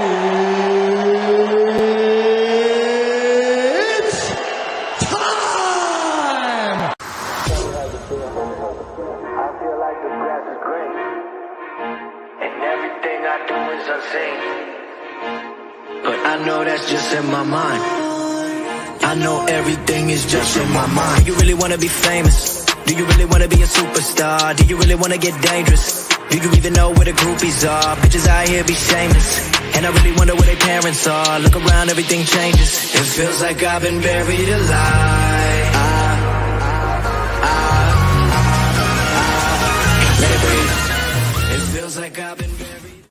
It's time! I feel like the grass is green, and everything I do is unseen. But I know that's just in my mind. I know everything is just in my mind. Do you really want to be famous? Do you really want to be a superstar? Do you really want to get dangerous? Do you even know where the groupies are? Bitches out here be shameless, and I really wonder where their parents are. Look around, everything changes. It feels like I've been buried alive. Let it breathe. It feels like I've been buried.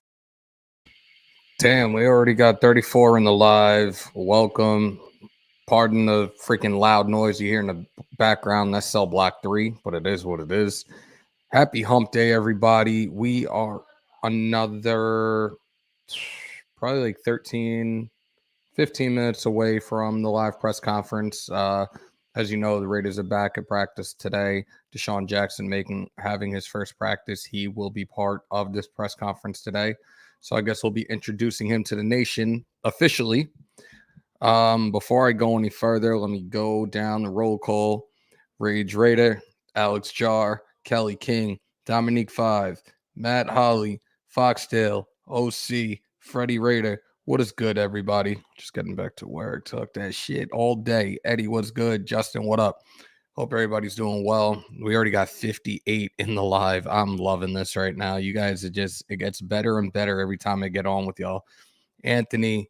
Damn, we already got 34 in the live. Welcome. Pardon the freaking loud noise you hear in the background. That's Cell Block 3, but it is what it is. Happy hump day, everybody. We are another probably like 15 minutes away from the live press conference. As you know, the Raiders are back at practice today. DeSean Jackson having his first practice. He will be part of this press conference today. So I guess we'll be introducing him to the nation officially. Before I go any further, let me go down the roll call. Rage Raider, Alex Jar, Kelly King, Dominique 5, Matt Holly, Foxdale, OC, Freddie Raider. What is good, everybody? Just getting back to work. Talk that shit all day. Eddie, what's good? Justin, what up? Hope everybody's doing well. We already got 58 in the live. I'm loving this right now. You guys it gets better and better every time I get on with y'all. Anthony,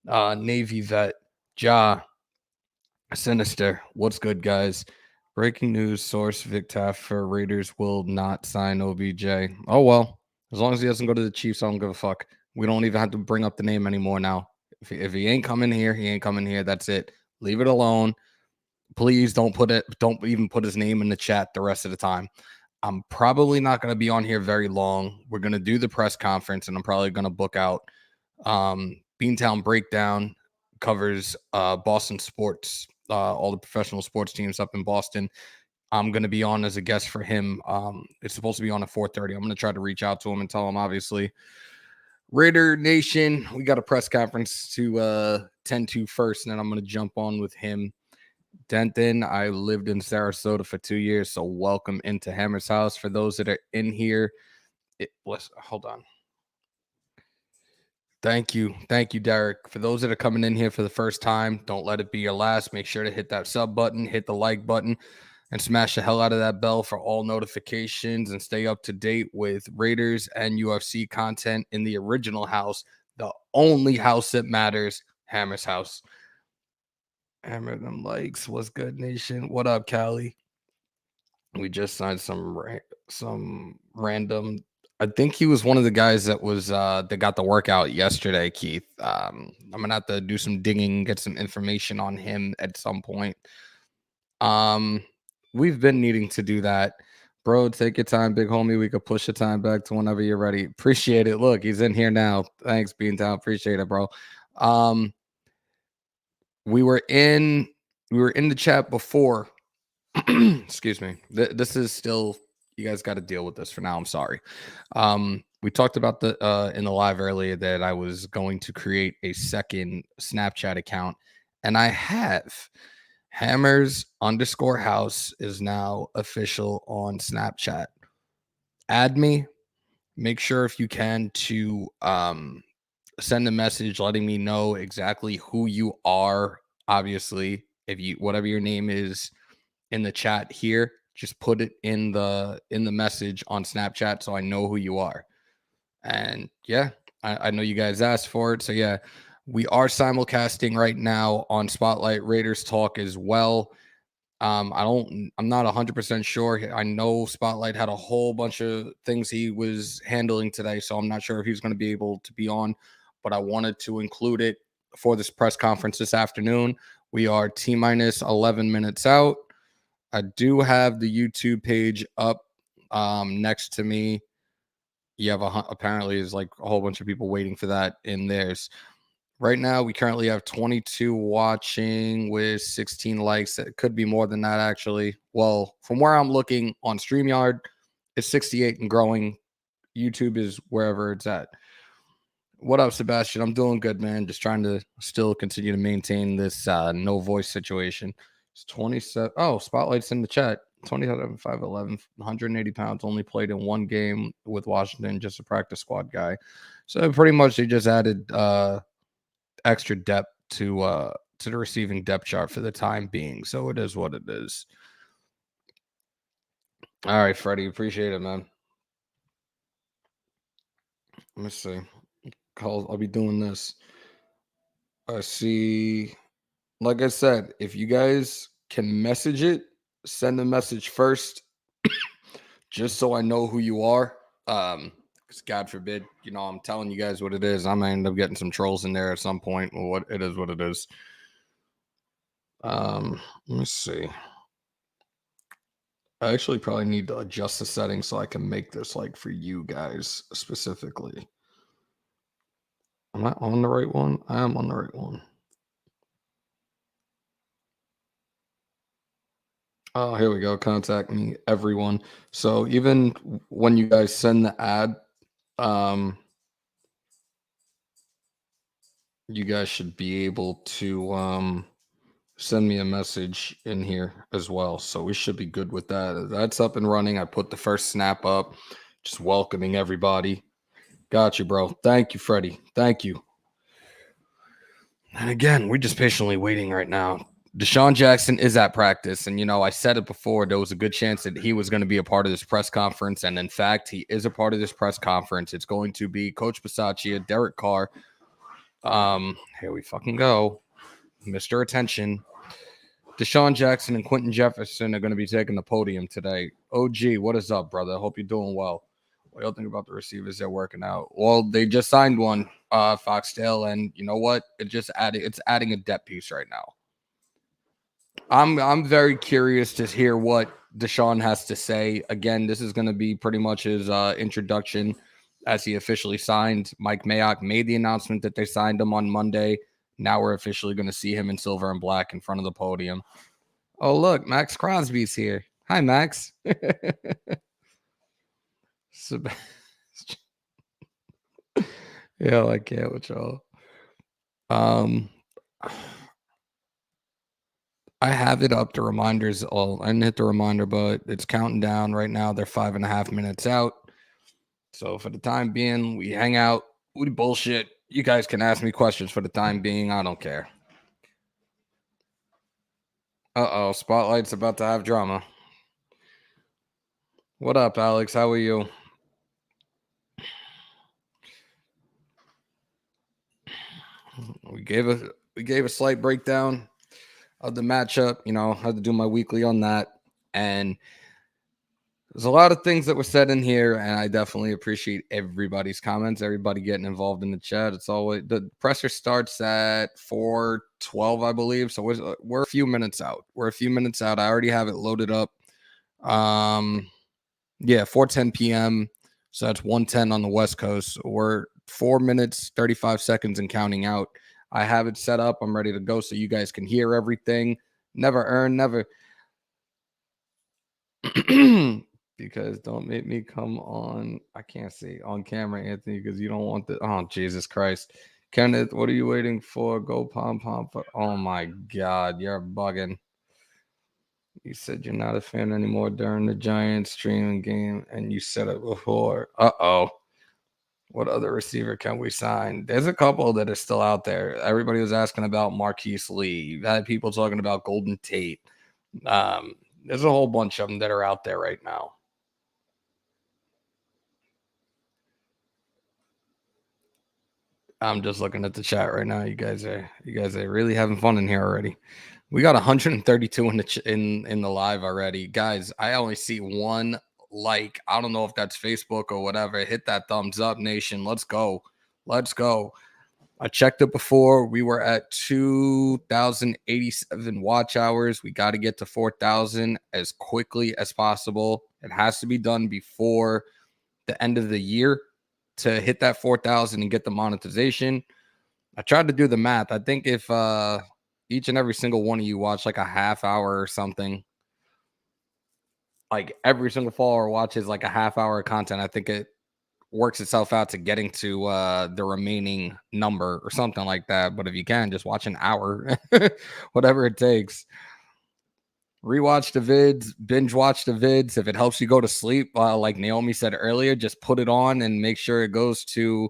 Navy Vet, Ja, Sinister, what's good, guys? Breaking news source: Vic Taffer, Raiders will not sign OBJ. Oh, well, as long as he doesn't go to the Chiefs, I don't give a fuck. We don't even have to bring up the name anymore now. If he ain't coming here, he ain't coming here. That's it. Leave it alone. Please don't even put his name in the chat the rest of the time. I'm probably not going to be on here very long. We're going to do the press conference, and I'm probably going to book out Beantown Breakdown covers Boston sports, all the professional sports teams up in Boston. I'm going to be on as a guest for him. It's supposed to be on at 4:30. I'm going to try to reach out to him and tell him, obviously, Raider Nation, we got a press conference to tend to first, and then I'm going to jump on with him. Denton, I lived in Sarasota for 2 years, so welcome into Hammers.House. For those that are in here, hold on. Thank you, Derek. For those that are coming in here for the first time, don't let it be your last. Make sure to hit that sub button, hit the like button, and smash the hell out of that bell for all notifications and stay up to date with Raiders and UFC content in the original house, the only house that matters, Hammers.House. Hammer them likes. What's good, nation? What up, Callie? We just signed some random. I think he was one of the guys that was that got the workout yesterday, Keith. I'm gonna have to do some digging, get some information on him at some point. We've been needing to do that. Bro, take your time, big homie. We could push the time back to whenever you're ready. Appreciate it. Look, he's in here now. Thanks, Beantown. Appreciate it, bro. We were in the chat before. Excuse me. This is still, you guys got to deal with this for now. I'm sorry. We talked about in the live earlier that I was going to create a second Snapchat account, and I have. Hammers_House is now official on Snapchat. Add me. Make sure if you can to send a message letting me know exactly who you are. Obviously, if you whatever your name is in the chat here, just put it in the message on Snapchat so I know who you are. And yeah, I know you guys asked for it. So yeah, we are simulcasting right now on Spotlight Raiders Talk as well. I'm not 100% sure. I know Spotlight had a whole bunch of things he was handling today, so I'm not sure if he's going to be able to be on, but I wanted to include it for this press conference this afternoon. We are T-minus 11 minutes out. I do have the YouTube page up next to me. You have apparently is like a whole bunch of people waiting for that in theirs. Right now, we currently have 22 watching with 16 likes. It could be more than that, actually. Well, from where I'm looking on StreamYard, it's 68 and growing. YouTube is wherever it's at. What up, Sebastian? I'm doing good, man. Just trying to still continue to maintain this no voice situation. It's 27. Oh, Spotlight's in the chat. 27, 5'11", 180 pounds, only played in one game with Washington, just a practice squad guy. So pretty much they just added extra depth to the receiving depth chart for the time being. So it is what it is. All right, Freddie, appreciate it, man. Let me see. I'll be doing this. I see. Like I said, if you guys can message it, send a message first, just so I know who you are. Because God forbid, I'm telling you guys what it is. I'm gonna end up getting some trolls in there at some point. Well, what it is. Let me see. I actually probably need to adjust the settings so I can make this like for you guys specifically. Am I on the right one? I am on the right one. Oh, here we go. Contact me, everyone. So even when you guys send the ad, you guys should be able to send me a message in here as well. So we should be good with that. That's up and running. I put the first snap up, just welcoming everybody. Got you, bro. Thank you, Freddie. Thank you. And again, we're just patiently waiting right now. DeSean Jackson is at practice. And, I said it before, there was a good chance that he was going to be a part of this press conference. And in fact, he is a part of this press conference. It's going to be Coach Bisaccia, Derek Carr. Here we fucking go. Mr. Attention. DeSean Jackson and Quentin Jefferson are going to be taking the podium today. OG, what is up, brother? I hope you're doing well. What do y'all think about the receivers they're working out? Well, they just signed one, Foxdale, and you know what? It's adding a depth piece right now. I'm very curious to hear what DeSean has to say. Again, this is going to be pretty much his introduction as he officially signed. Mike Mayock made the announcement that they signed him on Monday. Now we're officially going to see him in silver and black in front of the podium. Oh, look, Max Crosby's here. Hi, Max. Yeah, I can't with y'all. I have it up. The reminders I didn't hit the reminder, but it's counting down right now. They're 5.5 minutes out. So for the time being, we hang out. We bullshit. You guys can ask me questions for the time being. I don't care. Uh-oh, Spotlight's about to have drama. What up, Alex? How are you? We gave a slight breakdown of the matchup. I had to do my weekly on that. And there's a lot of things that were said in here, and I definitely appreciate everybody's comments, everybody getting involved in the chat. It's always the presser starts at 4:12, I believe. So we're a few minutes out. I already have it loaded up. 4:10 p.m. So that's 1:10 on the West Coast. We're 4 minutes, 35 seconds and counting out. I have it set up. I'm ready to go so you guys can hear everything. Never earn, never. Because don't make me come on. I can't see on camera, Anthony, because you don't want the. Oh, Jesus Christ. Kenneth, what are you waiting for? Go pom pom. Oh, my God. You're bugging. You said you're not a fan anymore during the Giants streaming game, and you said it before. Uh-oh. What other receiver can we sign? There's a couple that are still out there. Everybody was asking about Marquise Lee. You've had people talking about Golden Tate. There's a whole bunch of them that are out there right now. I'm just looking at the chat right now. You guys are really having fun in here already. We got 132 in the live already. Guys, I only see one like. I don't know if that's Facebook or whatever. Hit that thumbs up, nation. Let's go. I checked it before. We were at 2,087 watch hours. We got to get to 4,000 as quickly as possible. It has to be done before the end of the year to hit that 4,000 and get the monetization. I tried to do the math. I think if each and every single one of you watch like a half hour or something, like every single follower watches like a half hour of content, I think it works itself out to getting to the remaining number or something like that. But if you can, just watch an hour, whatever it takes. Rewatch the vids, binge watch the vids. If it helps you go to sleep, like Naomi said earlier, just put it on and make sure it goes to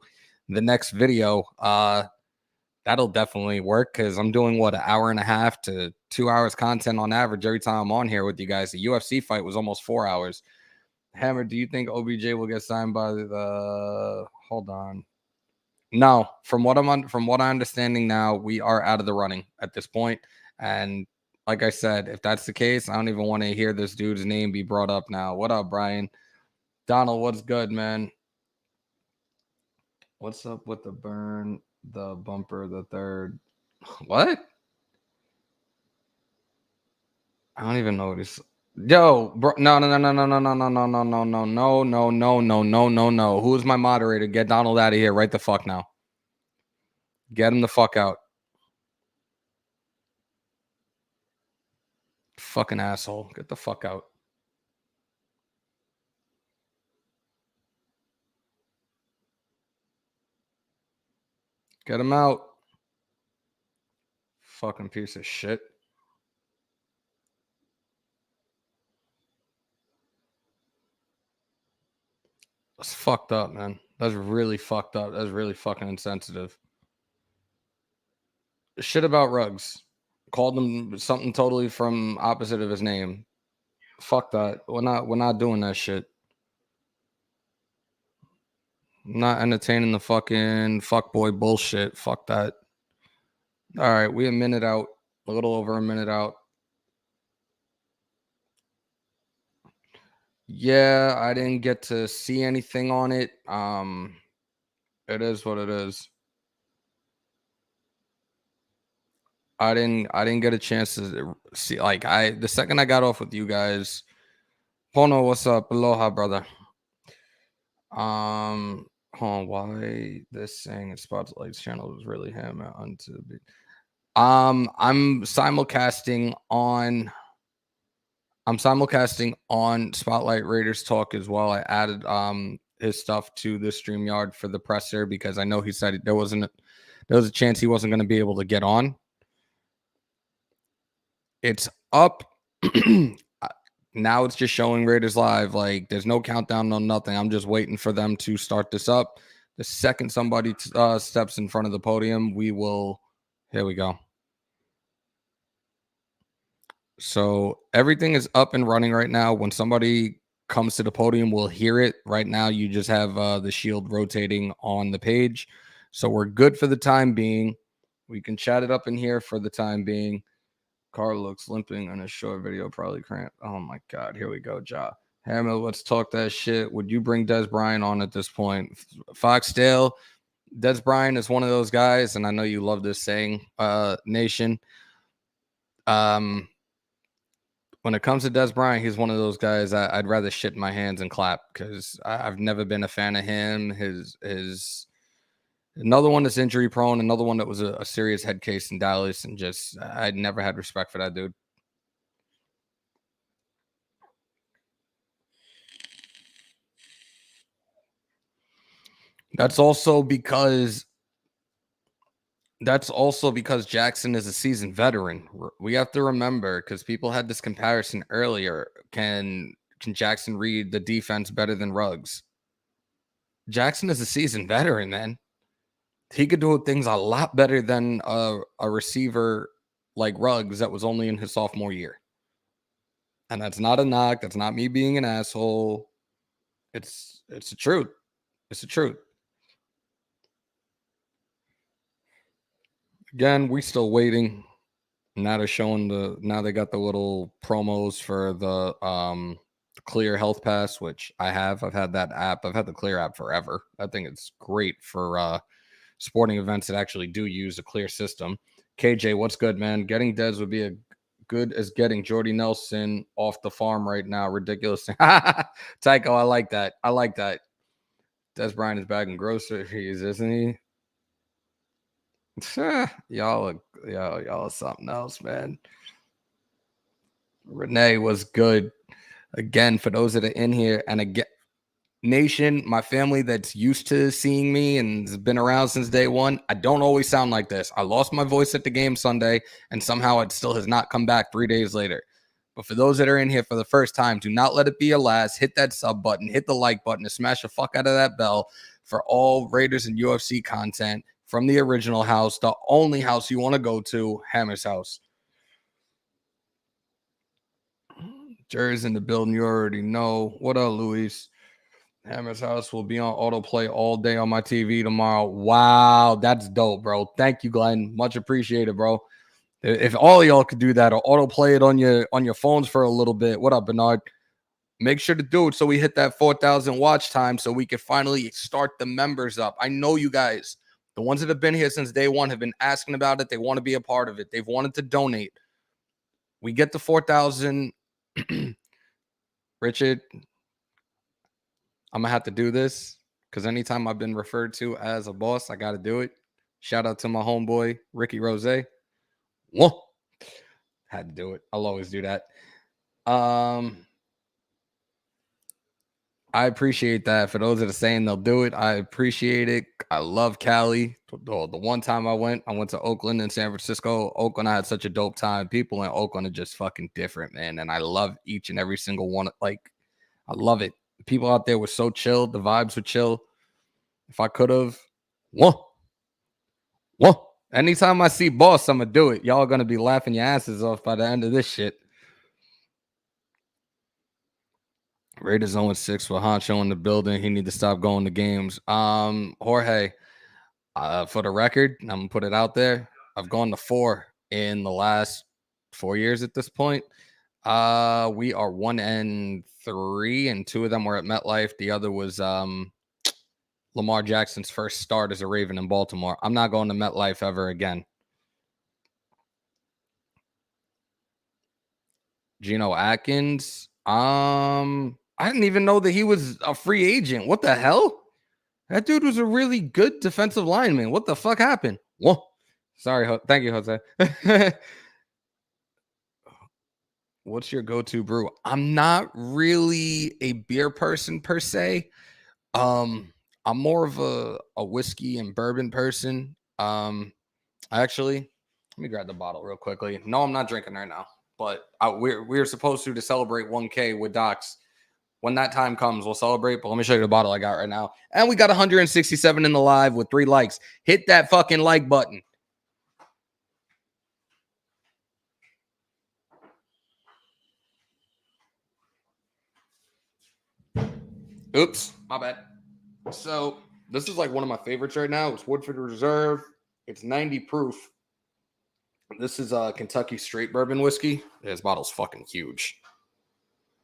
the next video. That'll definitely work because I'm doing an hour and a half to 2 hours content on average every time I'm on here with you guys. The UFC fight was almost 4 hours. Hammer, do you think OBJ will get signed by the? Hold on. No, from what I'm understanding now, we are out of the running at this point. And like I said, if that's the case, I don't even want to hear this dude's name be brought up now. What up, Brian? Donald, what's good, man? What's up with the burn, the bumper, the third? What? I don't even know what he's. Yo, bro, no. Who's my moderator? Get Donald out of here right the fuck now. Get him the fuck out. Fucking asshole. Get the fuck out. Get him out. Fucking piece of shit. That's fucked up, man. That's really fucked up. That's really fucking insensitive. Shit about Ruggs. Called him something totally from opposite of his name. Fuck that. We're not doing that shit. I'm not entertaining the fucking fuckboy bullshit. Fuck that. All right, we a minute out. A little over a minute out. Yeah, I didn't get to see anything on it. It is what it is. I didn't get a chance to see, like, the second I got off with you guys. Pono, what's up? Aloha, brother. Hold on, why this saying in Spotlight's channel was really him onto the I'm simulcasting on Spotlight Raiders Talk as well. I added his stuff to the StreamYard for the presser because I know he said there was a chance he wasn't going to be able to get on. It's up. Now it's just showing Raiders Live. Like, there's no countdown, no nothing. I'm just waiting for them to start this up. The second somebody steps in front of the podium, we will. Here we go. So everything is up and running right now. When somebody comes to the podium, we'll hear it. Right now, you just have the shield rotating on the page. So we're good for the time being. We can chat it up in here for the time being. Carr looks limping on a short video, probably cramped. Oh my God, here we go, Ja. Hammer, let's talk that shit. Would you bring Des Bryant on at this point? Foxdale, Des Bryant is one of those guys, and I know you love this saying, Nation. When it comes to Des Bryant, he's one of those guys I'd rather shit in my hands and clap because I've never been a fan of him. His another one that's injury prone, another one that was a serious head case in Dallas, and just I'd never had respect for that dude. That's also because Jackson is a seasoned veteran. We have to remember, because people had this comparison earlier. Can Jackson read the defense better than Ruggs? Jackson is a seasoned veteran, man. He could do things a lot better than a receiver like Ruggs that was only in his sophomore year. And that's not a knock. That's not me being an asshole. It's the truth. It's the truth. Again, we still waiting. Now they're showing now they got the little promos for the Clear Health Pass, which I've had that app. I've had the Clear app forever. I think it's great for sporting events that actually do use a Clear system. KJ, what's good, man? Getting Dez would be as good as getting Jordy Nelson off the farm right now. Ridiculous. Tycho, I like that. Dez Bryant is bagging groceries, isn't he? Y'all are something else, man. Renee was good. Again, for those that are in here, and again, Nation, my family that's used to seeing me and has been around since day one, I don't always sound like this. I lost my voice at the game Sunday, and somehow it still has not come back 3 days later. But for those that are in here for the first time, do not let it be your last. Hit that sub button, hit the like button, and smash the fuck out of that bell for all Raiders and UFC content from the original house, the only house you want to go to, Hammers.House. Jerry's in the building, you already know. What up, Luis? Hammers.House will be on autoplay all day on my TV tomorrow. Wow, that's dope, bro. Thank you, Glenn. Much appreciated, bro. If all of y'all could do that or autoplay it on your phones for a little bit. What up, Bernard? Make sure to do it so we hit that 4,000 watch time so we can finally start the members up. I know you guys, the ones that have been here since day one, have been asking about it. They want to be a part of it. They've wanted to donate. We get to 4,000. Richard, I'm going to have to do this because anytime I've been referred to as a boss, I got to do it. Shout out to my homeboy, Ricky Rose. Whoa. Had to do it. I'll always do that. I appreciate that. For those that are saying they'll do it, I appreciate it. I love Cali. The one time I went to Oakland and San Francisco. Oakland, I had such a dope time. People in Oakland are just fucking different, man. And I love each and every single one. Like, I love it. The people out there were so chill. The vibes were chill. If I could have, whoa. Anytime I see boss, I'm going to do it. Y'all are going to be laughing your asses off by the end of this shit. Raiders 0-6 for Honcho in the building. He need to stop going to games. Jorge, for the record, I'm going to put it out there. I've gone to 4 in the last 4 years at this point. We are 1-3, and 2 of them were at MetLife. The other was Lamar Jackson's first start as a Raven in Baltimore. I'm not going to MetLife ever again. Geno Atkins. I didn't even know that he was a free agent. What the hell? That dude was a really good defensive lineman. What the fuck happened? Whoa. Sorry. Thank you, Jose. What's your go-to brew? I'm not really a beer person per se. I'm more of a whiskey and bourbon person. Actually, let me grab the bottle real quickly. No, I'm not drinking right now, but we're supposed to celebrate 1K with Docs. When that time comes, we'll celebrate. But let me show you the bottle I got right now. And we got 167 in the live with 3 likes. Hit that fucking like button. Oops, my bad. So this is like one of my favorites right now. It's Woodford Reserve. It's 90 proof. This is a Kentucky straight bourbon whiskey. This bottle's fucking huge.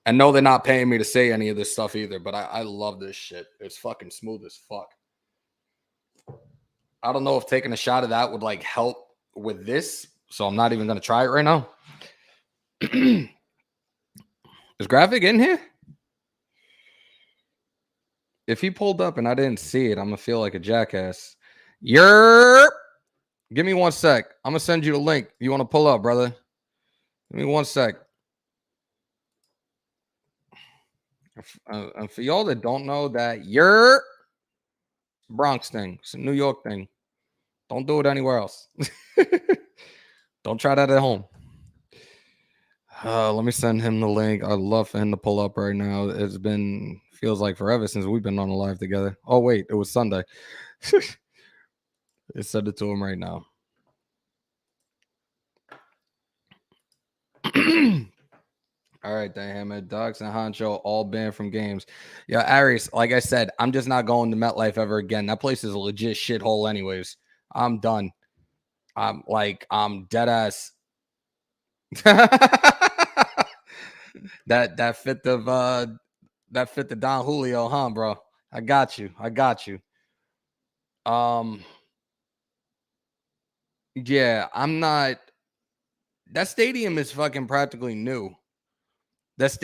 And no, they're not paying me to say any of this stuff either, but I love this shit. It's fucking smooth as fuck. I don't know if taking a shot of that would like help with this, so I'm not even going to try it right now. Is Graphic in here? If he pulled up and I didn't see it, I'm going to feel like a jackass. Yerp! Give me 1 sec. I'm going to send you the link. You want to pull up, brother? Give me 1 sec. And for y'all that don't know that, you're Bronx thing. It's a New York thing. Don't do it anywhere else. Don't try that at home. Let me send him the link. I'd love for him to pull up right now. Feels like forever since we've been on the live together. Oh, wait, it was Sunday. Let's send it to him right now. All right, then, Hammer. Docs and Honcho all banned from games. Yeah, Aries, like I said, I'm just not going to MetLife ever again. That place is a legit shithole anyways. I'm done. I'm dead ass. that fit the Don Julio, huh, bro? I got you. Yeah, I'm not. That stadium is fucking practically new. It's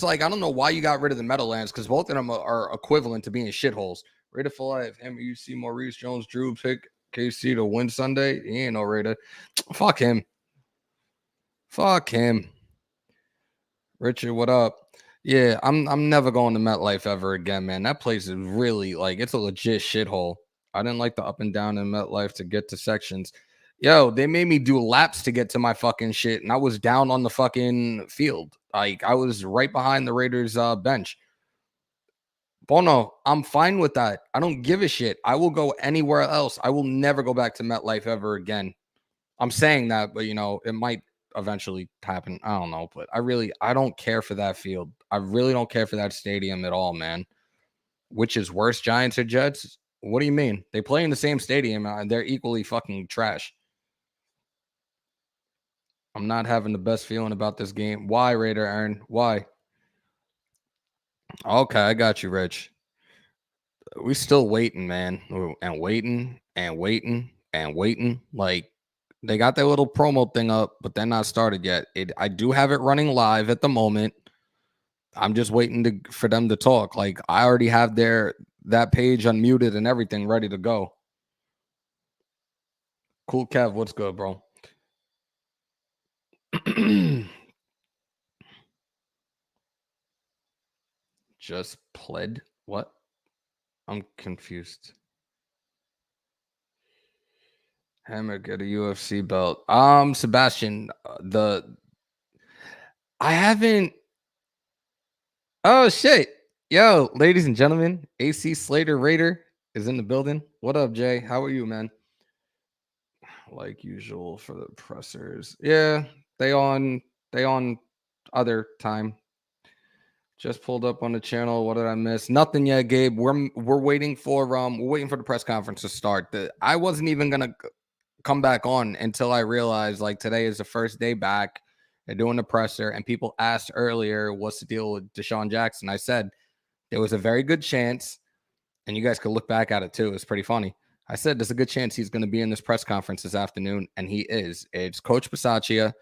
like, I don't know why you got rid of the Meadowlands, because both of them are equivalent to being shitholes. Raider for life. Hammer, you see Maurice Jones-Drew pick KC to win Sunday. He ain't no Raider. Fuck him. Richard, what up? Yeah, I'm never going to MetLife ever again, man. That place is really like it's a legit shithole. I didn't like the up and down in MetLife to get to sections. Yo, they made me do laps to get to my fucking shit, and I was down on the fucking field. Like I was right behind the Raiders bench. Bono, I'm fine with that. I don't give a shit. I will go anywhere else. I will never go back to MetLife ever again. I'm saying that, but it might eventually happen. I don't know, but I don't care for that field. I really don't care for that stadium at all, man. Which is worse, Giants or Jets? What do you mean? They play in the same stadium and they're equally fucking trash. I'm not having the best feeling about this game. Why, Raider Aaron? Why? Okay, I got you, Rich. We still waiting, man. And waiting and waiting and waiting. Like they got their little promo thing up, but they're not started yet. I do have it running live at the moment. I'm just waiting for them to talk. Like I already have that page unmuted and everything ready to go. Cool Kev, what's good, bro? Just pled? What? I'm confused. Hammer get a UFC belt. Sebastian, I haven't. Oh shit. Yo, ladies and gentlemen, AC Slater Raider is in the building. What up, Jay? How are you, man? Like usual for the pressers. Yeah, they on other time. Just pulled up on the channel. What did I miss? Nothing yet, Gabe. We're waiting for the press conference to start. I wasn't even gonna come back on until I realized like today is the first day back. They're doing the presser, and people asked earlier, what's the deal with DeSean Jackson? I said there was a very good chance, and you guys could look back at it too. It's pretty funny. I said there's a good chance he's going to be in this press conference this afternoon, and he is. It's Coach Bisaccia,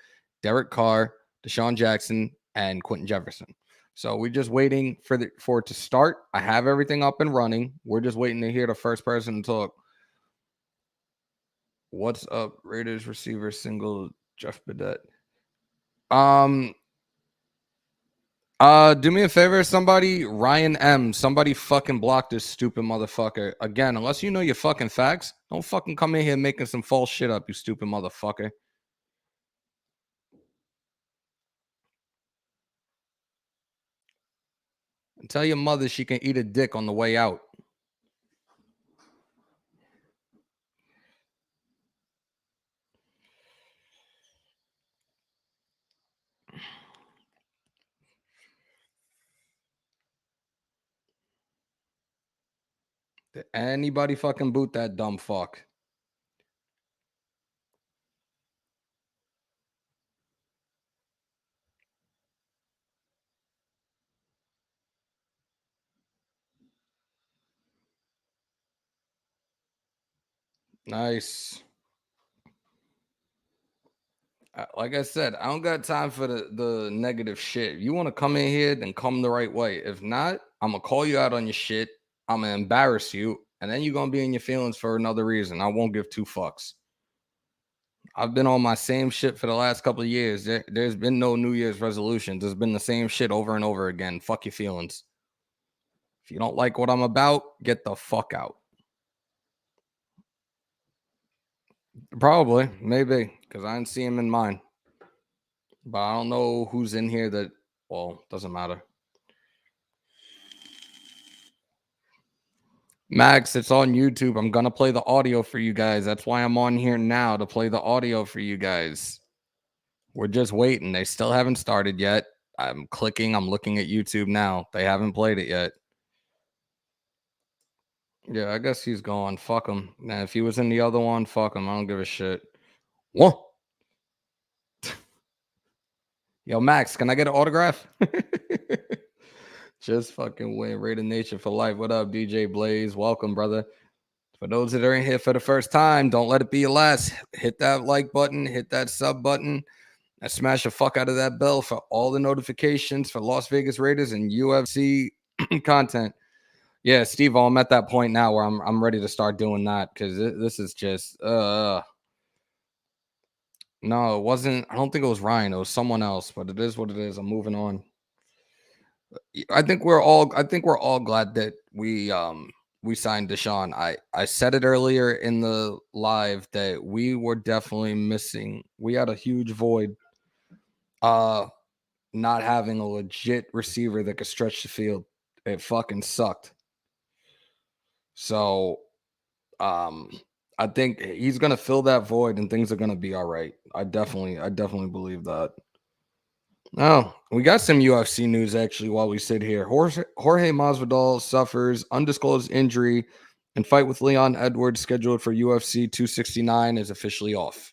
Derek Carr, DeSean Jackson, and Quentin Jefferson. So we're just waiting for it to start. I have everything up and running. We're just waiting to hear the first person to talk. What's up, Raiders receiver single Jeff Bedett? Do me a favor, somebody, Ryan M. Somebody fucking block this stupid motherfucker. Again, unless you know your fucking facts, don't fucking come in here making some false shit up, you stupid motherfucker. And tell your mother she can eat a dick on the way out. Did anybody fucking boot that dumb fuck? Nice. Like I said, I don't got time for the negative shit. If you want to come in here, then come the right way. If not, I'm going to call you out on your shit. I'm going to embarrass you. And then you're going to be in your feelings for another reason. I won't give two fucks. I've been on my same shit for the last couple of years. There's been no New Year's resolutions. There's been the same shit over and over again. Fuck your feelings. If you don't like what I'm about, get the fuck out. Probably, maybe, because I didn't see him in mine. But I don't know who's in here that, well, doesn't matter. Max, it's on YouTube. I'm going to play the audio for you guys. That's why I'm on here now, to play the audio for you guys. We're just waiting. They still haven't started yet. I'm looking at YouTube now. They haven't played it yet. Yeah, I guess he's gone. Fuck him. Now, if he was in the other one, fuck him. I don't give a shit. What? Yo, Max, can I get an autograph? Just fucking win. Raider Nation for life. What up, DJ Blaze? Welcome, brother. For those that are in here for the first time, don't let it be your last. Hit that like button, hit that sub button, and smash the fuck out of that bell for all the notifications for Las Vegas Raiders and UFC content. Yeah, Steve, I'm at that point now where I'm ready to start doing that because this is just no, it wasn't. I don't think it was Ryan. It was someone else, but it is what it is. I'm moving on. I think we're all glad that we signed DeSean. I said it earlier in the live that we were definitely missing. We had a huge void uh not having a legit receiver that could stretch the field. It fucking sucked. So um I think he's gonna fill that void and things are gonna be all right. I definitely believe that. Oh, we got some UFC news actually while we sit here. Jorge Masvidal suffers undisclosed injury and fight with Leon Edwards scheduled for UFC 269 is officially off.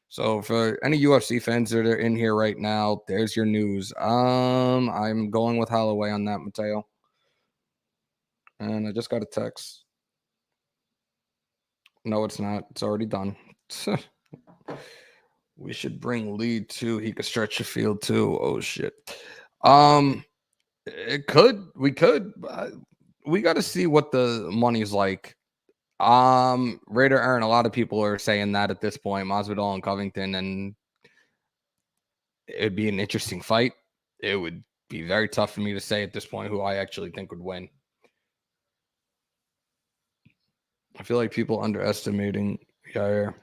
So for any UFC fans that are in here right now, there's your news. I'm going with Holloway on that, Mateo. And I just got a text. No, it's not. It's already done. We should bring Lee too. He could stretch the field too. Oh shit. Um, it could. We could. We got to see what the money's like. Raider Aaron. A lot of people are saying that at this point, Masvidal and Covington, and it'd be an interesting fight. It would be very tough for me to say at this point who I actually think would win. I feel like people underestimating Yair.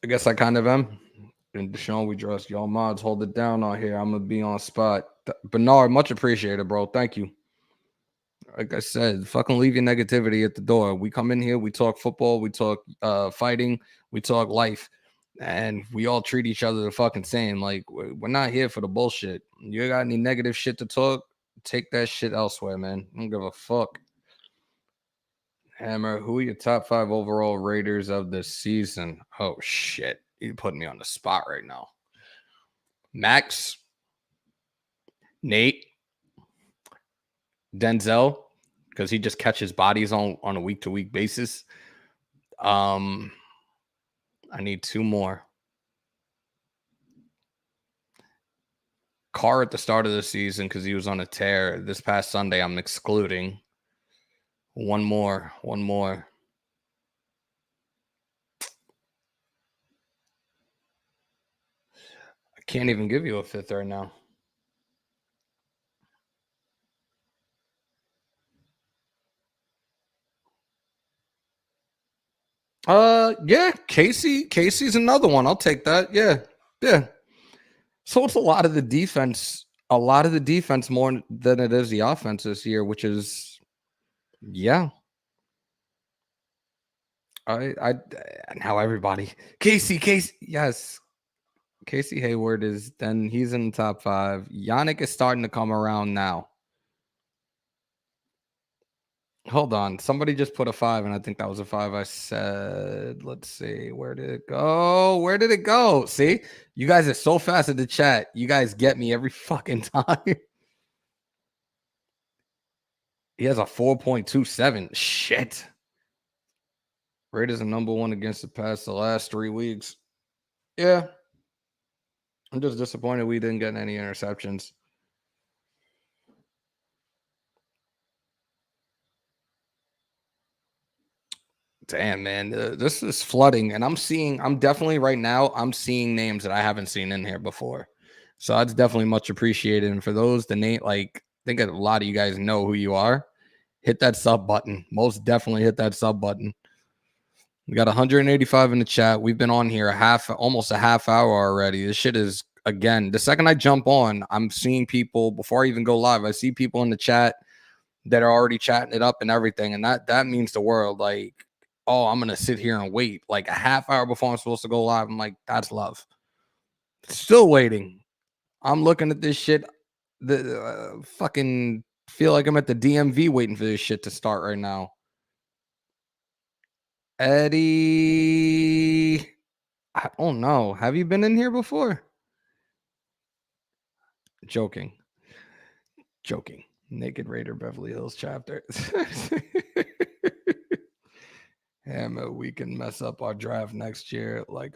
I guess I kind of am. And DeSean, we trust y'all mods. Hold it down on here. I'm gonna be on spot. Bernard, much appreciated, bro. Thank you. Like I said, fucking leave your negativity at the door. We come in here, we talk football, we talk fighting, we talk life, and we all treat each other the fucking same. Like we're not here for the bullshit. You got any negative shit to talk? Take that shit elsewhere, man. I don't give a fuck. Hammer, who are your top 5 overall Raiders of the season? Oh shit. You putting me on the spot right now. Max, Nate, Denzel, because he just catches bodies on a week-to-week basis. I need 2 more. Carr at the start of the season because he was on a tear. This past Sunday, I'm excluding. One more. I can't even give you a 5th right now. Yeah, Casey's another one. I'll take that. Yeah. So it's a lot of the defense more than it is the offense this year, which is, yeah. I now everybody Casey, yes. Casey Hayward he's in the top 5. Yannick is starting to come around now. Hold on. Somebody just put a 5, and I think that was a 5 I said. Let's see. Where did it go? See? You guys are so fast at the chat. You guys get me every fucking time. He has a 4.27. Shit. Raiders are number 1 against the pass the last 3 weeks. Yeah. I'm just disappointed we didn't get any interceptions. Damn, man, this is flooding, and I'm seeing names that I haven't seen in here before, so that's definitely much appreciated. And for those, I think a lot of you guys know who you are. Hit that sub button. Most definitely hit that sub button. We got 185 in the chat. We've been on here almost a half hour already. This shit is, again, the second I jump on, I'm seeing people before I even go live. I see people in the chat that are already chatting it up and everything, and that means the world. Like, oh, I'm gonna sit here and wait like a half hour before I'm supposed to go live. I'm like, that's love. Still waiting. I'm looking at this shit. The fucking feel like I'm at the DMV waiting for this shit to start right now. Eddie, I don't know. Have you been in here before? Joking. Naked Raider Beverly Hills chapter. Hammer, we can mess up our draft next year. Like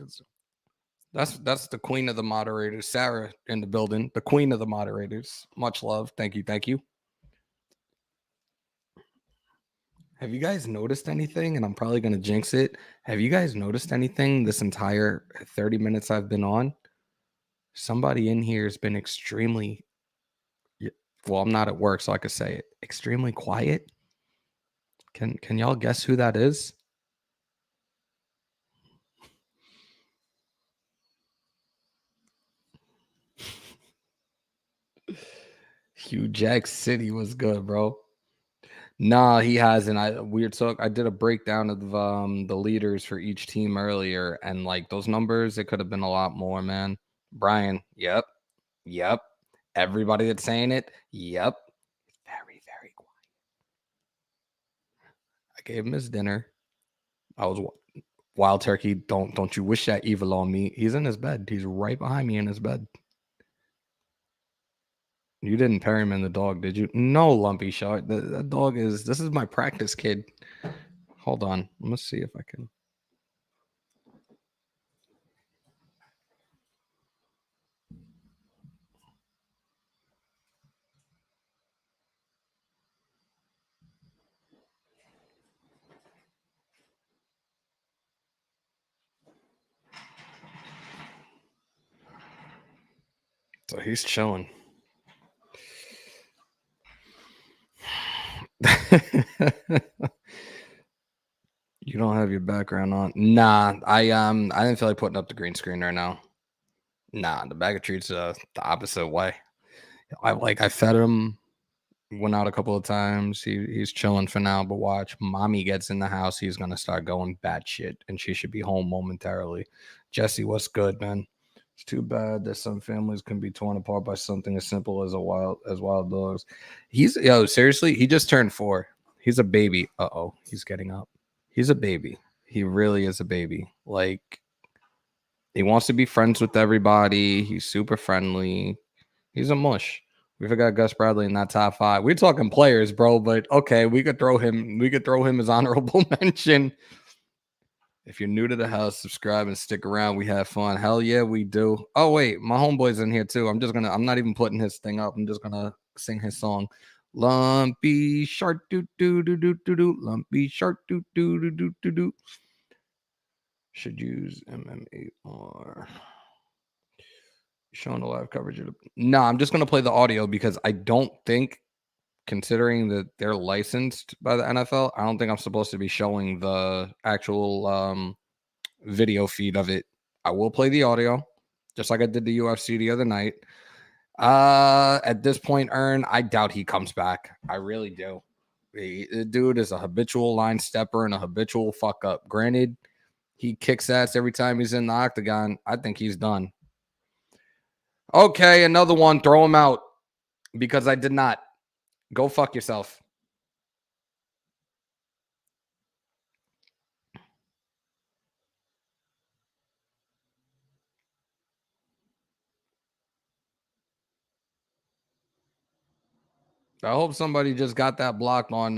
that's the queen of the moderators, Sarah, in the building. The queen of the moderators. Much love. Thank you. Have you guys noticed anything? And I'm probably gonna jinx it. Have you guys noticed anything this entire 30 minutes I've been on? Somebody in here has been extremely Well, I'm not at work, so I could say it. Extremely quiet. Can y'all guess who that is? Hugh Jack City was good, bro. Nah, he hasn't. I did a breakdown of the leaders for each team earlier, and like those numbers, it could have been a lot more, man. Brian, yep. Everybody that's saying it, yep. Very, very quiet. I gave him his dinner. I was Wild Turkey. Don't you wish that evil on me? He's in his bed. He's right behind me in his bed. You didn't pair him in the dog, did you? No, Lumpy Shark. That dog is. This is my practice kid. Hold on. Let's see if I can. So he's chilling. You don't have your background on. Nah, I didn't feel like putting up the green screen right now. Nah, the bag of treats the opposite way. I fed him, went out a couple of times. He's chilling for now, but watch, mommy gets in the house, he's gonna start going batshit, and she should be home momentarily. Jesse, what's good, man? It's too bad that some families can be torn apart by something as simple as wild dogs. Seriously, he just turned 4. He's a baby. He's getting up. He's a baby. He really is a baby. Like, he wants to be friends with everybody. He's super friendly. He's a mush. We forgot Gus Bradley in that top 5. We're talking players, bro, but okay, we could throw him as honorable mention. If you're new to the house, subscribe and stick around. We have fun. Hell yeah, we do. Oh wait, my homeboy's in here too. I'm not even putting his thing up. I'm just gonna sing his song. Lumpy shark doo doo doo doo doo doo. Lumpy shark doo doo doo doo doo doo. Should use MMA or showing the live coverage. No, I'm just gonna play the audio because I don't think, considering that they're licensed by the NFL, I don't think I'm supposed to be showing the actual video feed of it. I will play the audio, just like I did the UFC the other night. At this point, I doubt he comes back. I really do. The dude is a habitual line stepper and a habitual fuck up. Granted, he kicks ass every time he's in the octagon. I think he's done. Okay, another one. Throw him out because I did not. Go fuck yourself. I hope somebody just got that blocked on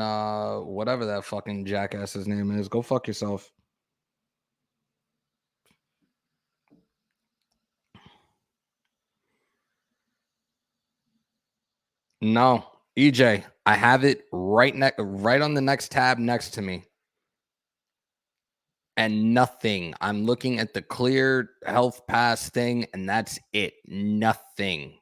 whatever that fucking jackass's name is. Go fuck yourself. No, EJ, I have it right on the next tab next to me. And nothing. I'm looking at the clear health pass thing, and that's it. Nothing.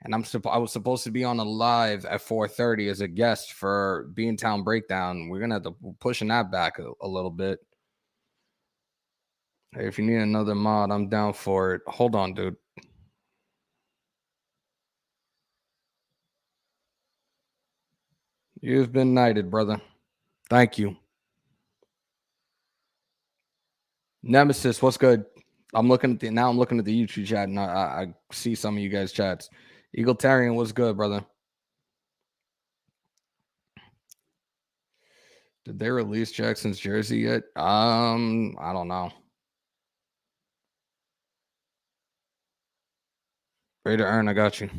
And I was supposed to be on a live at 4:30 as a guest for Beantown Breakdown. We're gonna have to pushing that back a little bit. Hey, if you need another mod, I'm down for it. Hold on, dude. You've been knighted, brother. Thank you. Nemesis, what's good? I'm looking at the YouTube chat, and I see some of you guys' chats. Egalitarian, what's good, brother? Did they release Jackson's jersey yet? I don't know. Ready to earn, I got you.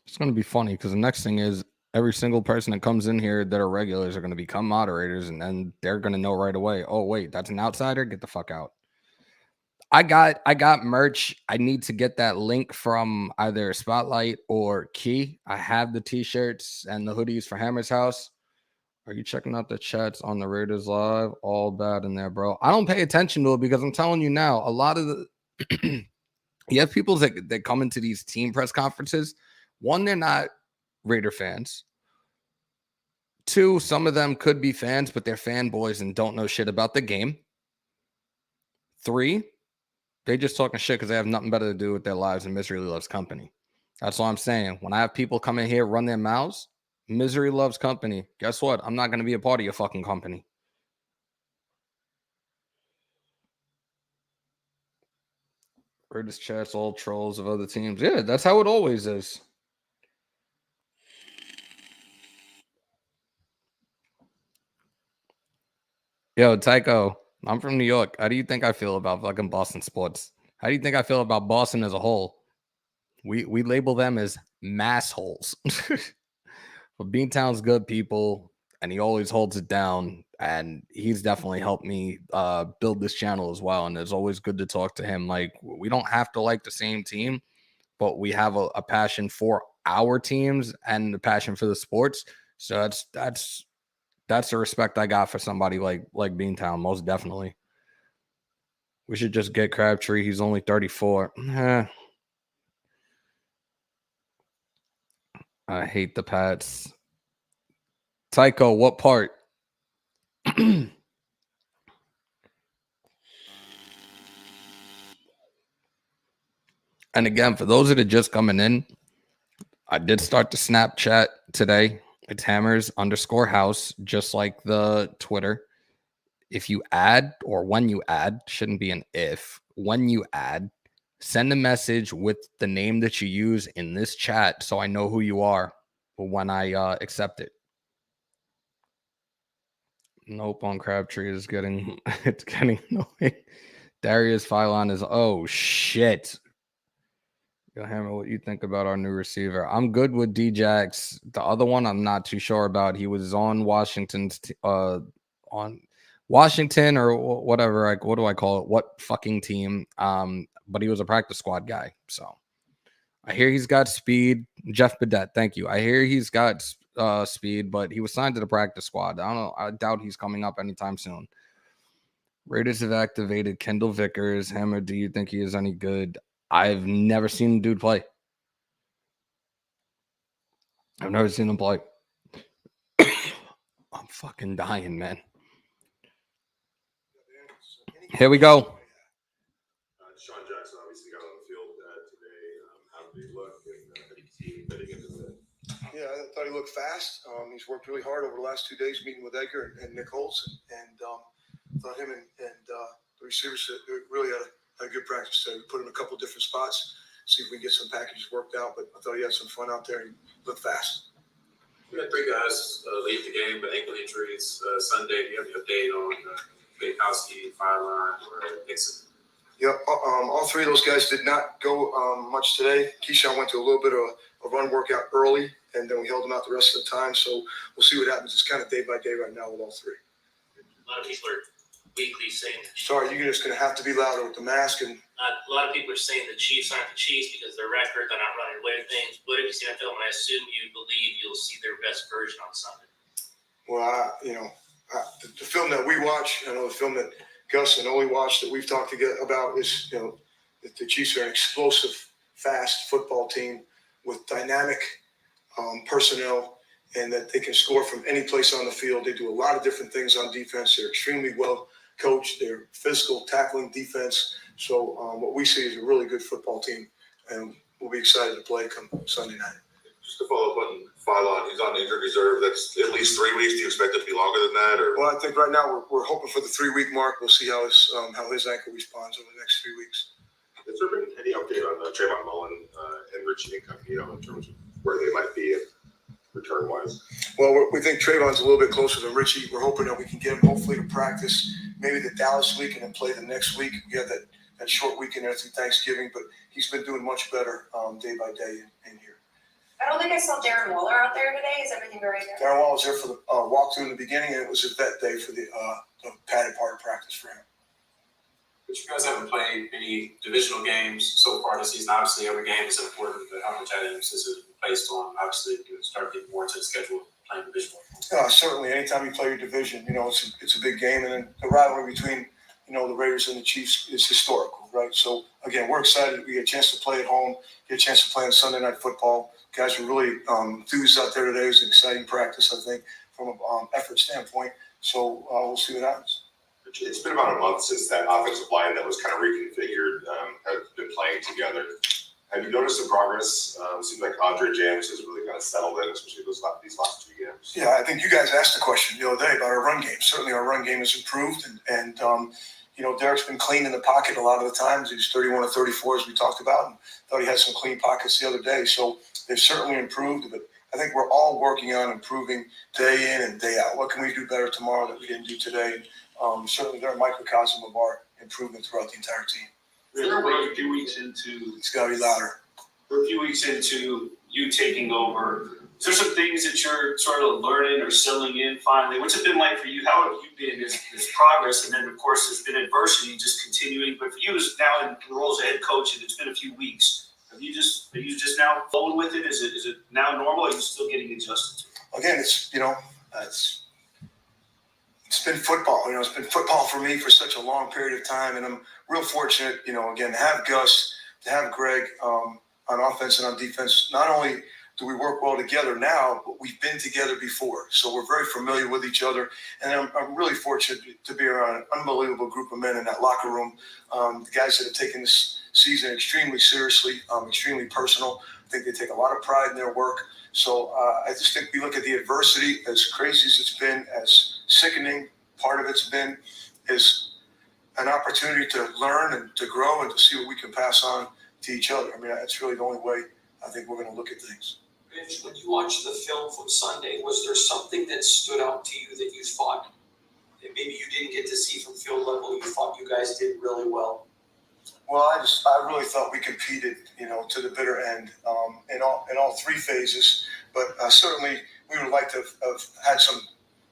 It's gonna be funny because the next thing is every single person that comes in here that are regulars are gonna become moderators, and then they're gonna know right away. Oh wait, that's an outsider. Get the fuck out. I got merch. I need to get that link from either Spotlight or Key. I have the t-shirts and the hoodies for Hammers.House. Are you checking out the chats on the Raiders live? All bad in there, bro. I don't pay attention to it because I'm telling you now, a lot of You have people that come into these team press conferences. One, they're not Raider fans. Two, some of them could be fans, but they're fanboys and don't know shit about the game. Three, they just talking shit because they have nothing better to do with their lives, and misery loves company. That's what I'm saying. When I have people come in here, run their mouths, misery loves company. Guess what? I'm not going to be a part of your fucking company. Raiders chats all trolls of other teams. Yeah, that's how it always is. Yo, Tycho, I'm from New York. How do you think I feel about fucking Boston sports? How do you think I feel about Boston as a whole? We label them as massholes. But Beantown's good people, and he always holds it down. And he's definitely helped me build this channel as well. And it's always good to talk to him. Like, we don't have to like the same team, but we have a passion for our teams and the passion for the sports. So that's the respect I got for somebody like Beantown, most definitely. We should just get Crabtree. He's only 34. I hate the Pats. Tycho, what part? And again, for those that are just coming in, I did start the Snapchat today. It's Hammers_House, just like the Twitter. If you add, or when you add, shouldn't be an if, when you add, send a message with the name that you use in this chat so I know who you are when I accept it. Nope, on Crabtree is getting it's getting annoying. Darius Philon is shit. Yo, Hammer, what you think about our new receiver? I'm good with D-Jax. The other one I'm not too sure about. He was on Washington's on Washington or whatever. Like, what do I call it? What fucking team? But he was a practice squad guy. So I hear he's got speed. Jeff Bedette, thank you. I hear he's got speed, but he was signed to the practice squad. I don't know. I doubt he's coming up anytime soon. Raiders have activated Kendall Vickers. Hammer, do you think he is any good? I've never seen the dude play. I've never seen him play. I'm fucking dying, man. Here we go. DeSean Jackson obviously got on the field today. How did he look? And how did you see him fitting into the... Yeah, I thought he looked fast. He's worked really hard over the last 2 days meeting with Edgar and Nick Holtz. And thought him and the receivers really had a good practice today. We put him in a couple different spots, see if we can get some packages worked out. But I thought he had some fun out there and looked fast. We had 3 guys leave the game with ankle injuries Sunday. Do you have the update on Bankowski, Fireline, or Nixon? Yep, all 3 of those guys did not go much today. Keyshawn went to a little bit of a run workout early, and then we held him out the rest of the time. So we'll see what happens. It's kind of day by day right now with all 3. A lot of people are weekly saying that. Sorry, you're just going to have to be louder with the mask. And a lot of people are saying the Chiefs aren't the Chiefs because their record, they're not running away with things. What have you seen on film? And I assume you believe you'll see their best version on Sunday. Well, the film that we watch, the film that Gus and Oli watch that we've talked about is, that the Chiefs are an explosive, fast football team with dynamic personnel, and that they can score from any place on the field. They do a lot of different things on defense. They're extremely well coached. They're physical, tackling defense. So what we see is a really good football team, and we'll be excited to play come Sunday night. Just to follow up on Fireline, he's on injured reserve. That's at least 3 weeks. Do you expect it to be longer than that? Or? Well, I think right now we're hoping for the 3-week mark. We'll see how his ankle responds over the next 3 weeks. Has there been any update on Trayvon Mullen and Richie Incognito in terms of where they might be return-wise? Well, we think Trayvon's a little bit closer than Richie. We're hoping that we can get him hopefully to practice maybe the Dallas week and then play the next week. We have that short weekend there through Thanksgiving, but he's been doing much better day by day in here. I don't think I saw Darren Waller out there today. Is everything all right there? Darren Waller was there for the walkthrough in the beginning, and it was a vet day for the padded part of practice for him. But you guys haven't played any divisional games so far this season. Obviously, every game is important, but how much emphasis is placed on, obviously, start getting more into the schedule playing divisional? Certainly, anytime you play your division, it's a big game, and then the rivalry between the Raiders and the Chiefs is historical, right? So again, we're excited. We get a chance to play at home, get a chance to play on Sunday Night Football. Guys are really enthused out there today. It was an exciting practice, I think, from an effort standpoint. So we'll see what happens. It's been about a month since that offensive line that was kind of reconfigured has been playing together. Have you noticed the progress? It seems like Andre James has really kind of settled in, especially these last 2 games. Yeah, I think you guys asked the question the other day about our run game. Certainly our run game has improved, and Derek's been clean in the pocket a lot of the times. He's 31 or 34, as we talked about, and thought he had some clean pockets the other day. So they've certainly improved, but I think we're all working on improving day in and day out. What can we do better tomorrow that we didn't do today? Certainly they're a microcosm of our improvement throughout the entire team. We're a few weeks into. It's got to be louder. We're a few weeks into you taking over. Is there some things that you're sort of learning or settling in finally? What's it been like for you? How have you been as progress? And then, of course, there's been adversity just continuing. But for you, as now in the role as a head coach, and it's been a few weeks. Are you just now flowing with it? Is it now normal? Or are you still getting adjusted to it? Again, it's been football. It's been football for me for such a long period of time, and I'm real fortunate. Again, to have Gus, to have Greg on offense and on defense. Not only do we work well together now, but we've been together before, so we're very familiar with each other. And I'm really fortunate to be around an unbelievable group of men in that locker room. The guys that have taken this season extremely seriously, extremely personal. I think they take a lot of pride in their work. So I just think we look at the adversity, as crazy as it's been, as sickening part of it's been, is an opportunity to learn and to grow and to see what we can pass on to each other. I mean, that's really the only way I think we're going to look at things. Rich, when you watched the film from Sunday, was there something that stood out to you that you thought that maybe you didn't get to see from field level? You thought you guys did really well. Well, I really thought we competed, to the bitter end in all three phases. But certainly we would like to have had some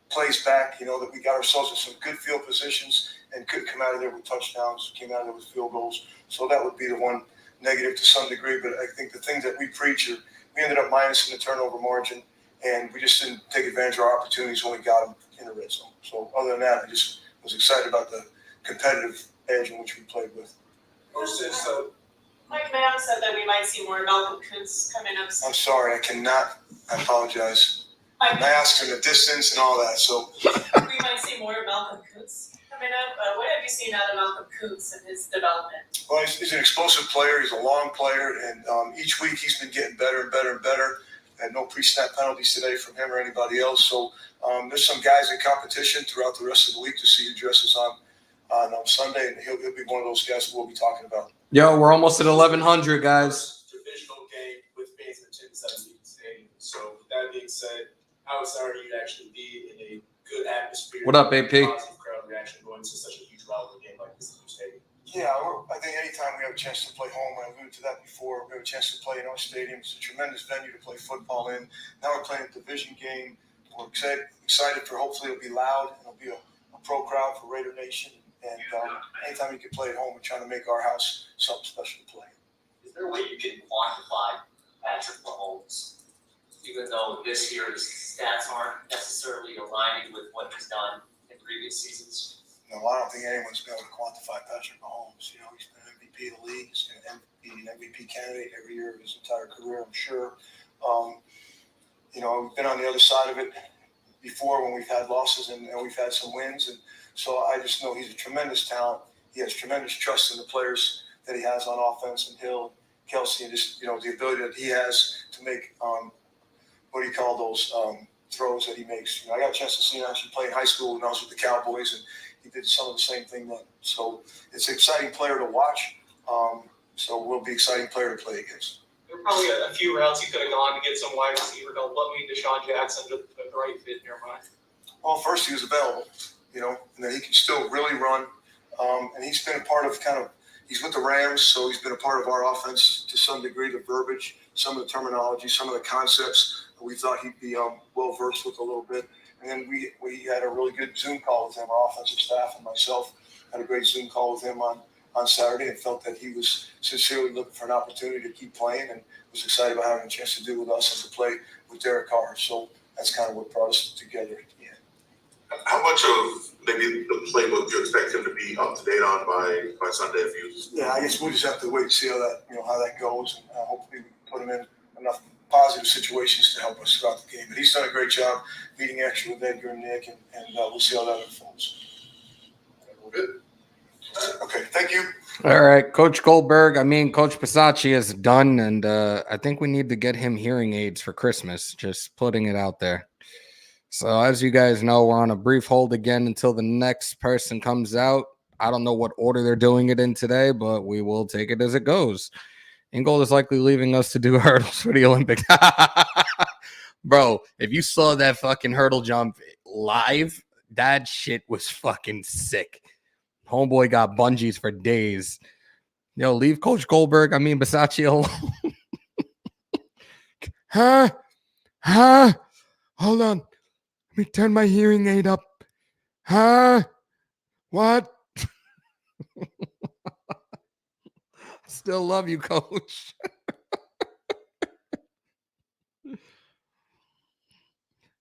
plays back, that we got ourselves in some good field positions and could come out of there with touchdowns, came out of there with field goals. So that would be the one negative to some degree. But I think the things that we preach are we ended up minusing the turnover margin, and we just didn't take advantage of our opportunities when we got them in the red zone. So other than that, I just was excited about the competitive edge in which we played with. Mike Mayo said that we might see more Malcolm Kuntz coming up. I'm sorry, I cannot. I apologize. Mask and the distance and all that. So we might see more Malcolm Kuntz coming up. What have you seen out of Malcolm Kuntz and his development? Well, he's an explosive player. He's a long player, and each week he's been getting better and better and better. And no pre-snap penalties today from him or anybody else. So there's some guys in competition throughout the rest of the week to see who dresses on Sunday, and he'll be one of those guys we'll be talking about. Yo, we're almost at 1,100, guys. Divisional game with fans in 10-17 stadium. So with that being said, how excited are you to actually be in a good atmosphere? What up, AP? Positive crowd reaction going to such a huge rivalry game like this in your stadium. Yeah, I think anytime we have a chance to play home, I alluded to that before, we have a chance to play in our stadium. It's a tremendous venue to play football in. Now we're playing a division game. We're excited for, hopefully it'll be loud, and it'll be a pro crowd for Raider Nation. And anytime you can play at home, we're trying to make our house something special to play. Is there a way you can quantify Patrick Mahomes, even though this year's stats aren't necessarily aligning with what he's done in previous seasons? No, I don't think anyone's been able to quantify Patrick Mahomes. He's been an MVP of the league. He's been an MVP candidate every year of his entire career, I'm sure. We've been on the other side of it before when we've had losses and we've had some wins. And so I just know he's a tremendous talent. He has tremendous trust in the players that he has on offense, and Hill, Kelsey, and just, the ability that he has to make, what do you call those throws that he makes. I got a chance to see him actually play in high school when I was with the Cowboys, and he did some of the same thing then. So it's an exciting player to watch. So we'll be an exciting player to play against. There were probably a few routes you could have gone to get some wide receiver help. What made DeSean Jackson the right fit in your mind? Well, first he was available, and then he can still really run. And he's been a part of he's with the Rams, so he's been a part of our offense to some degree, the verbiage, some of the terminology, some of the concepts we thought he'd be well-versed with a little bit. And then we had a really good Zoom call with him, our offensive staff and myself had a great Zoom call with him on Saturday, and felt that he was sincerely looking for an opportunity to keep playing, and was excited about having a chance to do with us and to play with Derek Carr. So that's kind of what brought us together at the end. How much of maybe the playbook you expect him to be up to date on by Sunday if you. Yeah, I guess we'll just have to wait and see how that goes, and hopefully we can put him in enough positive situations to help us throughout the game. But he's done a great job meeting action with Edgar and Nick, and we'll see how that unfolds. Good. Okay, thank you. All right, Coach Goldberg. Coach Bisaccia is done, and I think we need to get him hearing aids for Christmas. Just putting it out there. So as you guys know, we're on a brief hold again until the next person comes out. I don't know what order they're doing it in today, but we will take it as it goes. Ingold is likely leaving us to do hurdles for the Olympics. Bro, if you saw that fucking hurdle jump live, that shit was fucking sick. Homeboy got bungees for days. Yo, leave Coach Goldberg, Bisaccia alone. Huh? Hold on. Let me turn my hearing aid up. Huh? What? Still love you, Coach.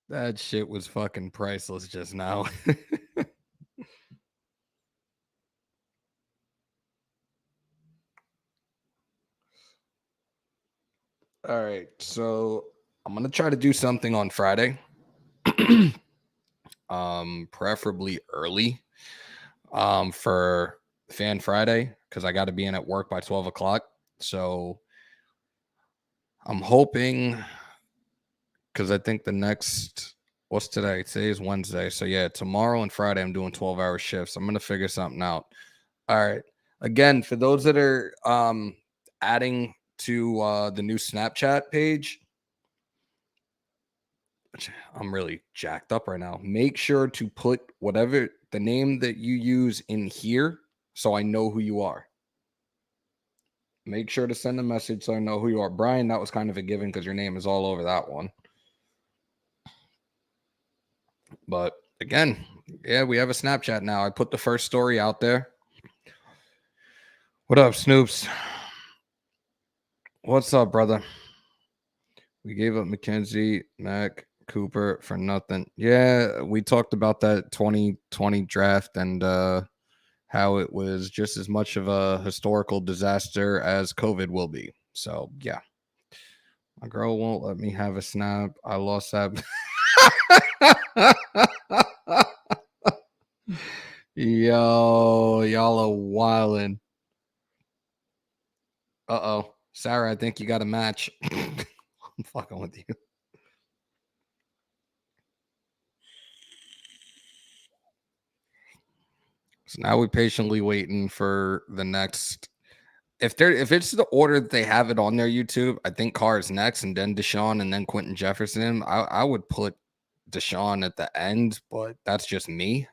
That shit was fucking priceless just now. All right, so I'm gonna try to do something on Friday. Preferably early. For Fan Friday, because I got to be in at work by 12 o'clock. So I'm hoping, because I think the next, what's today? Today is Wednesday. So yeah, tomorrow and Friday, I'm doing 12-hour shifts. I'm going to figure something out. All right. Again, for those that are adding to the new Snapchat page, I'm really jacked up right now. Make sure to put whatever the name that you use in here so I know who you are. Make sure to send a message so I know who you are. Brian, that was kind of a given because your name is all over that one. But again, yeah, we have a Snapchat now. I put the first story out there. What up, Snoops? What's up, brother? We gave up McKenzie, Mac, Cooper for nothing. Yeah, we talked about that 2020 draft and how it was just as much of a historical disaster as COVID will be. So, yeah. My girl won't let me have a snap. I lost that. Yo, y'all are wildin'. Uh-oh. Sarah, I think you got a match. I'm fucking with you. So now we're patiently waiting for the next. If it's the order that they have it on their YouTube, I think Carr is next, and then DeSean, and then Quinton Jefferson. I would put DeSean at the end, but that's just me.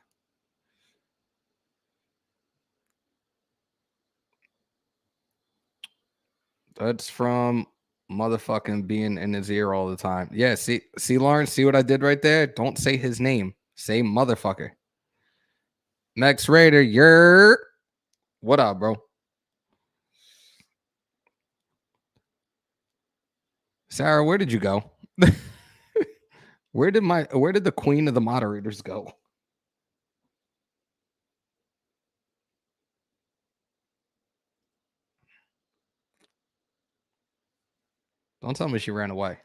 That's from motherfucking being in his ear all the time. Yeah, see, Lawrence, see what I did right there? Don't say his name. Say motherfucker. Max Raider, you're what up, bro? Sarah, where did you go? Where did the queen of the moderators go? Don't tell me she ran away.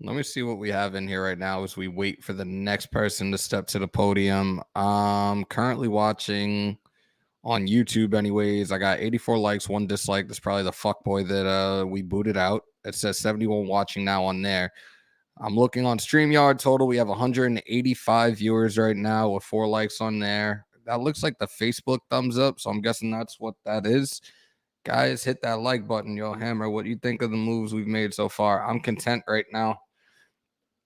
Let me see what we have in here right now as we wait for the next person to step to the podium. Currently watching on YouTube anyways. I got 84 likes, 1 dislike. That's probably the fuckboy that we booted out. It says 71 watching now on there. I'm looking on StreamYard total. We have 185 viewers right now with 4 likes on there. That looks like the Facebook thumbs up, so I'm guessing that's what that is. Guys, hit that like button, yo. Hammer, what do you think of the moves we've made so far? I'm content right now.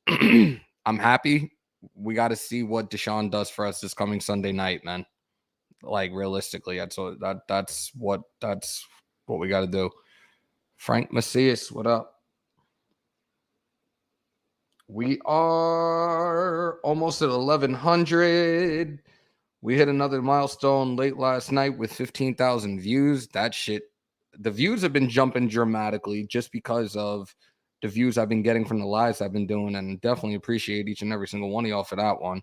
I'm happy. We got to see what DeSean does for us this coming Sunday night, man. Like realistically, that's what we got to do. Frank Macias, what up? We are almost at 1,100. We hit another milestone late last night with 15,000 views. That shit, the views have been jumping dramatically just because of the views I've been getting from the lives I've been doing, and definitely appreciate each and every single one of y'all for that one.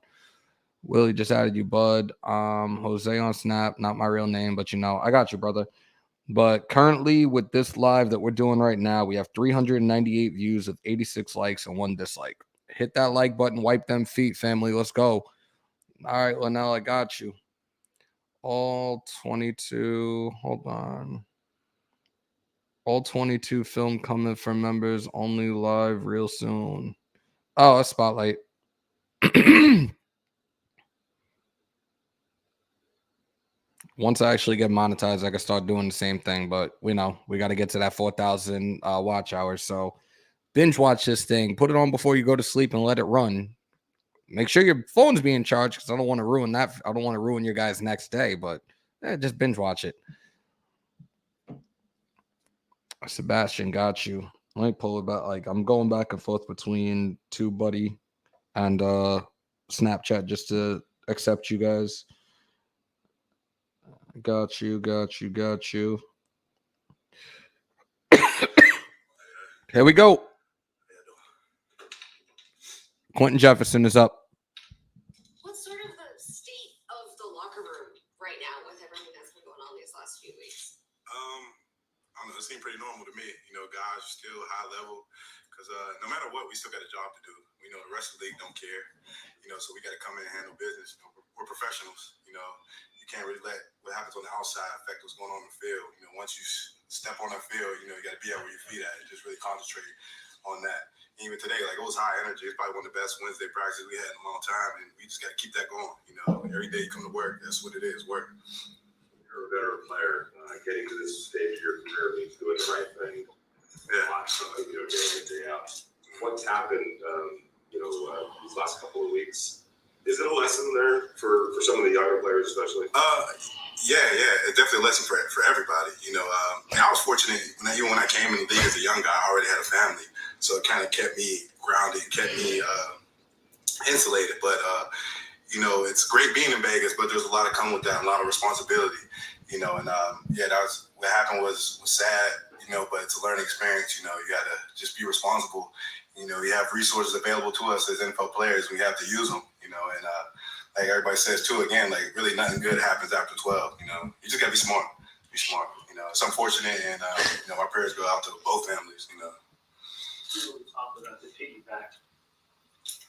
Willie just added you, bud. Jose on Snap, not my real name, but I got you, brother. But currently with this live that we're doing right now, we have 398 views with 86 likes and 1 dislike. Hit that like button, wipe them feet, family. Let's go. All right, Linnell, I got you. All 22. Hold on. All 22 film coming from members only live real soon. Oh, a spotlight. Once I actually get monetized, I can start doing the same thing. But we got to get to that 4,000 watch hours. So binge watch this thing. Put it on before you go to sleep and let it run. Make sure your phone's being charged because I don't want to ruin that. I don't want to ruin your guys' next day. But just binge watch it. Sebastian, got you. Let me pull it back. Like, I'm going back and forth between TubeBuddy and Snapchat just to accept you guys. Got you. Here we go. Quentin Jefferson is up. What's sort of the state of the locker room right now with everything that's been going on these last few weeks? I don't know, it seemed pretty normal to me. Guys are still high level because no matter what, we still got a job to do. We know the rest of the league don't care. So we got to come in and handle business. We're professionals. You can't really let what happens on the outside affect what's going on in the field. Once you step on that field, you got to be out where your feet at and just really concentrate on that. Even today, like, it was high energy. It's probably one of the best Wednesday practices we had in a long time, and we just got to keep that going. Every day you come to work, that's what it is, work. You're a better player getting to this stage of your career, means doing the right thing. Day in, day out. What's happened, these last couple of weeks? Is it a lesson there for some of the younger players, especially? Yeah, it's definitely a lesson for everybody. I was fortunate even when I came in the league as a young guy, I already had a family, so it kind of kept me grounded, kept me insulated. But it's great being in Vegas, but there's a lot of come with that, a lot of responsibility. And that was what happened was sad. But it's a learning experience. You got to just be responsible. We have resources available to us as NFL players. We have to use them. And like everybody says too, again, like really nothing good happens after 12. You just got to be smart. Be smart. It's unfortunate, and our prayers go out to both families. On top of that, to piggyback,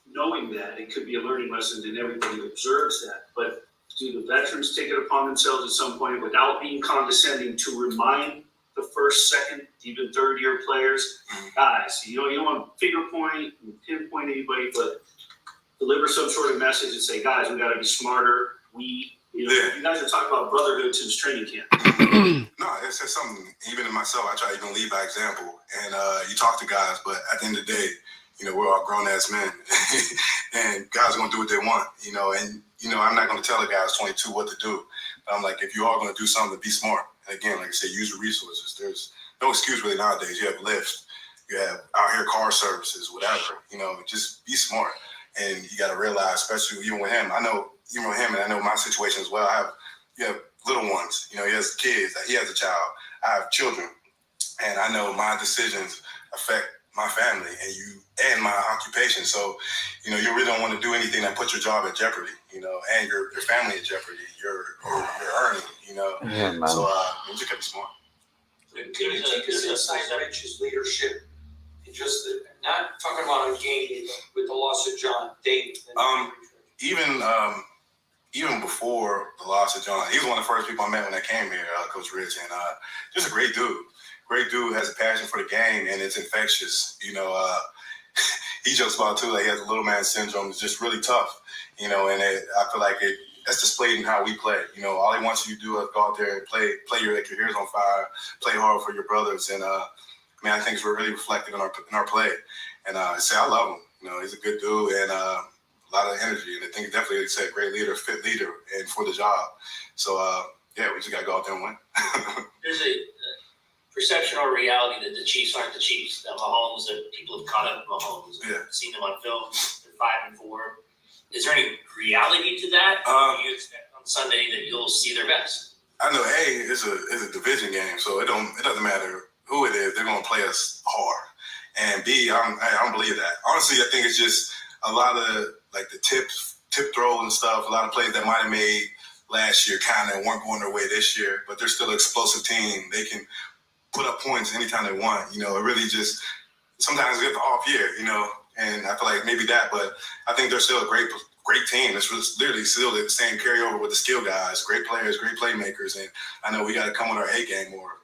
knowing that it could be a learning lesson and everybody observes that, but do the veterans take it upon themselves at some point without being condescending to remind the first, second, even third-year players, guys, you don't want to finger point, pinpoint anybody, but deliver some sort of message and say, guys, we got to be smarter. You guys are talking about brotherhood since training camp. No, it's just something, even in myself, I try to even lead by example. And you talk to guys, but at the end of the day, we're all grown-ass men. And guys are going to do what they want, And, I'm not going to tell the guys 22 what to do. But I'm like, if you are going to do something, be smart. And again, like I said, use your resources. There's no excuse really nowadays. You have Lyft. You have out here car services, whatever. Just be smart. And you got to realize, especially even with him, I know my situation as well. You have little ones. He has kids. He has a child. I have children. And I know my decisions affect my family and my occupation. So, you really don't want to do anything that puts your job at jeopardy, and your family at jeopardy, your earning, Yeah, man. So you just got to be smart. Can you take us inside Rich's leadership? Just not talking about a game with the loss of John Dave. Even before the loss of John, he was one of the first people I met when I came here, Coach Rich, and just a great dude. Great dude, has a passion for the game, and it's infectious. He jokes about too, like he has a little man syndrome. It's just really tough, and I feel like that's displayed in how we play. All he wants you to do is go out there and play your hair's on fire, play hard for your brothers, and I think it's really reflected in our play. And I love him. He's a good dude and a lot of energy, and I think definitely, like I said, great leader, fit leader, and for the job. So we just gotta go out there and win. There's a perception or reality that the Chiefs aren't the Chiefs. That Mahomes, that people have caught up with Mahomes, seen them on film. They're 5-4. Is there any reality to that? Or do you expect on Sunday that you'll see their best? I know, it's a division game, so it doesn't matter who it is. They're gonna play us hard, And B, I don't believe that. Honestly, I think it's just a lot of like the tip throw and stuff. A lot of plays that might have made last year kind of weren't going their way this year, but they're still an explosive team. They can put up points anytime they want. You know, it really just sometimes we have an off year, you know, and I feel like maybe that, but I think they're still a great team. It's literally still the same carryover with the skill guys, great players, great playmakers, and I know we got to come with our A game or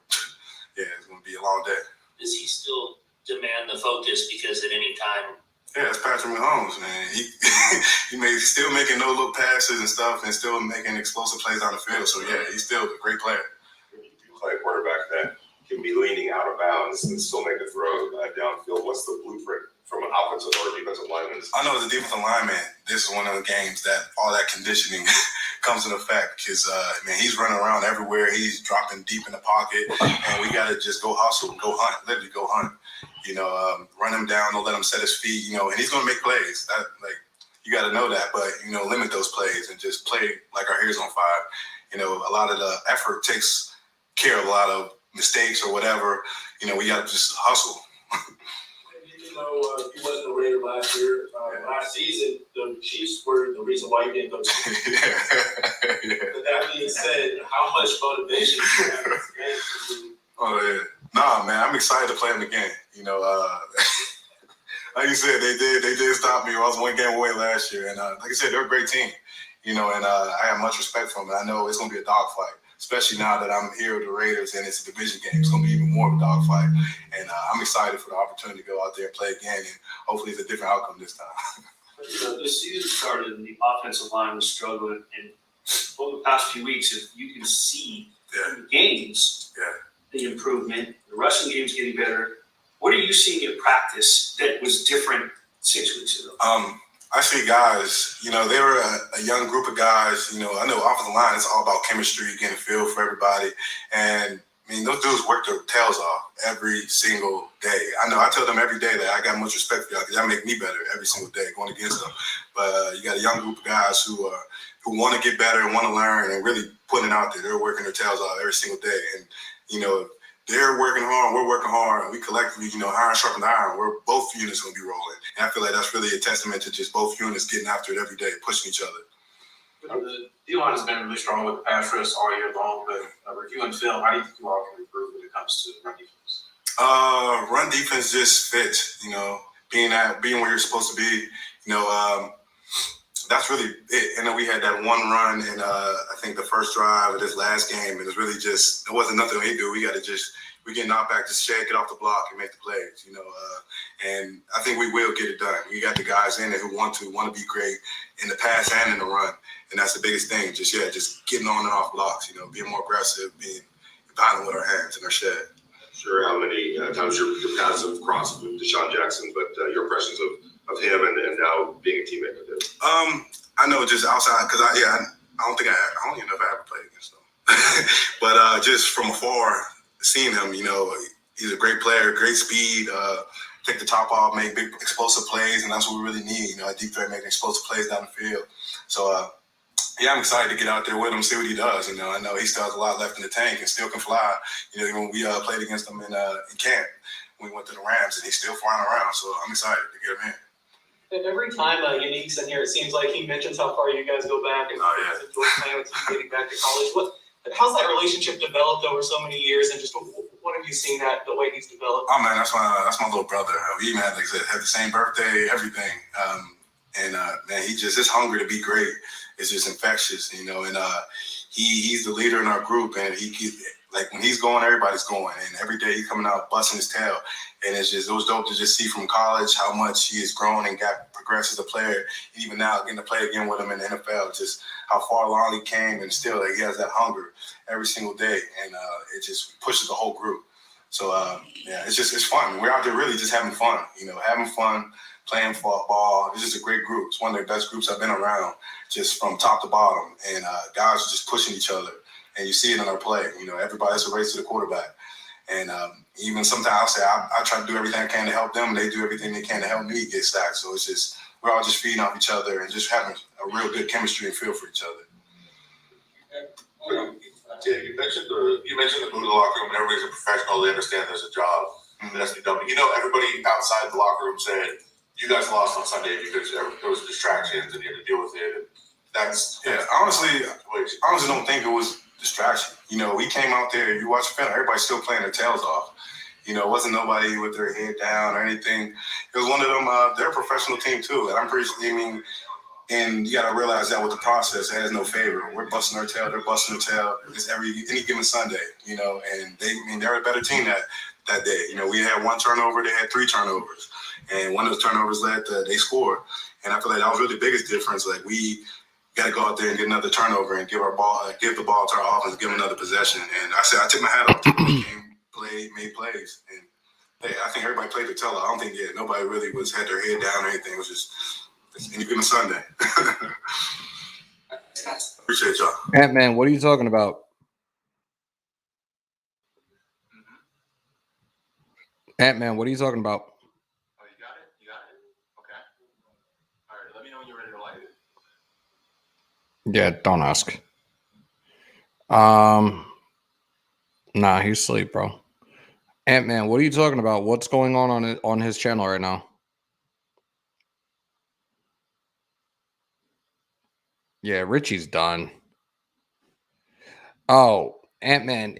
yeah, it's going to be a long day. Does he still demand the focus because at any time? Yeah, it's Patrick Mahomes, man. He's still making no look passes and stuff and still making explosive plays on the field. So, yeah, he's still a great player. You play a quarterback that can be leaning out of bounds and still make a throw downfield. What's the blueprint from an offensive or defensive lineman? I know as a defensive lineman, this is one of the games that all that conditioning comes into effect because, man, he's running around everywhere. He's dropping deep in the pocket, and we got to just go hustle, go hunt, literally go hunt. You know, run him down, don't let him set his feet, you know, and he's going to make plays. You got to know that, but, you know, limit those plays and just play like our hair's on fire. You know, a lot of the effort takes care of a lot of mistakes or whatever. You know, we got to just hustle. You know, he wasn't a Raider last year. Last season, the Chiefs were the reason why he didn't go to the Chiefs. Yeah. But that being said, how much motivation do you have in this game? Oh, yeah. Nah, man, I'm excited to play them again. You know, like you said, they did stop me. I was one game away last year. And like I said, they're a great team, you know, and I have much respect for them. And I know it's going to be a dogfight, especially now that I'm here with the Raiders and it's a division game. It's going to be even more of a dogfight. And I'm excited for the opportunity to go out there and play again. And hopefully it's a different outcome this time. You know, this season started and the offensive line was struggling. And over the past few weeks, if you can see in the games, the improvement, the rushing game's getting better. What are you seeing in practice that was different 6 weeks ago? I see guys, you know, they were a young group of guys. You know, I know offensive line, it's all about chemistry, getting a feel for everybody. And, I mean, those dudes work their tails off every single day. I know I tell them every day that I got much respect for y'all because y'all make me better every single day going against them. But you got a young group of guys who want to get better and want to learn and really putting it out there. They're working their tails off every single day. And, you know, they're working hard, we're working hard, and we collectively, you know, iron sharpens iron. We're both units going to be rolling. And I feel like that's really a testament to just both units getting after it every day, pushing each other. The D-line has been really strong with the pass rush all year long, but reviewing film, how do you think you all can improve when it comes to run defense? Run defense just fits, you know, being where you're supposed to be, you know, that's really it. And then we had that one run in, I think, the first drive of this last game. And it was really just, it wasn't nothing we do. We get knocked back, just shake it off the block and make the plays, you know. And I think we will get it done. We got the guys in there who want to be great in the pass and in the run. And that's the biggest thing. Just getting on and off blocks, you know, being more aggressive, being battling with our hands in our shed. Sure, how many times your paths have crossed with DeSean Jackson, but your impressions of him and now being a teammate with him? I know just outside because I don't even know if I ever played against him. But just from afar, seeing him, you know, he's a great player, great speed, take the top off, make big explosive plays, and that's what we really need. You know, a deep threat making explosive plays down the field. So yeah, I'm excited to get out there with him, see what he does. You know, I know he still has a lot left in the tank and still can fly. You know, when we played against him in camp, we went to the Rams, and he's still flying around. So I'm excited to get him in. And every time Unique's in here, it seems like he mentions how far you guys go back and enjoy playing with you getting back to college. How's that relationship developed over so many years, and just what have you seen that the way he's developed? Oh man, that's my little brother. We even had the same birthday, everything. Man, his hunger to be great is just infectious, you know. And he's the leader in our group, and like when he's going, everybody's going. And every day he's coming out busting his tail. And it was dope to just see from college how much he has grown and progressed as a player. And even now, getting to play again with him in the NFL, just how far along he came, and still he has that hunger every single day. And it just pushes the whole group. So, it's fun. We're out there really just having fun, you know, playing football. It's just a great group. It's one of the best groups I've been around, just from top to bottom. And guys are just pushing each other. And you see it in our play. You know, everybody's a race to the quarterback. And even sometimes I'll say I try to do everything I can to help them. They do everything they can to help me get sacked. So it's just we're all just feeding off each other and just having a real good chemistry and feel for each other. You mentioned the mood of the locker room, and everybody's a professional. They understand there's a job. That's the dumb. You know, everybody outside the locker room said you guys lost on Sunday because there was distractions and you had to deal with it. And that's honestly, I honestly don't think it was distraction. You know, we came out there. You watch the film, everybody's still playing their tails off. You know, it wasn't nobody with their head down or anything. It was one of them. They're a professional team too, and I'm pretty. I mean, and you got to realize that with the process, it has no favor. We're busting our tail. They're busting their tail. It's any given Sunday. You know, and they're a better team that day. You know, we had 1 turnover. They had 3 turnovers, and one of those turnovers led to they scored. And I feel like that was really the biggest difference. Like we got to go out there and get another turnover and give the ball to our offense, give them another possession. And I took my hat off to them. Made plays, and hey, I think everybody played the teller. I don't think nobody really had their head down or anything. It was just any given Sunday. Appreciate y'all. Ant-Man, what are you talking about? Ant-Man, what are you talking about? Oh, you got it? Okay. All right, let me know when you're ready to light it. Yeah, don't ask. Nah, he's asleep, bro. Ant-Man, what are you talking about? What's going on his channel right now? Yeah, Richie's done. Oh, Ant-Man,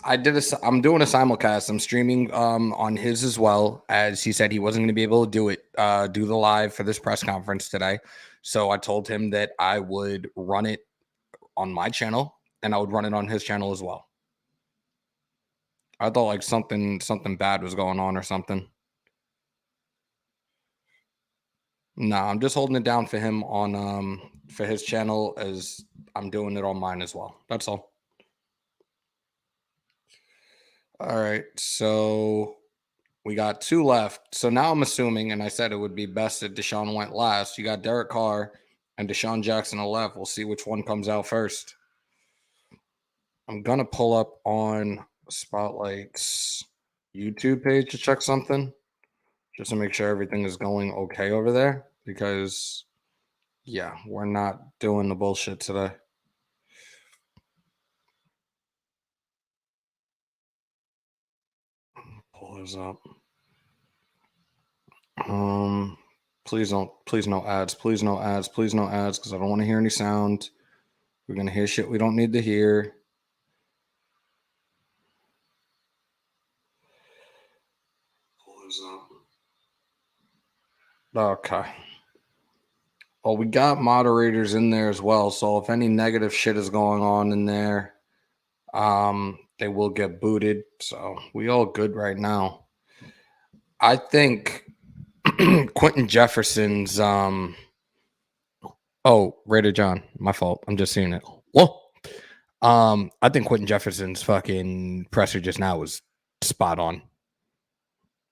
I'm doing a simulcast. I'm streaming on his as well, as he said he wasn't going to be able to do the live for this press conference today. So I told him that I would run it on my channel and I would run it on his channel as well. I thought like something bad was going on or something. No, I'm just holding it down for him on for his channel as I'm doing it on mine as well. That's all. All right, so we got 2 left. So now I'm assuming, and I said it would be best that DeSean went last. You got Derek Carr and DeSean Jackson left. We'll see which one comes out first. I'm gonna pull up on Spotlight's YouTube page to check something, just to make sure everything is going okay over there, because yeah, we're not doing the bullshit today. Pull this up. Please no ads, because I don't want to hear any sound. We're gonna hear shit we don't need to hear. Pull this up. Okay. Well, we got moderators in there as well, so if any negative shit is going on in there, they will get booted. So we all good right now. I think Quentin Jefferson's Raider John, my fault. I'm just seeing it. Whoa. I think Quentin Jefferson's fucking presser just now was spot on.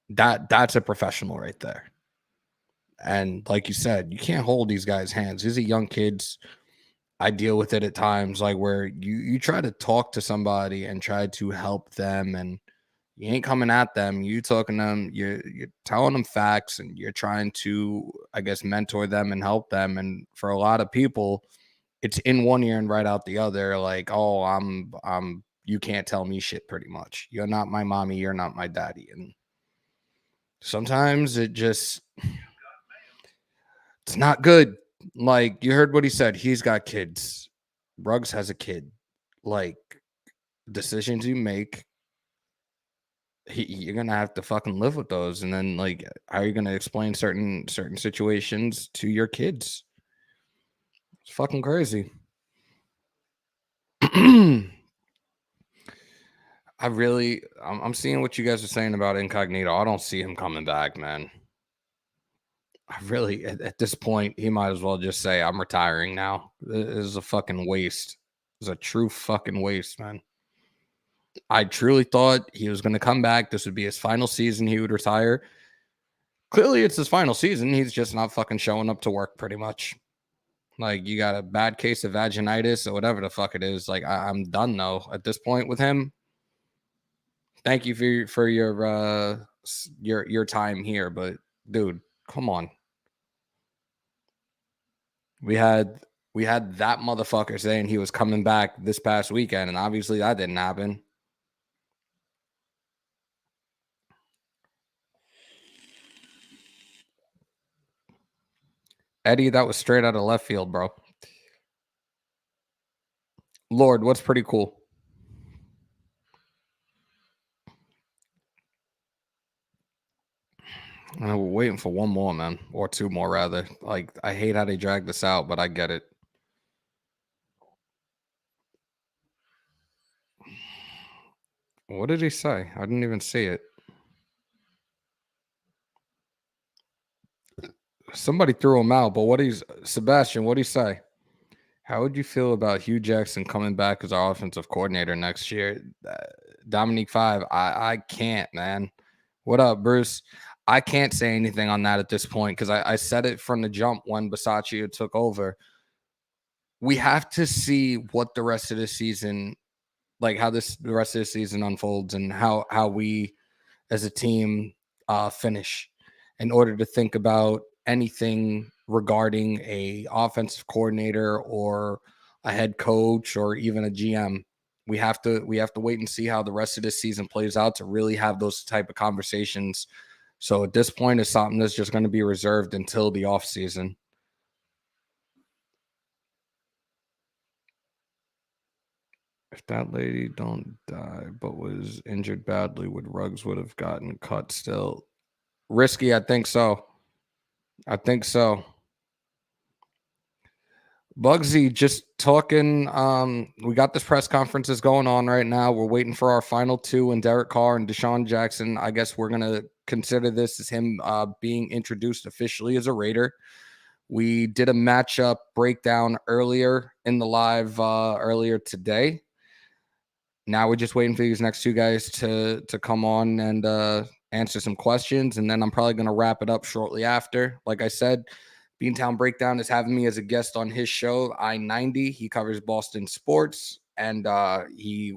That's a professional right there. And like you said, you can't hold these guys' hands. These are young kids. I deal with it at times, like where you try to talk to somebody and try to help them, and you ain't coming at them. You talking to them. You're telling them facts, and you're trying to, I guess, mentor them and help them. And for a lot of people, it's in one ear and right out the other. Like, oh, I'm. You can't tell me shit. Pretty much, you're not my mommy. You're not my daddy. And sometimes it's not good. Like, you heard what he said. He's got kids. Ruggs has a kid. Like, decisions you make, you're gonna have to fucking live with those. And then, like, how are you gonna explain certain situations to your kids? It's fucking crazy. I'm seeing what you guys are saying about Incognito. I don't see him coming back, man. I really, at this point, he might as well just say, I'm retiring now. This is a fucking waste. It's a true fucking waste, man. I truly thought he was going to come back. This would be his final season. He would retire. Clearly, it's his final season. He's just not fucking showing up to work, pretty much. Like, you got a bad case of vaginitis or whatever the fuck it is. Like, I'm done, though, at this point with him. Thank you for your time here, but, dude, come on. We had that motherfucker saying he was coming back this past weekend, and obviously that didn't happen. Eddie, that was straight out of left field, bro. Lord, what's pretty cool? We're waiting for one more, man. Or two more, rather. Like, I hate how they drag this out, but I get it. What did he say? I didn't even see it. Somebody threw him out, but Sebastian, what did he say? How would you feel about Hugh Jackson coming back as our offensive coordinator next year? Dominique 5, I can't, man. What up, Bruce? I can't say anything on that at this point because I said it from the jump when Bisaccia took over. We have to see what the rest of the season, like how the rest of the season unfolds and how we as a team finish in order to think about anything regarding a offensive coordinator or a head coach or even a GM. We have to wait and see how the rest of this season plays out to really have those type of conversations. So at this point, it's something that's just going to be reserved until the off season. If that lady don't die but was injured badly, would Ruggs would have gotten cut still? Risky, I think so. Bugsy, just talking. We got this press conferences going on right now. We're waiting for our final two and Derek Carr and DeSean Jackson. I guess we're going to consider this as him being introduced officially as a Raider. We did a matchup breakdown earlier in the live earlier today. Now we're just waiting for these next two guys to come on and answer some questions. And then I'm probably going to wrap it up shortly after. Like I said, Beantown Breakdown is having me as a guest on his show, I-90. He covers Boston sports, and he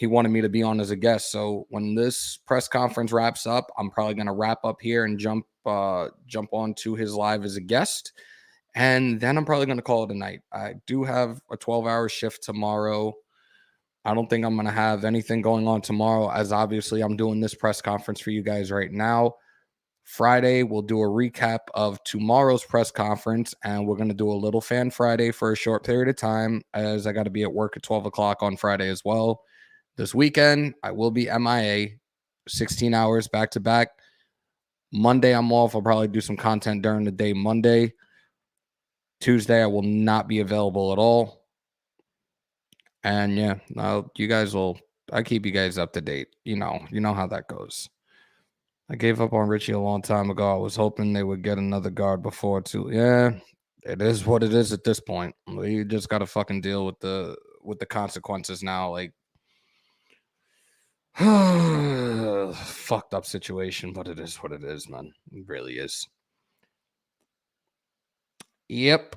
wanted me to be on as a guest. So when this press conference wraps up, I'm probably going to wrap up here and jump on to his live as a guest. And then I'm probably going to call it a night. I do have a 12-hour shift tomorrow. I don't think I'm going to have anything going on tomorrow, as obviously I'm doing this press conference for you guys right now. Friday, we'll do a recap of tomorrow's press conference, and we're going to do a little Fan Friday for a short period of time, as I got to be at work at 12 o'clock on Friday as well. This weekend, I will be MIA, 16 hours back-to-back. Monday, I'm off. I'll probably do some content during the day Monday. Tuesday, I will not be available at all. And yeah, I keep you guys up to date. You know how that goes. I gave up on Richie a long time ago. I was hoping they would get another guard before too. Yeah, it is what it is at this point. You just got to fucking deal with the consequences now. Like, fucked up situation, but it is what it is, man. It really is. Yep.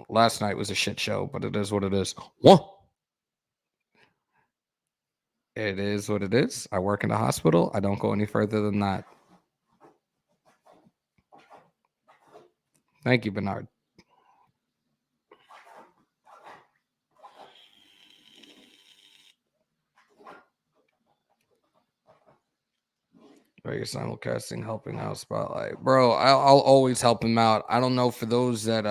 Last night was a shit show, but it is what it is. Whoa. It is what it is. I work in a hospital. I don't go any further than that. Thank you, Bernard. You're simulcasting, helping out Spotlight. Bro, I'll always help him out. I don't know, for those that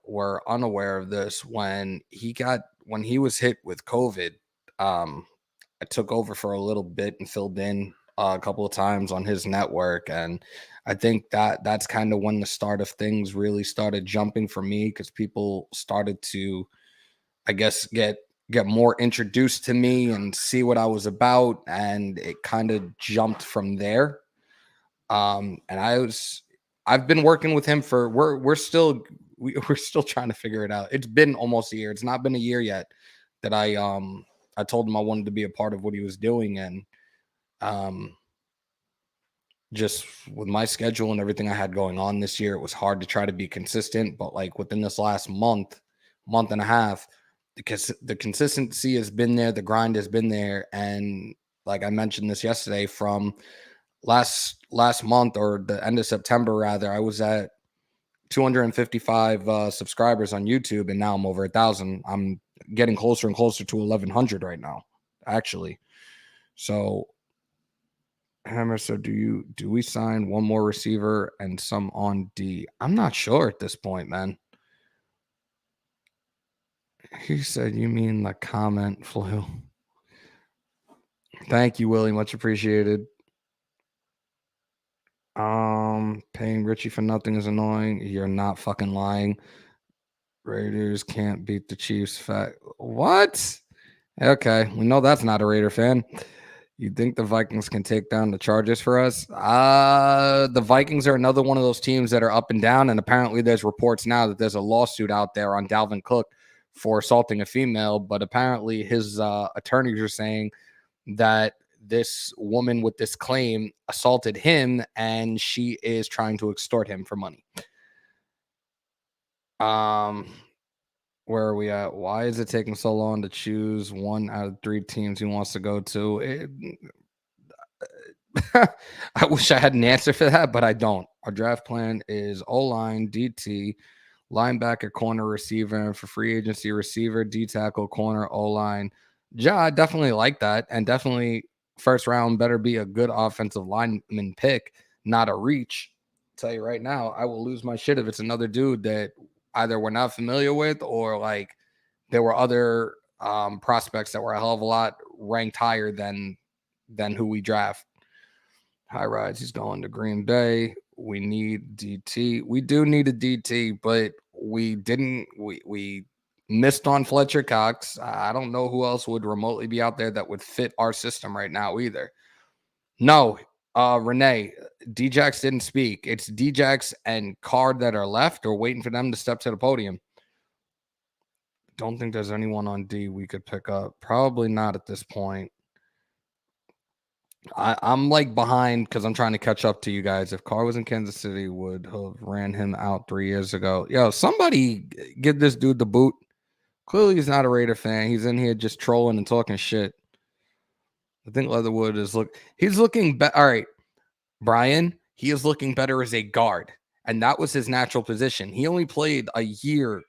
were unaware of this, when he was hit with COVID, I took over for a little bit and filled in a couple of times on his network. And I think that's kind of when the start of things really started jumping for me, because people started to, I guess, get more introduced to me and see what I was about, and it kind of jumped from there. And I've been working with him for we're still trying to figure it out. It's been almost a year. It's not been a year yet that I told him I wanted to be a part of what he was doing, and just with my schedule and everything I had going on this year, it was hard to try to be consistent. But like within this last month and a half, because the consistency has been there, the grind has been there. And like I mentioned this yesterday, from last month, or the end of September rather, I was at 255 subscribers on YouTube, and now I'm over 1,000. I'm getting closer and closer to 1,100 right now, actually. So Hammer said, do we sign one more receiver and some on D? I'm not sure at this point, man. He said, you mean the comment flew. Thank you, Willie. Much appreciated. Paying Richie for nothing is annoying. You're not fucking lying. Raiders can't beat the Chiefs. What? Okay, we know that's not a Raider fan. You think the Vikings can take down the Chargers for us? The Vikings are another one of those teams that are up and down, and apparently there's reports now that there's a lawsuit out there on Dalvin Cook for assaulting a female, but apparently his attorneys are saying that this woman with this claim assaulted him and she is trying to extort him for money. Where are we at? Why is it taking so long to choose one out of 3 teams he wants to go to? I wish I had an answer for that, but I don't. Our draft plan is O-line, DT, linebacker, corner, receiver, and for free agency, receiver, D-tackle, corner, O-line. Yeah, I definitely like that, and definitely first round better be a good offensive lineman pick, not a reach. I'll tell you right now, I will lose my shit if it's another dude that either we're not familiar with or like there were other prospects that were a hell of a lot ranked higher than who we draft. High rides, he's going to Green Bay. We need DT. We do need a DT, but we didn't. We missed on Fletcher Cox. I don't know who else would remotely be out there that would fit our system right now either. No, Renee, Djax didn't speak. It's Djax and Carr that are left or waiting for them to step to the podium. Don't think there's anyone on D we could pick up. Probably not at this point. I'm like behind because I'm trying to catch up to you guys. If Carr was in Kansas City, would have ran him out 3 years ago. Yo, somebody give this dude the boot. Clearly, he's not a Raider fan. He's in here just trolling and talking shit. I think Leatherwood is he's looking better. All right, Brian, he is looking better as a guard, and that was his natural position. He only played a year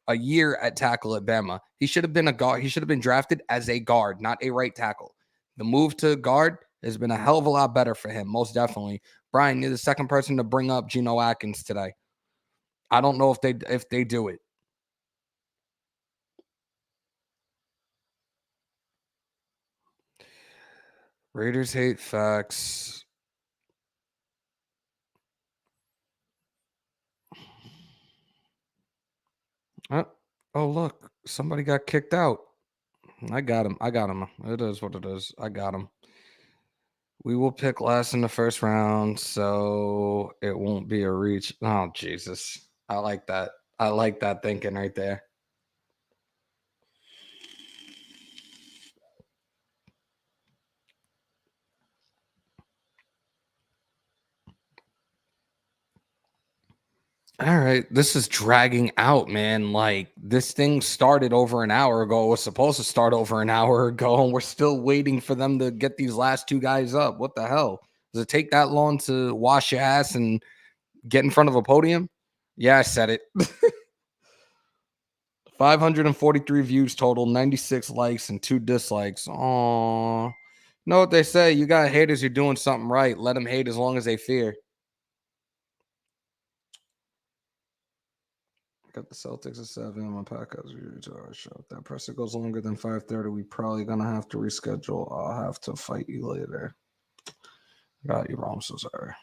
at tackle at Bama. He should have been a guard. He should have been drafted as a guard, not a right tackle. The move to guard has been a hell of a lot better for him, most definitely. Brian, you're the second person to bring up Geno Atkins today. I don't know if they do it. Raiders hate facts. Oh, look, somebody got kicked out. I got him. It is what it is. I got him. We will pick last in the first round, so it won't be a reach. Oh, Jesus. I like that. I like that thinking right there. All right, this is dragging out, man. Like, this thing started over an hour ago. It was supposed to start over an hour ago, and we're still waiting for them to get these last 2 guys up. What the hell? Does it take that long to wash your ass and get in front of a podium? Yeah, I said it. 543 views total, 96 likes and 2 dislikes. Aw. Know what they say? You got haters, you're doing something right. Let them hate as long as they fear. Got the Celtics at 7 on my podcast. If that presser goes longer than 5:30, we probably gonna have to reschedule. I'll have to fight you later. Got you, bro. I'm so sorry.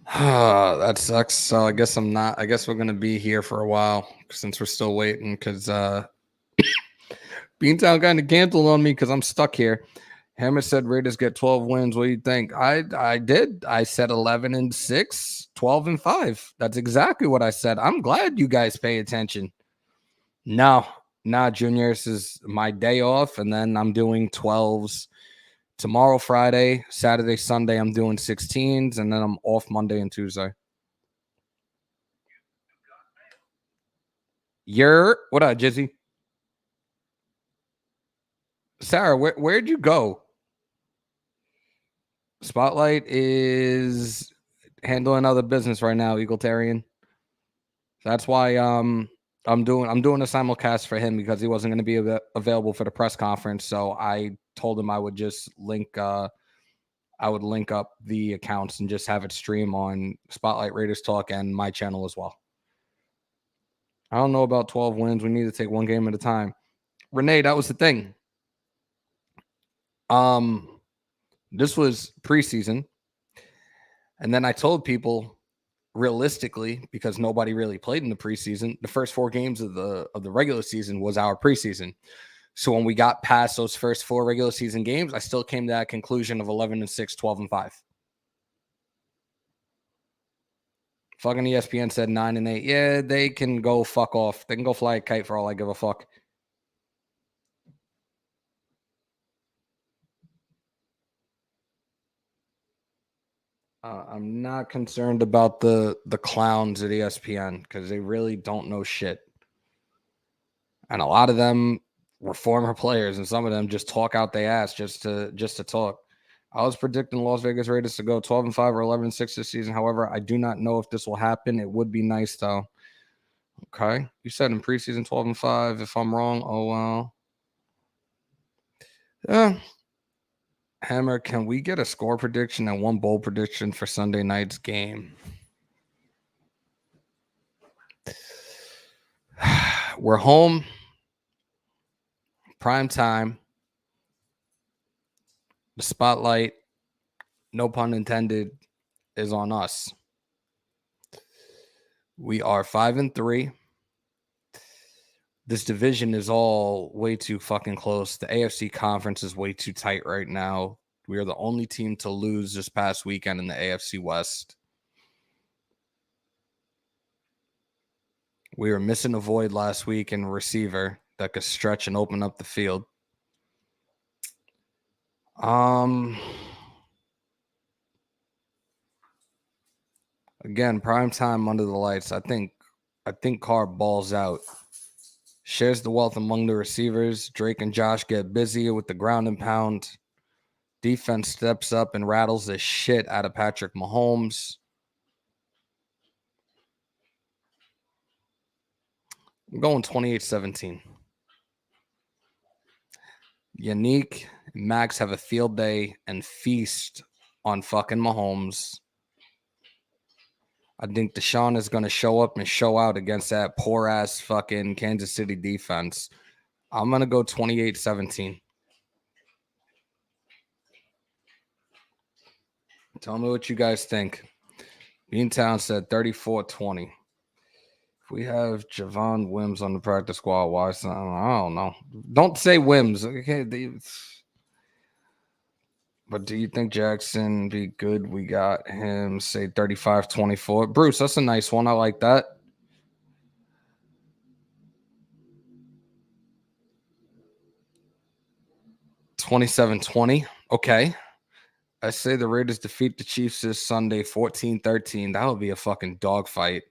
That sucks. So I guess I'm not. I guess we're gonna be here for a while since we're still waiting because Beantown kind of canceled on me because I'm stuck here. Hammer said Raiders get 12 wins. What do you think? I did. I said 11-6, 12-5. That's exactly what I said. I'm glad you guys pay attention. No, Junior. This is my day off, and then I'm doing 12s tomorrow, Friday, Saturday, Sunday. I'm doing 16s, and then I'm off Monday and Tuesday. What up, Jizzy? Sarah, where'd you go? Spotlight is handling other business right now, Egalitarian. That's why I'm doing a simulcast for him because he wasn't going to be available for the press conference. So I told him I would just link up the accounts and just have it stream on Spotlight Raiders Talk and my channel as well. I don't know about 12 wins. We need to take one game at a time. Renee, that was the thing. This was preseason. And then I told people realistically, because nobody really played in the preseason, the first 4 games of the regular season was our preseason. So when we got past those first 4 regular season games, I still came to that conclusion of 11-6, 12-5. Fucking ESPN said 9-8. Yeah, they can go fuck off. They can go fly a kite for all I give a fuck. I'm not concerned about the clowns at ESPN because they really don't know shit. And a lot of them were former players, and some of them just talk out their ass just to talk. I was predicting Las Vegas Raiders to go 12-5 or 11-6 this season. However, I do not know if this will happen. It would be nice, though. Okay. You said in preseason 12-5. If I'm wrong, oh, well. Yeah. Hammer, can we get a score prediction and one bowl prediction for Sunday night's game? We're home. Prime time. The spotlight, no pun intended, is on us. We are 5-3. This division is all way too fucking close. The AFC conference is way too tight right now. We are the only team to lose this past weekend in the AFC West. We were missing a void last week in receiver that could stretch and open up the field. Again, prime time under the lights. I think Carr balls out. Shares the wealth among the receivers. Drake and Josh get busier with the ground and pound. Defense steps up and rattles the shit out of Patrick Mahomes. I'm going 28-17. Yannick and Max have a field day and feast on fucking Mahomes. I think DeSean is going to show up and show out against that poor-ass fucking Kansas City defense. I'm going to go 28-17. Tell me what you guys think. Beantown said 34-20. If we have Javon Wims on the practice squad, why? I don't know. Don't say Wims. Okay. But do you think Jackson be good? We got him, say, 35-24. Bruce, that's a nice one. I like that. $27-20. Okay. I say the Raiders defeat the Chiefs this Sunday 14-13. That would be a fucking dogfight.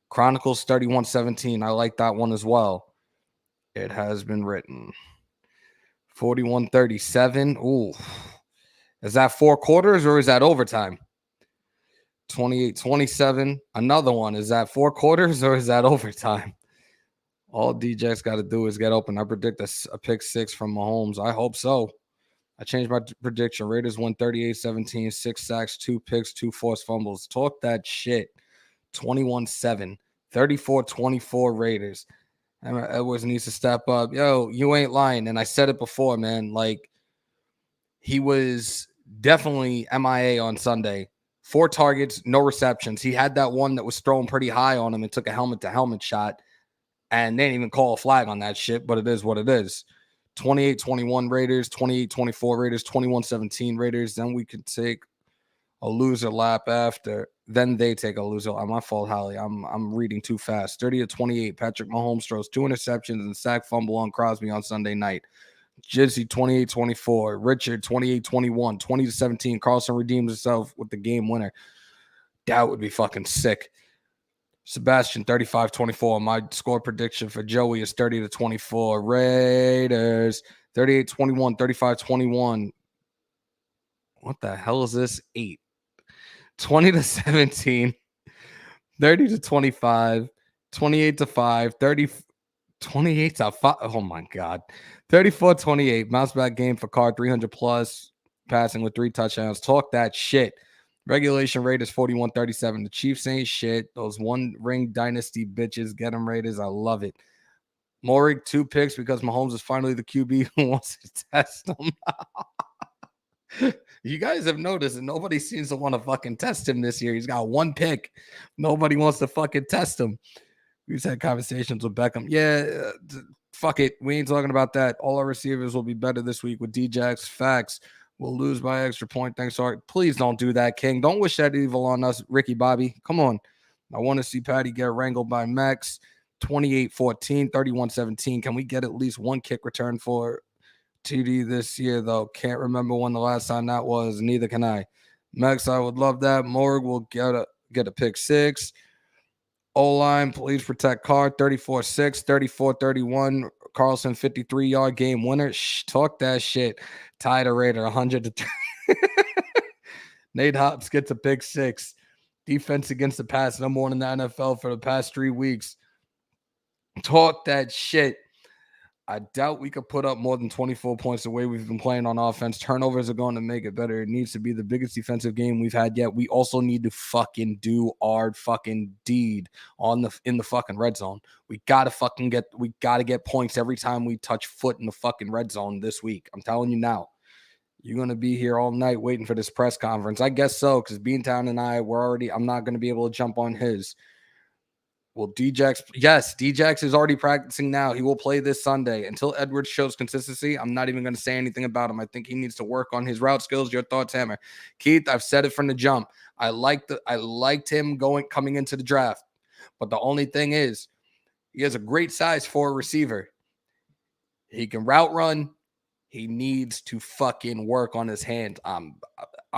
Chronicles 31-17. I like that one as well. It has been written. 41-37. Ooh. Is that 4 quarters or is that overtime? 28-27. Another one. Is that 4 quarters or is that overtime? All DJ's got to do is get open. I predict a pick 6 from Mahomes. I hope so. I changed my prediction. Raiders won 38-17, 6 sacks, 2 picks, 2 forced fumbles. Talk that shit. 21-7. 34-24 Raiders. Edwards needs to step up. Yo, you ain't lying. And I said it before, man. Like, he was definitely MIA on Sunday. 4 targets, no receptions. He had that one that was thrown pretty high on him and took a helmet-to-helmet shot. And they didn't even call a flag on that shit, but it is what it is. 28-21 Raiders, 28-24 Raiders, 21-17 Raiders. Then we could take a loser lap after. Then they take a loser lap. My fault, Holly. I'm reading too fast. 30-28. Patrick Mahomes throws 2 interceptions and sack fumble on Crosby on Sunday night. Jizzy 28-24. Richard 28-21. 20-17. Carlson redeems himself with the game winner. That would be fucking sick. Sebastian 35-24. My score prediction for Joey is 30-24. Raiders 38-21, 35-21. What the hell is this? 8. 20-17. 30-25. 28-5, 28-5. Oh my God. 34-28. Mouse back game for Carr, 300 plus, passing with 3 touchdowns. Talk that shit. Regulation Raiders 41-37. The Chiefs ain't shit. Those one ring dynasty bitches. Get them Raiders. I love it. Morig, 2 picks because Mahomes is finally the QB who wants to test him. You guys have noticed that nobody seems to want to fucking test him this year. He's got 1 pick. Nobody wants to fucking test him. We've had conversations with Beckham. Yeah, fuck it. We ain't talking about that. All our receivers will be better this week with D-Jax. Facts. We'll lose by extra point. Thanks, Art. Please don't do that, King. Don't wish that evil on us, Ricky Bobby. Come on. I want to see Patty get wrangled by Max. 28-14, 31-17. Can we get at least 1 kick return for TD this year, though? Can't remember when the last time that was. Neither can I. Max, I would love that. Morg will get a pick 6. O-line, please protect Carr. 34-6, 34-31. Carlson, 53-yard game winner. Talk that shit. Tied a Raider, 100-3. Nate Hobbs gets a pick 6. Defense against the pass, number 1 in the NFL for the past 3 weeks. Talk that shit. I doubt we could put up more than 24 points the way we've been playing on offense. Turnovers are going to make it better. It needs to be the biggest defensive game we've had yet. We also need to fucking do our fucking deed in the fucking red zone. We gotta get points every time we touch foot in the fucking red zone this week. I'm telling you now. You're going to be here all night waiting for this press conference. I guess so, because Beantown and I'm not going to be able to jump on his. Well, D-Jax, yes, D-Jax is already practicing now. He will play this Sunday. Until Edwards shows consistency, I'm not even going to say anything about him. I think he needs to work on his route skills. Your thoughts, Hammer? Keith, I've said it from the jump. I liked him coming into the draft. But the only thing is, he has a great size for a receiver. He can route run. He needs to fucking work on his hands. I'm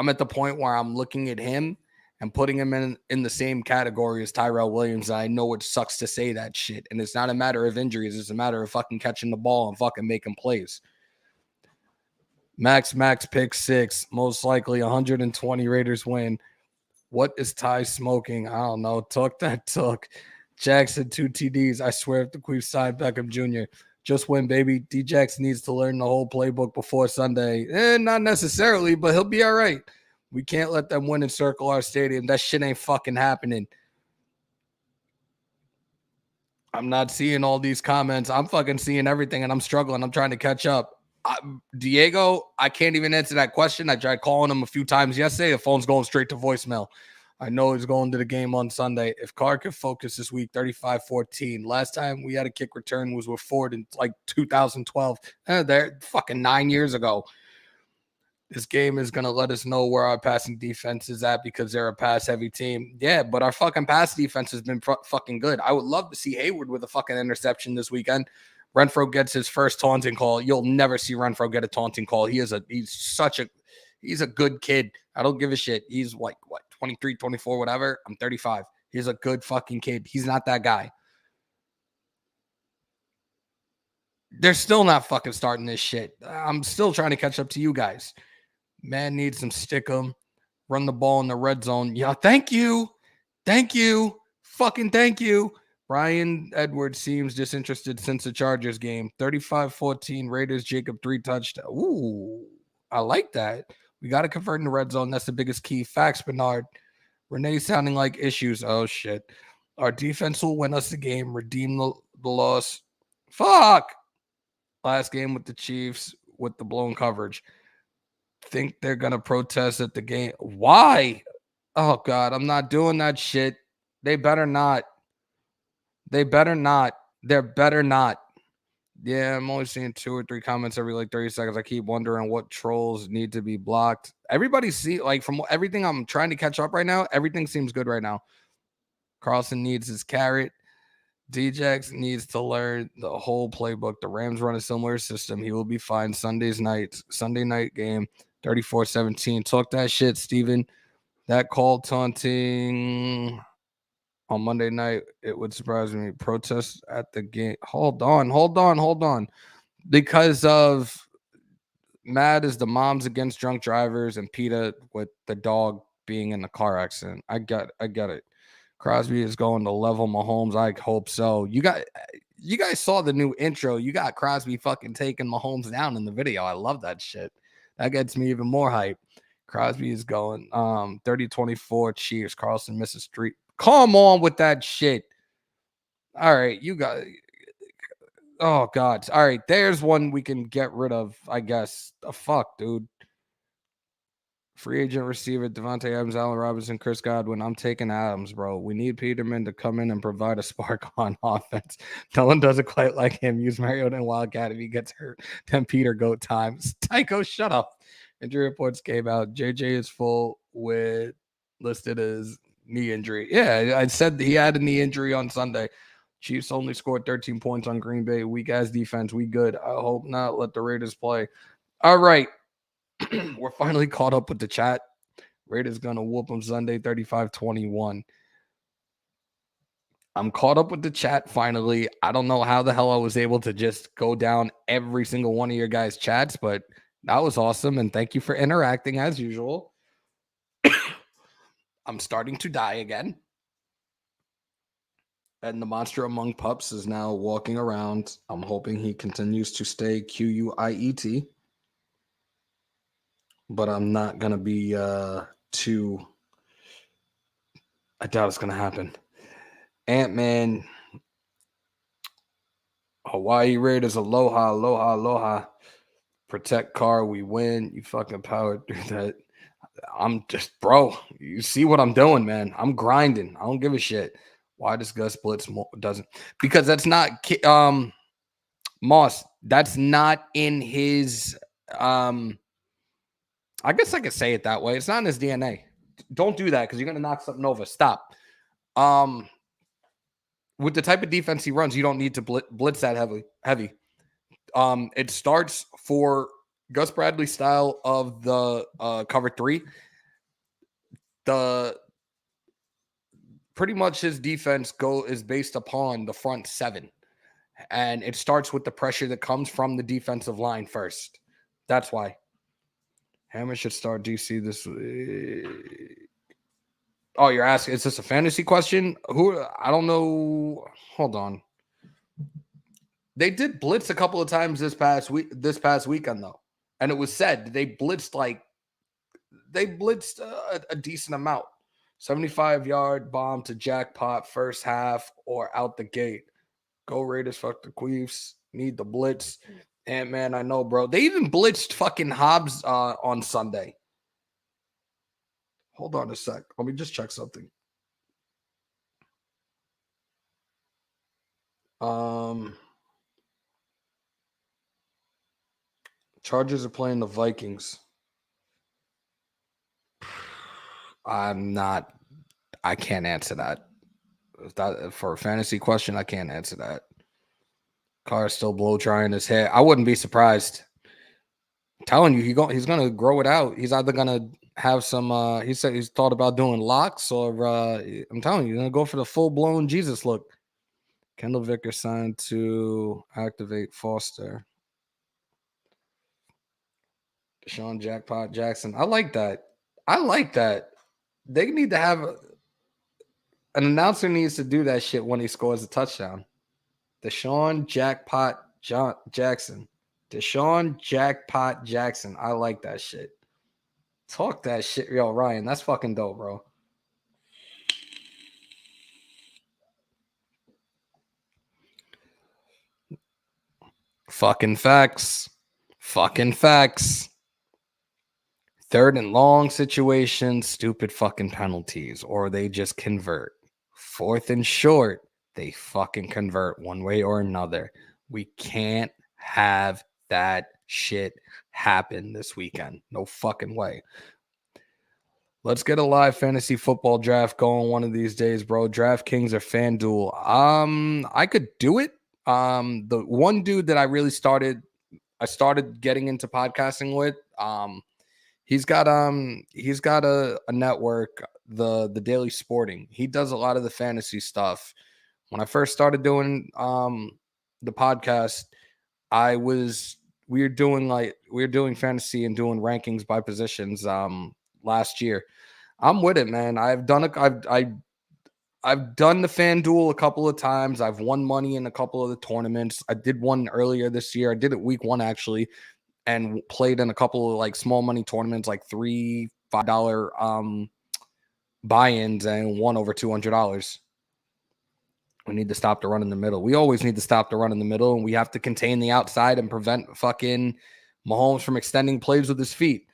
at the point where I'm looking at him and putting him in the same category as Tyrell Williams. I know it sucks to say that shit. And it's not a matter of injuries. It's a matter of fucking catching the ball and fucking making plays. Max pick 6. Most likely 120 Raiders win. What is Ty smoking? I don't know. Took. Jackson 2 TDs. I swear if the Queef side Beckham Jr. Just win, baby. D-Jax needs to learn the whole playbook before Sunday. Not necessarily, but he'll be all right. We can't let them win and circle our stadium. That shit ain't fucking happening. I'm not seeing all these comments. I'm fucking seeing everything, and I'm struggling. I'm trying to catch up. Diego, I can't even answer that question. I tried calling him a few times yesterday. The phone's going straight to voicemail. I know he's going to the game on Sunday. If Carr could focus this week, 35-14. Last time we had a kick return was with Ford in like 2012. They're fucking 9 years ago. This game is going to let us know where our passing defense is at because they're a pass-heavy team. Yeah, but our fucking pass defense has been fucking good. I would love to see Hayward with a fucking interception this weekend. Renfro gets his first taunting call. You'll never see Renfro get a taunting call. He's a good kid. I don't give a shit. He's like, 23, 24, whatever. I'm 35. He's a good fucking kid. He's not that guy. They're still not fucking starting this shit. I'm still trying to catch up to you guys. Man needs some stickum. Run the ball in the red zone. Yeah, thank you. Thank you. Fucking thank you. Brian Edwards seems disinterested since the Chargers game. 35-14 Raiders. Jacob 3 touchdowns. Ooh, I like that. We got to convert in the red zone. That's the biggest key. Facts, Bernard. Renee sounding like issues. Oh, shit. Our defense will win us the game. Redeem the loss. Fuck. Last game with the Chiefs with the blown coverage. Think they're going to protest at the game. Why? Oh, God. I'm not doing that shit. They better not. They better not. They're better not. Yeah, I'm only seeing 2 or 3 comments every like 30 seconds. I keep wondering what trolls need to be blocked. Everybody from everything I'm trying to catch up right now, everything seems good right now. Carlson needs his carrot. D-Jax needs to learn the whole playbook. The Rams run a similar system. He will be fine. Sunday night game, 34-17. Talk that shit, Steven. That call taunting on Monday night, it would surprise me. Protests at the game. Hold on. Because of Mad is the moms against drunk drivers and PETA with the dog being in the car accident. I got it. Crosby is going to level Mahomes. I hope so. You guys saw the new intro. You got Crosby fucking taking Mahomes down in the video. I love that shit. That gets me even more hype. Crosby is going 30-24 Chiefs. Carlson misses 3. Come on with that shit. All right, you got. Oh God. All right, there's one we can get rid of. I guess. The fuck, dude. Free agent receiver Devontae Adams, Allen Robinson, Chris Godwin. I'm taking Adams, bro. We need Peterman to come in and provide a spark on offense. Dylan doesn't quite like him. Use Mariota and Wildcat if he gets hurt. Then Peter goat times. Tycho, shut up. Injury reports came out. JJ is full with listed as knee injury. Yeah, I said he had a knee injury on Sunday. Chiefs only scored 13 points on Green Bay. Weak ass defense. We good. I hope not. Let the Raiders play. All right. We're finally caught up with the chat. Raiders gonna whoop them Sunday 35-21. I'm caught up with the chat finally. I don't know how the hell I was able to just go down every single one of your guys' chats, but that was awesome. And thank you for interacting as usual. I'm starting to die again. And the monster among pups is now walking around. I'm hoping he continues to stay QUIET. But I'm not going to be too... I doubt it's going to happen. Ant-Man. Hawaii Raiders. Aloha, aloha, aloha. Protect Carr. We win. You fucking powered through that. I'm just... Bro, you see what I'm doing, man. I'm grinding. I don't give a shit. Why does Gus blitz more? Doesn't? Because that's not... Moss, that's not in his... I guess I could say it that way. It's not in his DNA. Don't do that because you're going to knock something over. Stop. With the type of defense he runs, you don't need to blitz that heavy. It starts for Gus Bradley style of the cover 3. Pretty much his defense is based upon the front 7. And it starts with the pressure that comes from the defensive line first. That's why. Hammers should start DC this week. Oh, you're asking, is this a fantasy question? I don't know. Hold on. They did blitz a couple of times this past weekend, though. And it was said they blitzed a decent amount. 75-yard bomb to jackpot first half or out the gate. Go Raiders, fuck the Queefs. Need the blitz. Ant-Man, I know, bro. They even blitzed fucking Hobbs on Sunday. Hold on a sec. Let me just check something. Chargers are playing the Vikings. I can't answer that. For a fantasy question, I can't answer that. Carr still blow drying his hair. I wouldn't be surprised. I'm telling you, he's gonna grow it out. He's either gonna have some. He said he's thought about doing locks, or I'm telling you, he's gonna go for the full blown Jesus look. Kendall Vickers signed to activate Foster. DeSean Jackpot Jackson. I like that. They need to have an announcer needs to do that shit when he scores a touchdown. DeSean Jackpot Jackson. DeSean Jackpot Jackson. I like that shit. Talk that shit. Yo, Ryan, that's fucking dope, bro. Fucking facts. Fucking facts. 3rd and long situations, stupid fucking penalties, or they just convert. 4th and short, they fucking convert one way or another. We can't have that shit happen this weekend. No fucking way. Let's get a live fantasy football draft going one of these days, bro. DraftKings or FanDuel. I could do it. The one dude that I started getting into podcasting with, he's got a network, the Daily Sporting. He does a lot of the fantasy stuff. When I first started doing the podcast, we were doing fantasy and doing rankings by positions last year. I'm with it, man. I've I've done the FanDuel a couple of times. I've won money in a couple of the tournaments. I did one earlier this year. I did it week 1 actually, and played in a couple of like small money tournaments, like $3, $5 buy-ins, and won over $200. We need to stop the run in the middle. We always need to stop the run in the middle, and we have to contain the outside and prevent fucking Mahomes from extending plays with his feet.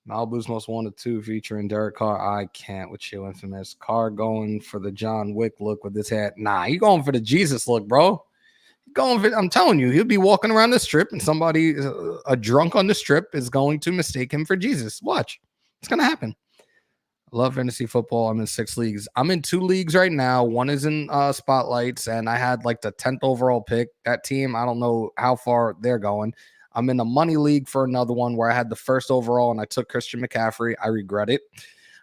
Malibu's Most Wanted 2 featuring Derek Carr. I can't with you, infamous. Carr going for the John Wick look with his hat. Nah, he going for the Jesus look, bro. I'm telling you, he'll be walking around the strip, and somebody, a drunk on the strip, is going to mistake him for Jesus. Watch. It's going to happen. I love fantasy football. I'm in 6 leagues. I'm in 2 leagues right now. One is in spotlights, and I had like the 10th overall pick. That team, I don't know how far they're going. I'm in a money league for another one where I had the 1st overall, and I took Christian McCaffrey. I regret it.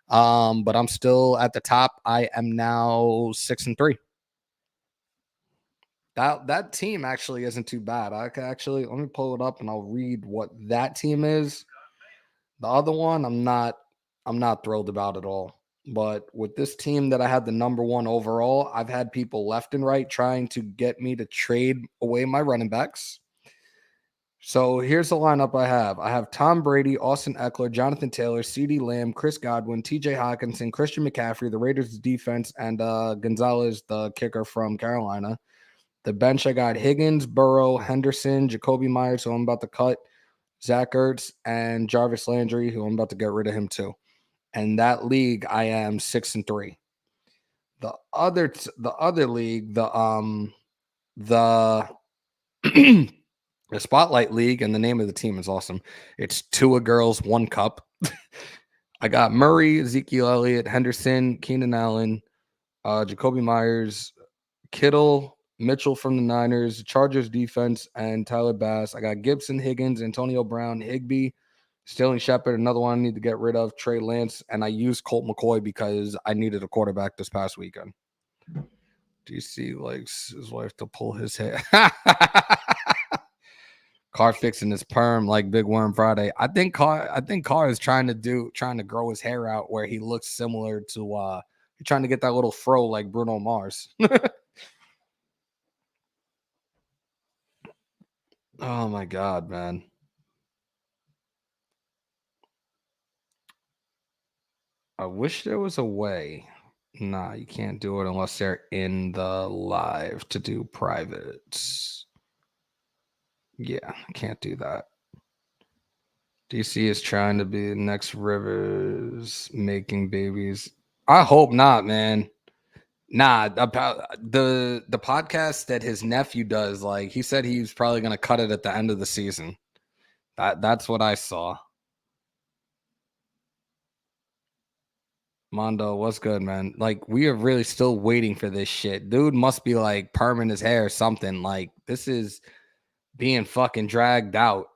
But I'm still at the top. I am now 6-3. That team actually isn't too bad. I can actually, let me pull it up and I'll read what that team is. The other one, I'm not thrilled about at all. But with this team that I had the number 1 overall, I've had people left and right trying to get me to trade away my running backs. So here's the lineup I have. I have Tom Brady, Austin Eckler, Jonathan Taylor, CeeDee Lamb, Chris Godwin, TJ Hawkinson, Christian McCaffrey, the Raiders defense, and Gonzalez, the kicker from Carolina. The bench, I got Higgins, Burrow, Henderson, Jacoby Myers, who I'm about to cut, Zach Ertz, and Jarvis Landry, who I'm about to get rid of him too. And that league, I am 6-3. The other league, the the Spotlight League, and the name of the team is awesome. It's 2 girls, 1 cup. I got Murray, Ezekiel Elliott, Henderson, Keenan Allen, Jacoby Myers, Kittle, Mitchell from the Niners, Chargers defense, and Tyler Bass. I got Gibson, Higgins, Antonio Brown, Higbee, Sterling Shepard, another one I need to get rid of, Trey Lance, and I used Colt McCoy because I needed a quarterback this past weekend. DC likes his wife to pull his hair. Carr fixing his perm like Big Worm Friday. I think Carr is trying to grow his hair out where he looks similar to he's trying to get that little fro like Bruno Mars. Oh my God, man. I wish there was a way. Nah, you can't do it unless they're in the live to do privates. Yeah, I can't do that. DC is trying to be the next Rivers making babies. I hope not, man. Nah, the podcast that his nephew does, like he said he's probably gonna cut it at the end of the season. That's what I saw. Mondo, what's good, man? Like, we are really still waiting for this shit. Dude must be like perming his hair or something. Like, this is being fucking dragged out.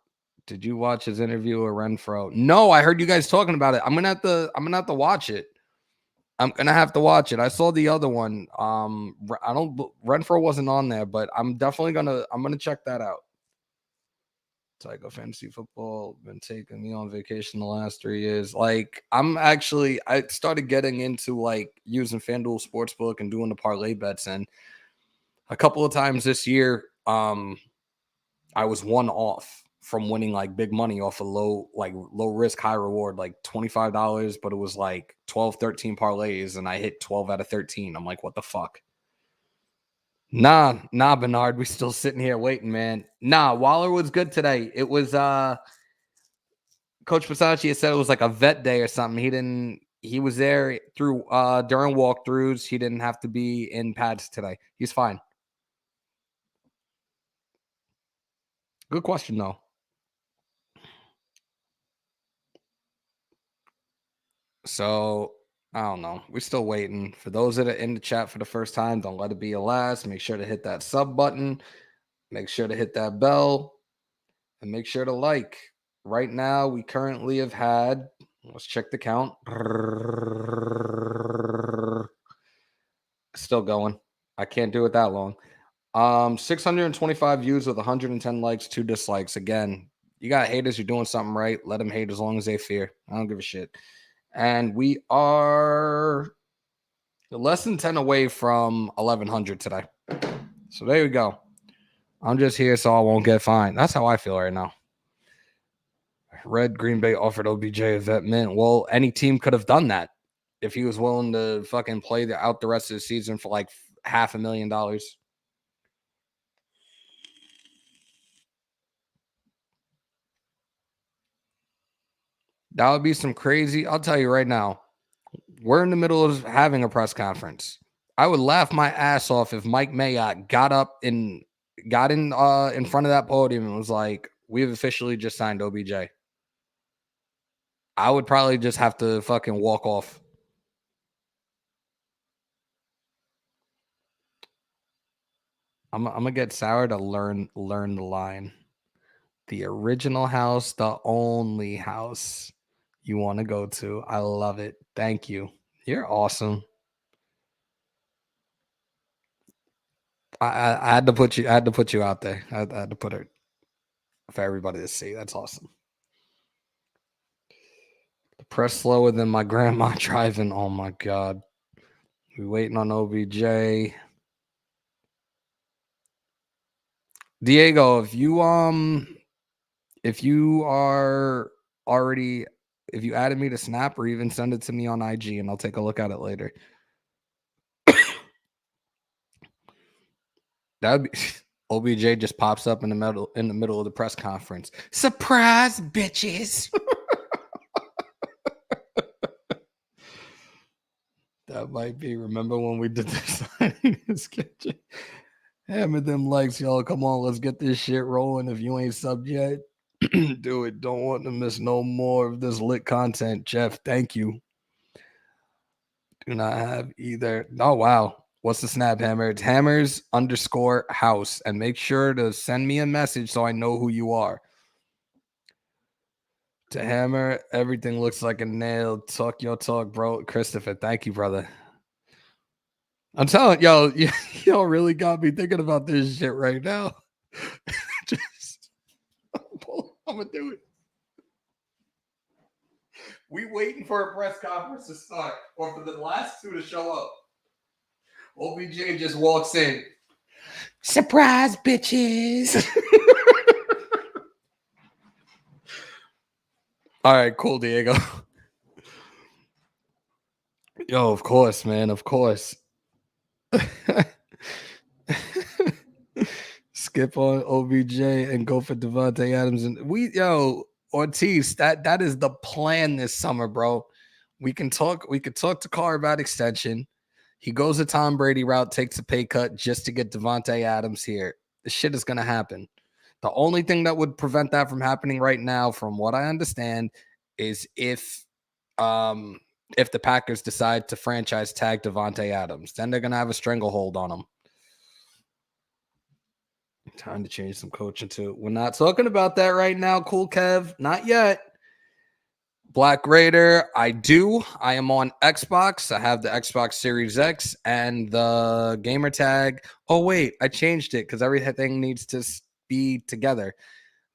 Did you watch his interview with Renfro? No, I heard you guys talking about it. I'm gonna have to watch it. I'm gonna have to watch it. I saw the other one. Renfro wasn't on there, but I'm gonna check that out. Psycho Fantasy Football been taking me on vacation the last 3 years. Like, I started getting into like using FanDuel Sportsbook and doing the parlay bets, and a couple of times this year, I was 1 off from winning like big money off a low risk, high reward, like $25, but it was like 12, 13 parlays, and I hit 12 out of 13. I'm like, what the fuck? Nah, Bernard. We still sitting here waiting, man. Nah, Waller was good today. It was Coach Bisaccia said it was like a vet day or something. He was there through during walkthroughs. He didn't have to be in pads today. He's fine. Good question, though. So I don't know. We're still waiting. For those that are in the chat for the first time, don't let it be your last. Make sure to hit that sub button. Make sure to hit that bell. And make sure to like. Right now, we currently have had, let's check the count. Still going. I can't do it that long. 625 views with 110 likes, 2 dislikes. Again, you got haters, you're doing something right. Let them hate as long as they fear. I don't give a shit. And we are Less than 10 away from 1,100 today. So there you go. I'm just here so I won't get fined. That's how I feel right now. Red Green Bay offered OBJ a vet mint. Well, any team could have done that if he was willing to fucking play out the rest of the season for like $500,000. That would be some crazy. I'll tell you right now. We're in the middle of having a press conference. I would laugh my ass off if Mike Mayock got in front of that podium and was like, "We've officially just signed OBJ." I would probably just have to fucking walk off. I'm gonna get Sour to learn the line. The original house, the only house you want to go to. I love it. Thank you. You're awesome. I had to put you out there. I had to put it for everybody to see. That's awesome. The press slower than my grandma driving. Oh my god. We waiting on OBJ. Diego, if you added me to Snap or even send it to me on IG and I'll take a look at it later. That'd be OBJ just pops up in the middle of the press conference. Surprise, bitches. That might be. Remember when we did this in sketch? Hammer them likes, y'all. Come on, let's get this shit rolling. If you ain't subbed yet, do it. Don't want to miss no more of this lit content. Jeff, thank you. Do not have either. Oh, wow. What's the snap, Hammer? It's Hammers_House. And make sure to send me a message so I know who you are. To Hammer, everything looks like a nail. Talk your talk, bro. Christopher, thank you, brother. I'm telling y'all really got me thinking about this shit right now. I'm gonna do it. We waiting for a press conference to start, or for the last two to show up. OBJ just walks in. Surprise, bitches. All right, cool, Diego. Yo, of course, man. Of course. Skip on OBJ and go for Devontae Adams. And Ortiz, that is the plan this summer, bro. We could talk to Carr about extension. He goes the Tom Brady route, takes a pay cut just to get Devontae Adams here. This shit is gonna happen. The only thing that would prevent that from happening right now, from what I understand, is if the Packers decide to franchise tag Devontae Adams. Then they're gonna have a stranglehold on him. Time to change some coaching too. We're not talking about that right now, Cool Kev. Not yet. Black Raider, I am on Xbox. I have the Xbox Series X and the gamer tag. Oh, wait, I changed it because everything needs to be together.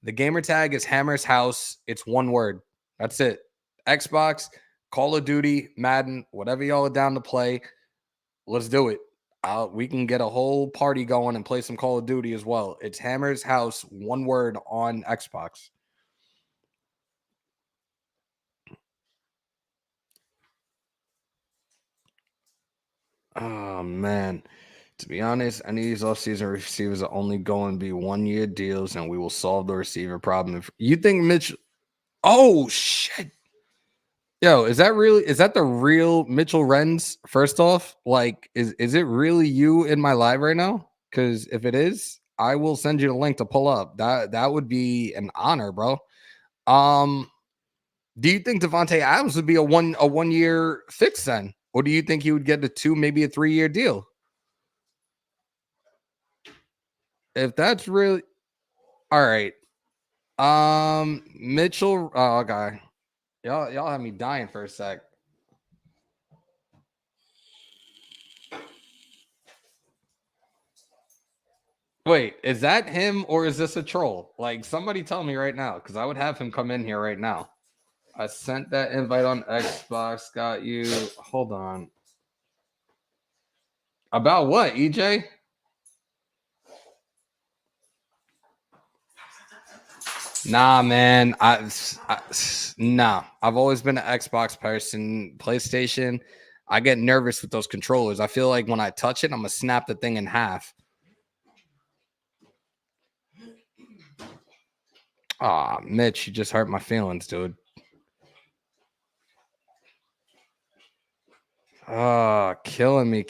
The gamer tag is Hammers.House. It's one word. That's it. Xbox, Call of Duty, Madden, whatever y'all are down to play. Let's do it. We can get a whole party going and play some Call of Duty as well. It's Hammers.House, one word on Xbox. Oh, man. To be honest, any of these offseason receivers are only going to be 1-year deals, and we will solve the receiver problem. You think Mitch? Oh, shit. Yo, is that the real Mitchell Renz? First off, like, is it really you in my live right now? Because if it is, I will send you the link to pull up. That would be an honor, bro. Do you think Devontae Adams would be a 1-year fix then? Or do you think he would get a 2, maybe a 3-year deal? If that's really all right. Mitchell. Oh, okay. Y'all have me dying for a sec. Wait, is that him or is this a troll? Like, somebody tell me right now, because I would have him come in here right now. I sent that invite on Xbox. Got you. Hold on. About what, EJ? Nah, man. Nah. I've always been an Xbox person. PlayStation, I get nervous with those controllers. I feel like when I touch it, I'm gonna snap the thing in half. Ah, Mitch, you just hurt my feelings, dude. Ah, killing me.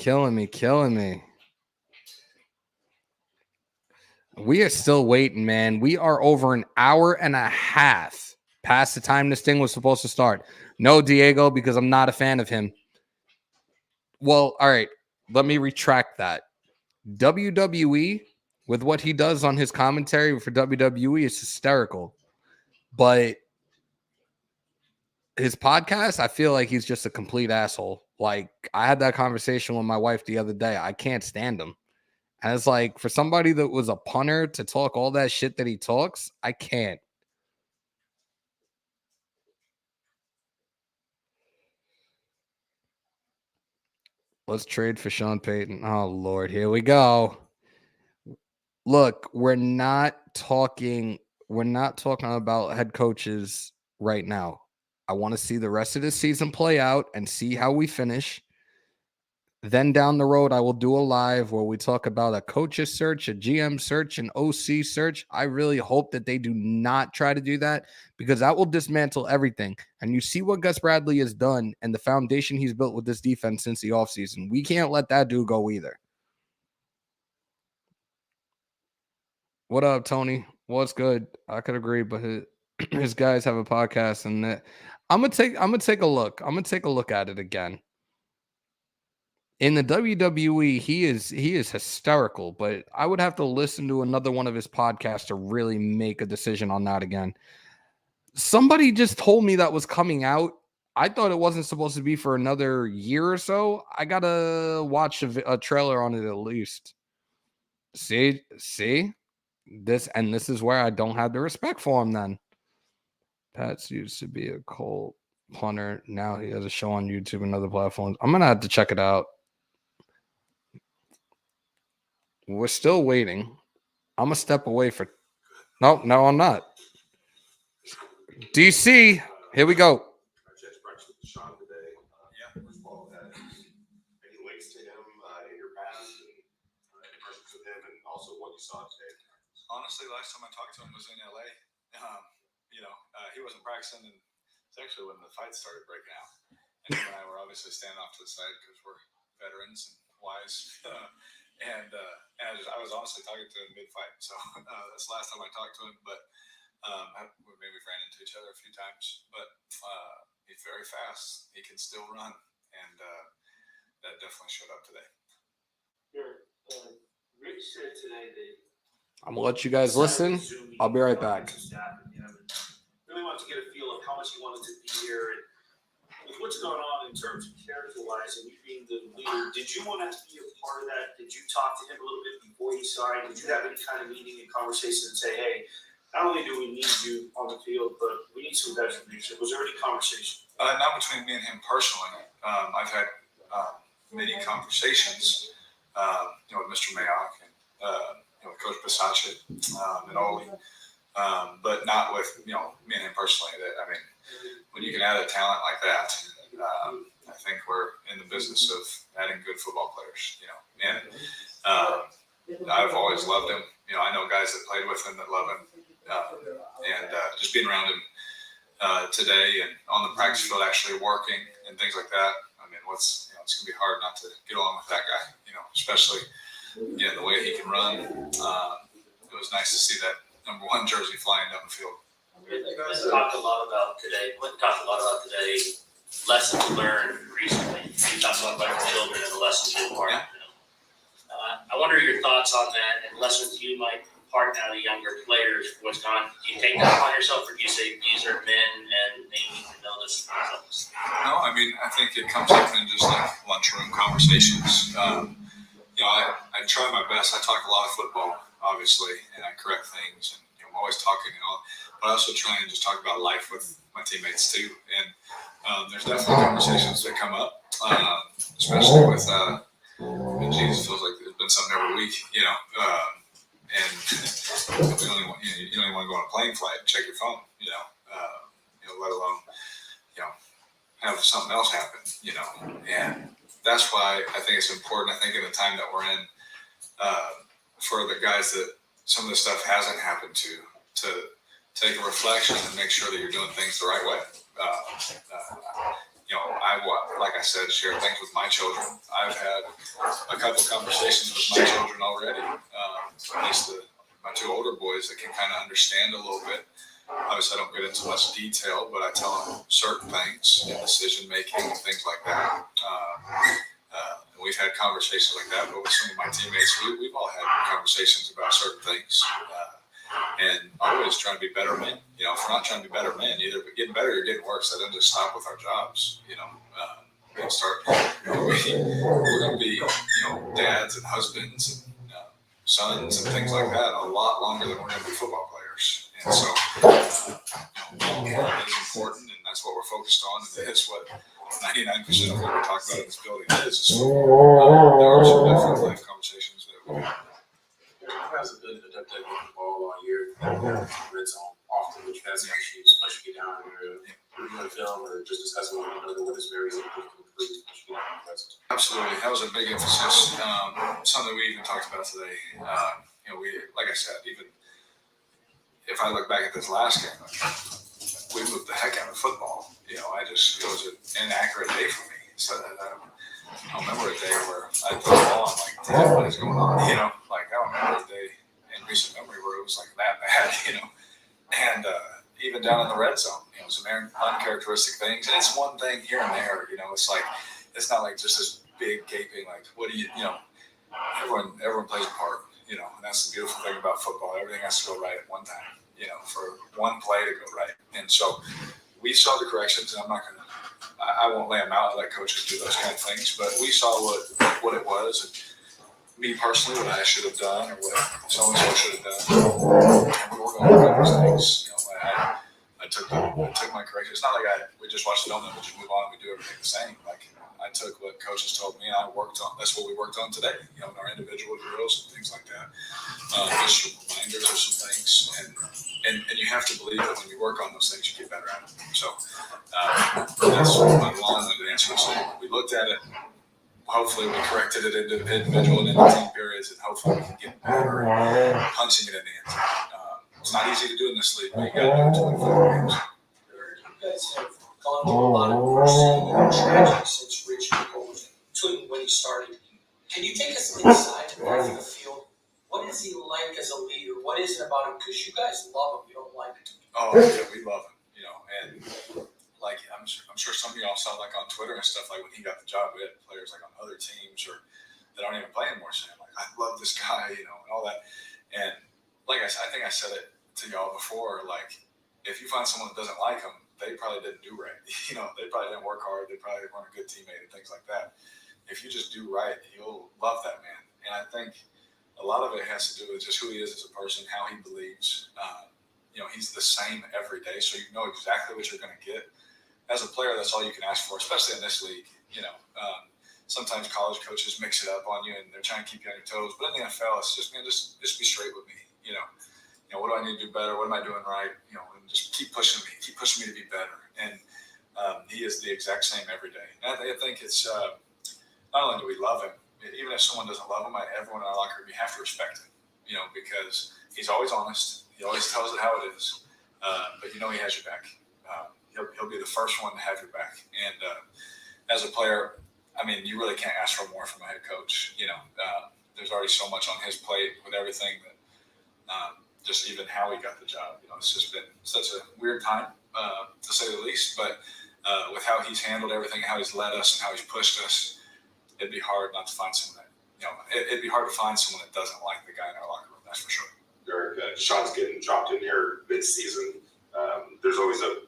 We are still waiting, man. We are over an hour and a half past the time this thing was supposed to start. No Diego, because I'm not a fan of him. Well, all right. Let me retract that. WWE, with what he does on his commentary for WWE, is hysterical. But his podcast, I feel like he's just a complete asshole. Like, I had that conversation with my wife the other day. I can't stand him. And it's like, for somebody that was a punter to talk all that shit that he talks, I can't. Let's trade for Sean Payton. Oh, Lord, here we go. Look, we're not talking about head coaches right now. I want to see the rest of the season play out and see how we finish. Then down the road, I will do a live where we talk about a coach's search, a GM search, an OC search. I really hope that they do not try to do that, because that will dismantle everything. And you see what Gus Bradley has done and the foundation he's built with this defense since the offseason. We can't let that dude go either. What up, Tony? What's good? I could agree, but his guys have a podcast, and that I'm gonna take a look. I'm gonna take a look at it again. In the WWE, he is hysterical, but I would have to listen to another one of his podcasts to really make a decision on that again. Somebody just told me that was coming out. I thought it wasn't supposed to be for another year or so. I gotta watch a trailer on it at least. See, this is where I don't have the respect for him. Then Pats used to be a cold punter. Now he has a show on YouTube and other platforms. I'm gonna have to check it out. We're still waiting. I'm a step away for. No, I'm not. DC, here we go. I just brunch with Sean today. First of all, any links to him in your past, and impressions of him, and also what you saw today? Honestly, last time I talked to him was in LA. He wasn't practicing, and it's actually when the fight started breaking out. And him and I were obviously standing off to the side because we're veterans and wise. I was honestly talking to him mid-fight, so that's the last time I talked to him. But maybe we've ran into each other a few times. But he's very fast. He can still run, and that definitely showed up today. Rich said today that I'm gonna let you guys listen. I'll be right back. Really wanted to get a feel of how much he wanted to be here, and with what's going on in terms of character-wise and you being the leader, did you want to be a part of that? Did you talk to him a little bit before he signed? Did you have any kind of meeting and conversation and say, hey, not only do we need you on the field, but we need some veteran leadership? Was there any conversation? Not between me and him personally. I've had many conversations, with Mr. Mayock and with Coach Bisaccia and Oli, but not with me and him personally. When you can add a talent like that, I think we're in the business of adding good football players. And I've always loved him. I know guys that played with him that love him, and just being around him today and on the practice field, actually working and things like that. It's gonna be hard not to get along with that guy. Especially the way he can run. It was nice to see that number 1 jersey flying down the field. Quentin talked a lot about today. Lessons learned recently. He talked about children and the lessons you impart. I wonder your thoughts on that and lessons you might impart now to younger players. What's gone? Do you take that upon yourself, or do you say these are men and they need to know this themselves? No, I think it comes up in just like lunchroom conversations. I try my best. I talk a lot of football, obviously, and I correct things. And I'm always talking and all. But I also try and just talk about life with my teammates too. And there's definitely conversations that come up, especially with mean, Jesus, feels like there's been something every week, and you don't even want to go on a plane flight and check your phone, let alone, have something else happen, and that's why I think it's important. I think in the time that we're in, for the guys that some of this stuff hasn't happened to take a reflection and make sure that you're doing things the right way. Like I said, share things with my children. I've had a couple conversations with my children already, at least my two older boys that can kind of understand a little bit. Obviously, I don't get into much detail, but I tell them certain things in decision making and things like that. And we've had conversations like that, but with some of my teammates, we've all had conversations about certain things. And always trying to be better men. If we're not trying to be better men, either we're getting better or you're getting worse. That doesn't just stop with our jobs. We're going to be, dads and husbands and sons and things like that a lot longer than we're going to be football players. And so, that is important, and that's what we're focused on. And it's what 99% of what we talk about in this building is. So, there are some different life conversations that we have. Has been adept at moving the ball all year. Red zone often, which has issues, especially get down here, reviewing film or just discussing one another what is very important to improve, especially down the West. Absolutely, that was a big emphasis. Something we even talked about today. Like I said, even if I look back at this last game, we moved the heck out of football. It was an inaccurate day for me. So I don't remember a day where I threw the ball and damn, what is going on? I don't remember a day in recent memory where it was like that bad, and even down in the red zone, some uncharacteristic things. And it's one thing here and there, it's not like just this big gaping, what do you, everyone plays a part, and that's the beautiful thing about football. Everything has to go right at one time, for one play to go right. And so we saw the corrections, and I won't lay them out and let coaches do those kind of things, but we saw what it was, and me personally, what I should have done or what so-and-so should have done. And we were going to do those things. I took my correction. It's not like we just watched the film and we just move on and we do everything the same. I took what coaches told me and I worked on. That's what we worked on today, in our individual drills and things like that. Just some reminders of some things. And you have to believe that when you work on those things, you get better at them. So that's my long-winded answer to say. We looked at it. Hopefully we corrected it into individual and into team periods, and hopefully we can get better at punching it in the end zone. It's not easy to do in this league, but you got to do it 24 games. You guys have gone through a lot of adversity and tragedy since Rich took when he started. Can you take us inside off the field? What is he like as a leader? What is it about him? Because you guys love him. You don't like him. Oh, yeah, we love him. And I'm sure some of y'all saw on Twitter and stuff, when he got the job, we had players on other teams or that aren't even playing anymore saying I love this guy, and all that. And like I said, I think I said it to y'all before, if you find someone that doesn't like him, they probably didn't do right. They probably didn't work hard. They probably weren't a good teammate and things like that. If you just do right, you'll love that man. And I think a lot of it has to do with just who he is as a person, how he believes. He's the same every day, so you know exactly what you're going to get. As a player, that's all you can ask for, especially in this league. Sometimes college coaches mix it up on you and they're trying to keep you on your toes. But in the NFL, it's just, just be straight with me. What do I need to do better? What am I doing right? And just keep pushing me to be better. And he is the exact same every day. And I think it's not only do we love him, even if someone doesn't love him, everyone in our locker room, you have to respect him. Because he's always honest. He always tells it how it is. But he has your back. He'll be the first one to have your back. And as a player, you really can't ask for more from a head coach. There's already so much on his plate with everything that just even how he got the job. It's just been such a weird time, to say the least. But with how he's handled everything, how he's led us, and how he's pushed us, it'd be hard not to find someone that, it'd be hard to find someone that doesn't like the guy in our locker room. That's for sure. Derek, DeSean's getting dropped in here mid-season. There's always the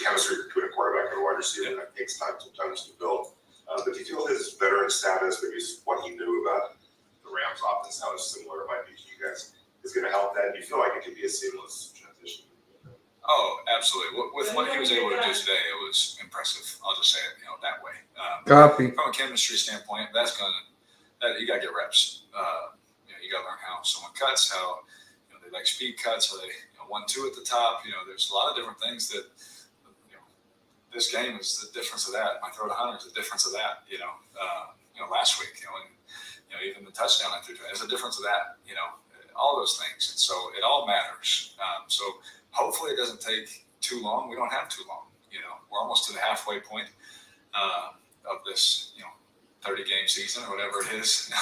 chemistry between a quarterback and a wide receiver that takes time sometimes to build. But do you feel his veteran status, maybe what he knew about the Rams offense, how similar it might be to you guys, is going to help that? Do you feel like it could be a seamless transition? Oh, absolutely. With what he was able to do today, it was impressive. I'll just say it, that way. Copy. From a chemistry standpoint, that's you got to get reps. You got to learn how someone cuts, how they like speed cuts, how they 1-2 at the top. There's a lot of different things that this game is the difference of that. My throw to Hunter is the difference of that. Last week, and even the touchdown I threw to him is a difference of that. All those things, and so it all matters. So hopefully it doesn't take too long. We don't have too long. We're almost to the halfway point of this 30-game season or whatever it is.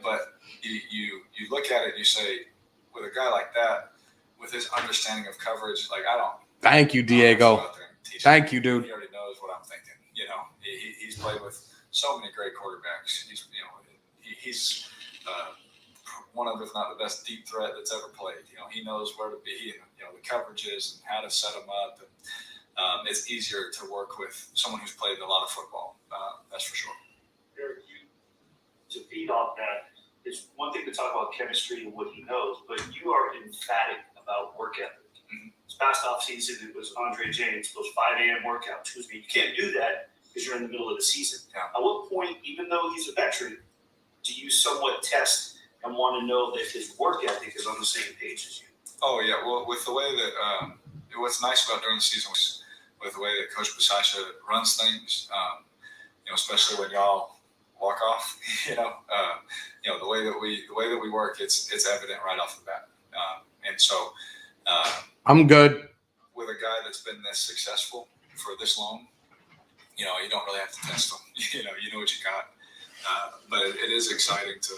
But you look at it and you say, with a guy like that, with his understanding of coverage, like I don't. Thank you, Diego. Thank you, dude. He already knows what I'm thinking. He's played with so many great quarterbacks. He's one of, if not the best deep threat that's ever played. He knows where to be and the coverages and how to set them up. And it's easier to work with someone who's played a lot of football. That's for sure. Derek, to feed off that, it's one thing to talk about chemistry and what he knows, but you are emphatic about work ethic. Mm-hmm. This past offseason, it was Andre James, those 5 a.m. workouts. You can't do that because you're in the middle of the season. Yeah. At what point, even though he's a veteran, do you somewhat test and want to know that his work ethic is on the same page as you? Oh, yeah. Well, with the way that what's nice about during the season was with the way that Coach Bisaccia runs things, especially when y'all walk off, the way that we work, it's evident right off the bat. And so I'm good. With a guy that's been this successful for this long, you don't really have to test him. You know what you got. But it is exciting to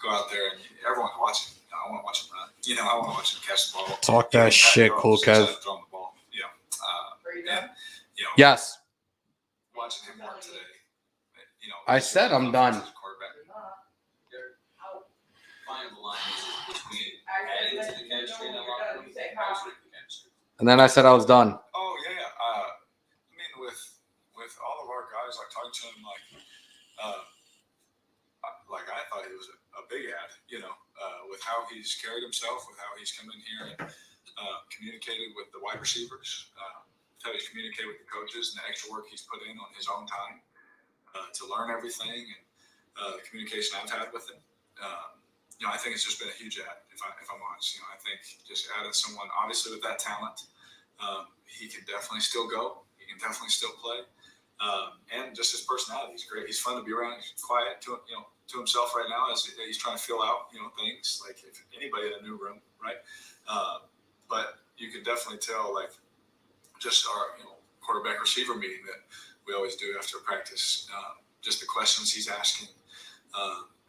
go out there and everyone's watching. I want to watch him run. I want to watch him catch the ball. Talk that shit, cool Kev. Throwing the ball. Yes. Watching him work today. I said I'm done. And then I said I was done. Oh yeah. With all of our guys, like talking to him, like I thought he was a big ad. With how he's carried himself, with how he's come in here and communicated with the wide receivers, how he's communicated with the coaches, and the extra work he's put in on his own time to learn everything, and the communication I've had with him. I think it's just been a huge add, if I'm honest. I think just adding someone, obviously with that talent, he can definitely still go. He can definitely still play. And just his personality, he's great. He's fun to be around. He's quiet to himself right now as he's trying to fill out, things like if anybody in a new room, right? But you can definitely tell, like, just our, quarterback receiver meeting that we always do after practice. Just the questions he's asking.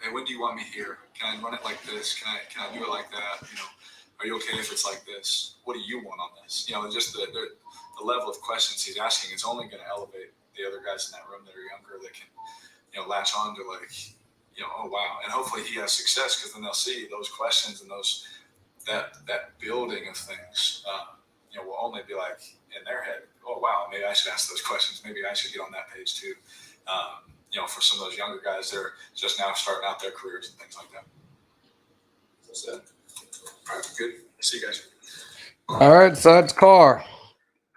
Hey, when do you want me here? Can I run it like this? Can I do it like that? Are you okay if it's like this? What do you want on this? Just the level of questions he's asking is only going to elevate the other guys in that room that are younger that can, latch on to oh wow, and hopefully he has success because then they'll see those questions and that building of things. Will only be like in their head. Oh wow, maybe I should ask those questions. Maybe I should get on that page too. For some of those younger guys, they're just now starting out their careers and things like that. That's it. All right, good. See you guys. All right, so that's Carr.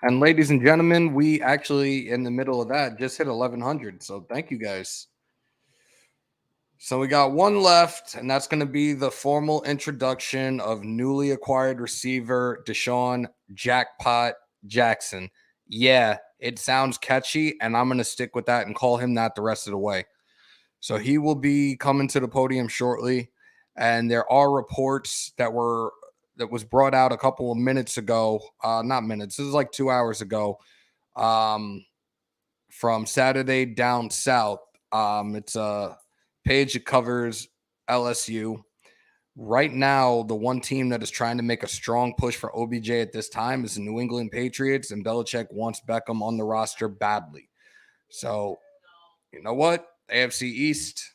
And ladies and gentlemen, we actually, in the middle of that, just hit 1,100. So thank you guys. So we got one left, and that's going to be the formal introduction of newly acquired receiver DeSean Jackpot Jackson. Yeah, it sounds catchy, and I'm going to stick with that and call him that the rest of the way. So he will be coming to the podium shortly, and there are reports that was brought out a couple of minutes ago. Not minutes. This is like 2 hours ago. From Saturday Down South. It's a page that covers LSU. Right now, the one team that is trying to make a strong push for OBJ at this time is the New England Patriots, and Belichick wants Beckham on the roster badly. So, you know what? AFC East,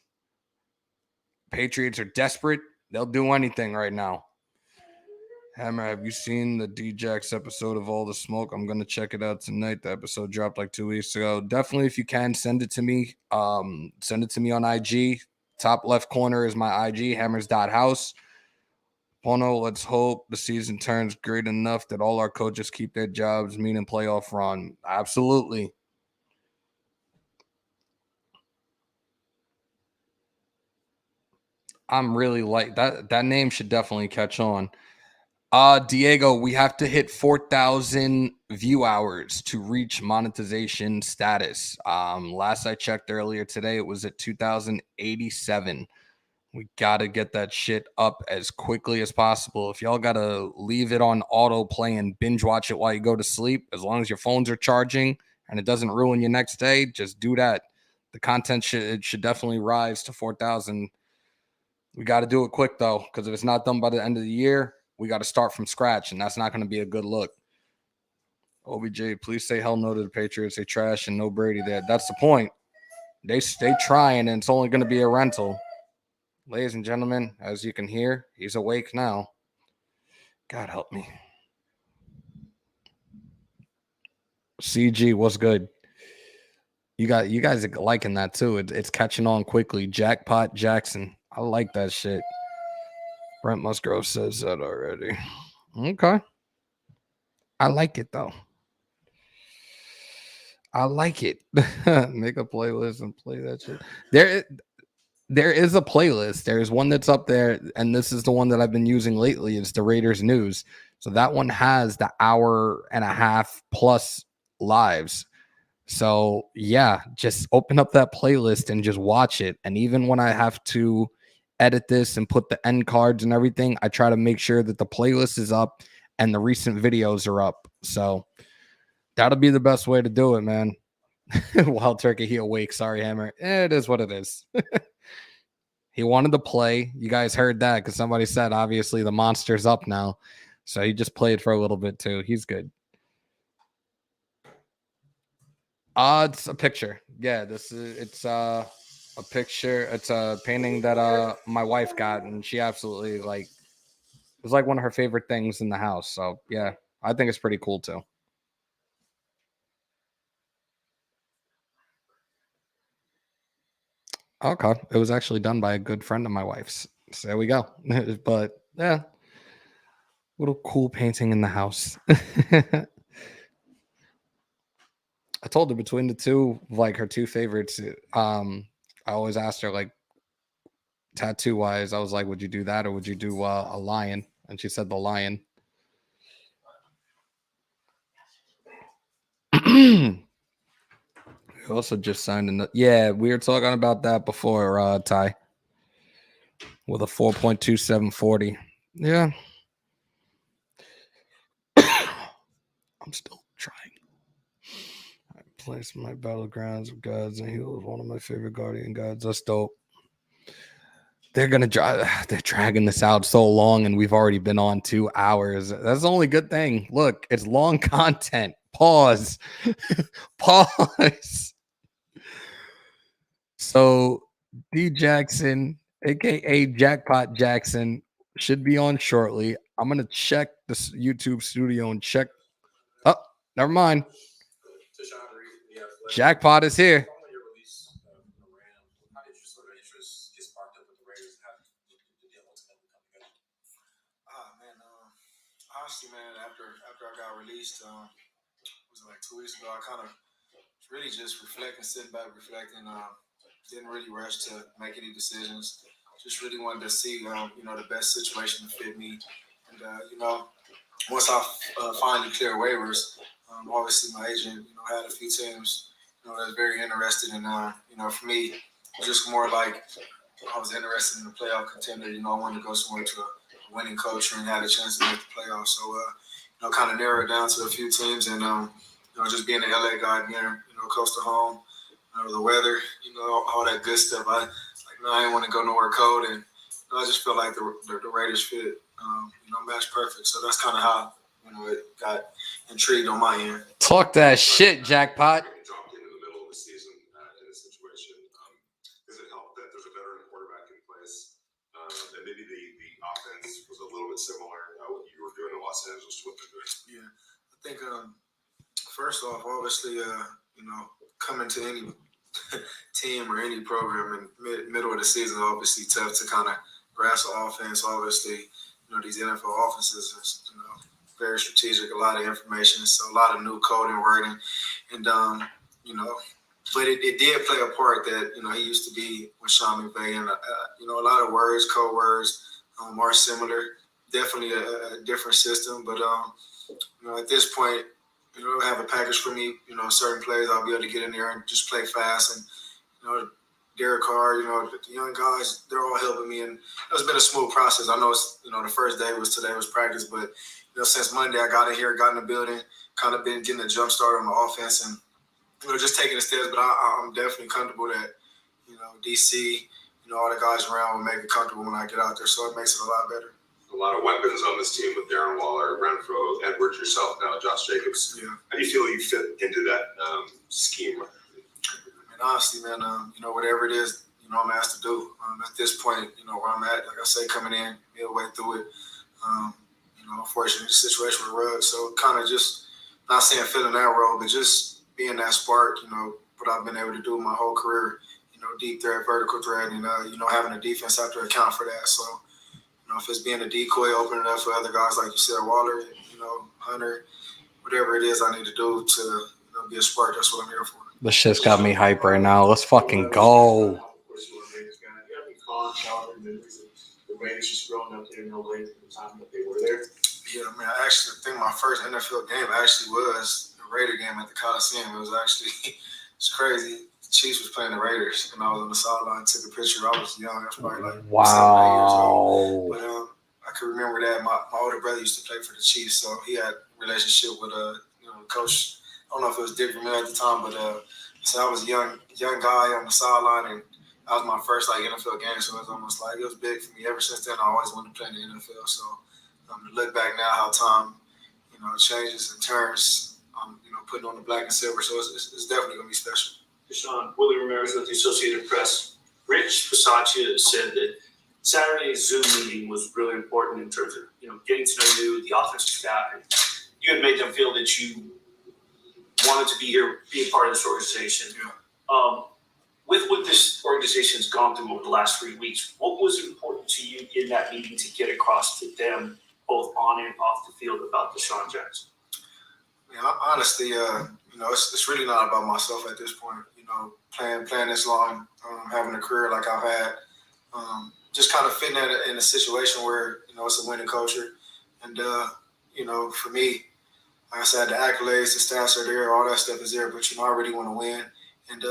Patriots are desperate. They'll do anything right now. Hammer, have you seen the D-Jax episode of All the Smoke? I'm going to check it out tonight. The episode dropped like 2 weeks ago. Definitely, if you can, send it to me. Send it to me on IG. Top left corner is my IG, Hammers.House. Pono, let's hope the season turns great enough that all our coaches keep their jobs, meaning playoff run. Absolutely. I'm really like that. That name should definitely catch on. Diego, we have to hit 4,000 view hours to reach monetization status. Last I checked earlier today, it was at 2,087. We got to get that shit up as quickly as possible. If y'all got to leave it on autoplay and binge watch it while you go to sleep, as long as your phones are charging and it doesn't ruin your next day, just do that. The content should definitely rise to 4,000. We got to do it quick, though, because if it's not done by the end of the year, we got to start from scratch, and that's not going to be a good look. OBJ, please say hell no to the Patriots. They trash and no Brady there. That's the point. They trying, and it's only going to be a rental. Ladies and gentlemen, as you can hear, he's awake now. God help me. CG, what's good? You guys are liking that too. It's catching on quickly. Jackpot Jackson. I like that shit. Brent Musgrove says that already. Okay. I like it though. I like it. Make a playlist and play that shit. There is a playlist. There's one that's up there, and this is the one that I've been using lately. It's the Raiders News. So that one has the 1.5 hour plus lives. So yeah, just open up that playlist and just watch it. And even when I have to edit this and put the end cards and everything, I try to make sure that the playlist is up and the recent videos are up. So that'll be the best way to do it, man. Wild Turkey, he awake. Sorry, Hammer. It is what it is. He wanted to play. You guys heard that because somebody said, obviously, the monster's up now. So he just played for a little bit, too. He's good. It's a picture. Yeah, it's a picture. It's a painting that my wife got, and she absolutely it was like one of her favorite things in the house. So yeah, I think it's pretty cool too. Okay, it was actually done by a good friend of my wife's. So there we go. But yeah, little cool painting in the house. I told her between the two, like her two favorites, I always asked her, like, tattoo wise, I was like, would you do that or would you do a lion? And she said the lion. We also just signed yeah, we were talking about that before, Ty, with a 4.2740. Yeah. I'm still trying. I place my battlegrounds of gods, and he was one of my favorite guardian gods. That's dope. They're gonna they're dragging this out so long, and we've already been on 2 hours. That's the only good thing. Look, it's long content. Pause. Pause. So D Jackson, aka Jackpot Jackson, should be on shortly. I'm gonna check this YouTube studio and check. Oh, never mind. Jackpot is here. Honestly, man, after I got released, was it like 2 weeks ago? I kind of really just sitting back, reflecting. Didn't really rush to make any decisions. Just really wanted to see, the best situation to fit me. And once I finally cleared waivers, obviously my agent, had a few teams, that was very interested in, for me, it was just more like I was interested in the playoff contender. I wanted to go somewhere to a winning culture and had a chance to make the playoffs. So, kind of narrow it down to a few teams and, just being an LA guy here, close to home, the weather, all that good stuff. I didn't want to go nowhere cold, and I just feel like the Raiders fit, match perfect. So that's kind of how, it got intrigued on my end. Talk that shit, Jackpot. Dropped in the middle of the season in a situation. Does it help that there's a veteran quarterback in place? And maybe the offense was a little bit similar what you were doing in Los Angeles to what they're doing? Yeah, I think first off, obviously, coming to any team or any program in middle of the season, obviously tough to kind of grasp the offense. Obviously, these NFL offenses are, very strategic, a lot of information, so a lot of new code and wording, and but it did play a part that, he used to be with Sean McVay, and, a lot of words, code words are similar. Definitely a different system, but, at this point, have a package for me, certain plays I'll be able to get in there and just play fast. And, Derek Carr, the young guys, they're all helping me. And it's been a smooth process. I know it's, the first day today was practice, but, since Monday I got in here, got in the building, kind of been getting a jump start on the offense and, just taking the steps. But I'm definitely comfortable that, DC, all the guys around will make it comfortable when I get out there. So it makes it a lot better. A lot of weapons on this team with Darren Waller, Renfro, Edwards, yourself now, Josh Jacobs. Yeah. How do you feel you fit into that scheme? Honestly, man, whatever it is, I'm asked to do. At this point, where I'm at, like I say, coming in midway through it, unfortunately, the situation with Ruggs. So kind of just, not saying filling that role, but just being that spark, what I've been able to do my whole career, deep threat, vertical threat, and, having a defense have to account for that. So, if it's being a decoy, opening up for other guys, like you said, Waller, Hunter, whatever it is I need to do to be a spark, that's what I'm here for. This shit's got me hype right now. Let's fucking go. The Raiders just growing up there in LA from the time that they were there. Yeah, I mean, I actually think my first NFL game actually was a Raider game at the Coliseum. It was actually, it's crazy. The Chiefs was playing the Raiders, and I was on the sideline, took a picture. I was young. I was probably like 7, 8 years old. But I can remember that. My older brother used to play for the Chiefs, so he had a relationship with the coach. I don't know if it was Dick Vermeil at the time, but so I was a young guy on the sideline, and that was my first NFL game. So it was almost like it was big for me. Ever since then, I always wanted to play in the NFL. So to look back now, how time changes and turns, putting on the black and silver. So it's definitely gonna be special. DeSean, Willie Ramirez with the Associated Press. Rich Bisaccia said that Saturday's Zoom meeting was really important in terms of getting to know you, the offensive staff, and you had made them feel that you wanted to be here, be a part of this organization. Yeah. With what this organization's gone through over the last 3 weeks, what was important to you in that meeting to get across to them, both on and off the field, about DeSean Jackson? Yeah, honestly, it's really not about myself at this point. Playing this long, having a career like I've had, just kind of fitting in a situation where it's a winning culture, and for me, like I said, the accolades, the stats are there, all that stuff is there, but I really want to win and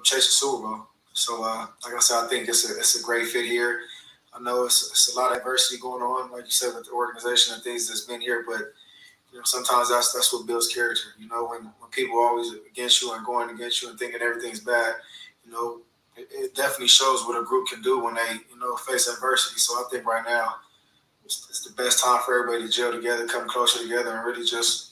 chase the Super Bowl. So like I said, I think it's a great fit here. I know it's a lot of adversity going on, like you said, with the organization and things that's been here, but sometimes that's what builds character. When people are always against you and going against you and thinking everything's bad, it definitely shows what a group can do when they face adversity. So I think right now it's the best time for everybody to gel together, come closer together, and really just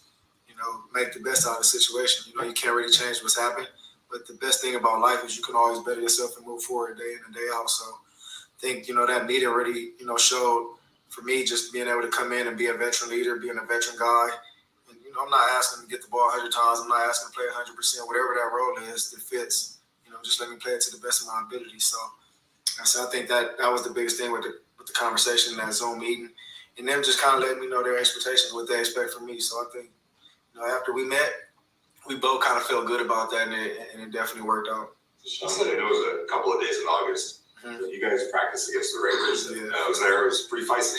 make the best out of the situation. You can't really change what's happened, but the best thing about life is you can always better yourself and move forward day in and day out. So I think that meeting really showed for me just being able to come in and be a veteran leader, being a veteran guy. And I'm not asking to get the ball 100 times. I'm not asking to play 100%. Whatever that role is that fits, just let me play it to the best of my ability. So I think that was the biggest thing with the conversation in that Zoom meeting, and them just kind of letting me know their expectations, what they expect from me. So I think after we met, we both kind of felt good about that, and it definitely worked out. I know it was a couple of days in August. Mm-hmm. You guys practiced against the Raiders. And, Yeah. I was there. It was pretty feisty.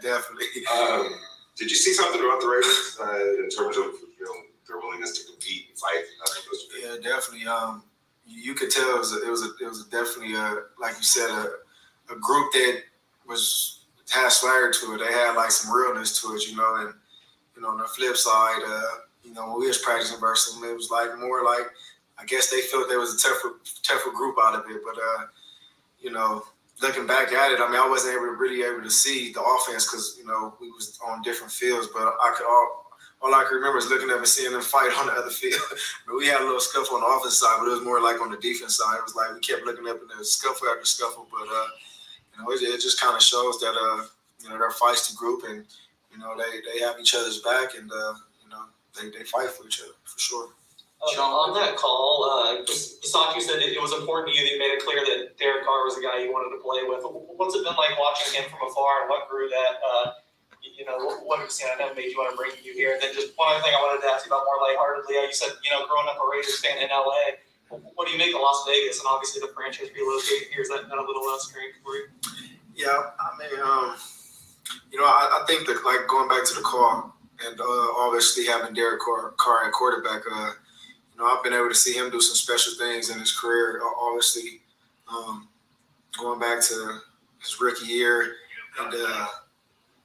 Definitely. Did you see something about the Raiders in terms of their willingness to compete and fight? Yeah, definitely. You could tell it was definitely like you said, a group that had swagger to it. They had like some realness to it, and on the flip side, when we was practicing versus them, it was like more like I guess they felt there was a tougher group out of it. But looking back at it, I mean, I wasn't really able to see the offense because we was on different fields. But all I could remember is looking up and seeing them fight on the other field. But we had a little scuffle on the offense side, but it was more like on the defense side. It was like we kept looking up and there was scuffle after scuffle. But it just kind of shows that they're a feisty group, and they have each other's back, and they fight for each other for sure. On that call, Bisaccia said it was important to you that you made it clear that Derek Carr was a guy you wanted to play with. What's it been like watching him from afar, and what grew that? What have you seen? I know made you want to bring you here. And then just one other thing I wanted to ask you about more lightheartedly. You said growing up a Raiders fan in LA. what do you make of Las Vegas and obviously the franchise relocating here? Is that a little less strange for you? Yeah, I mean, I think that like going back to the call and obviously having Derek Carr at quarterback, I've been able to see him do some special things in his career. Obviously, going back to his rookie year and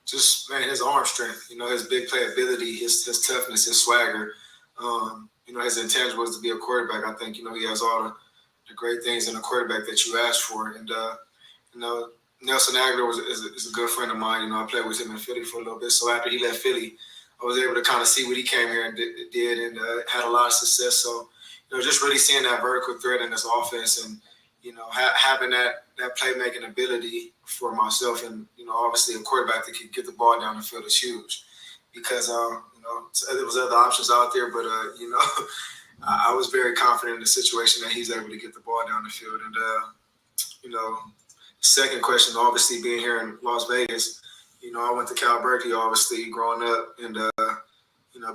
just his arm strength, his big playability, his toughness, his swagger, his intangibles to be a quarterback. I think he has all the great things in a quarterback that you ask for, and Nelson Aguilar is a good friend of mine. I played with him in Philly for a little bit. So after he left Philly, I was able to kind of see what he came here and did and had a lot of success. So, just really seeing that vertical threat in this offense and, having that playmaking ability for myself and, obviously a quarterback that can get the ball down the field is huge because, there was other options out there, but, I was very confident in the situation that he's able to get the ball down the field. And, second question, obviously being here in Las Vegas, I went to Cal Berkeley, obviously growing up, and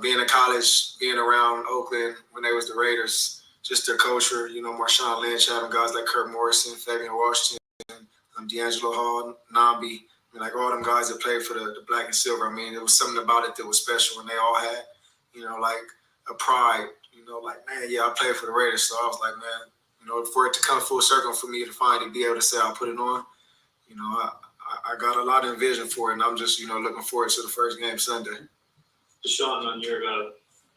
being in college, being around Oakland when they was the Raiders, just their culture, Marshawn Lynch, having guys like Kurt Morrison, Fabian Washington, D'Angelo Hall, Nambi, like all them guys that played for the black and silver. I mean, there was something about it that was special, and they all had, like a pride, like, man, yeah, I played for the Raiders, so I was like, man, for it to come full circle for me to finally be able to say I put it on, I got a lot of vision for it, and I'm just, looking forward to the first game Sunday. DeSean, on your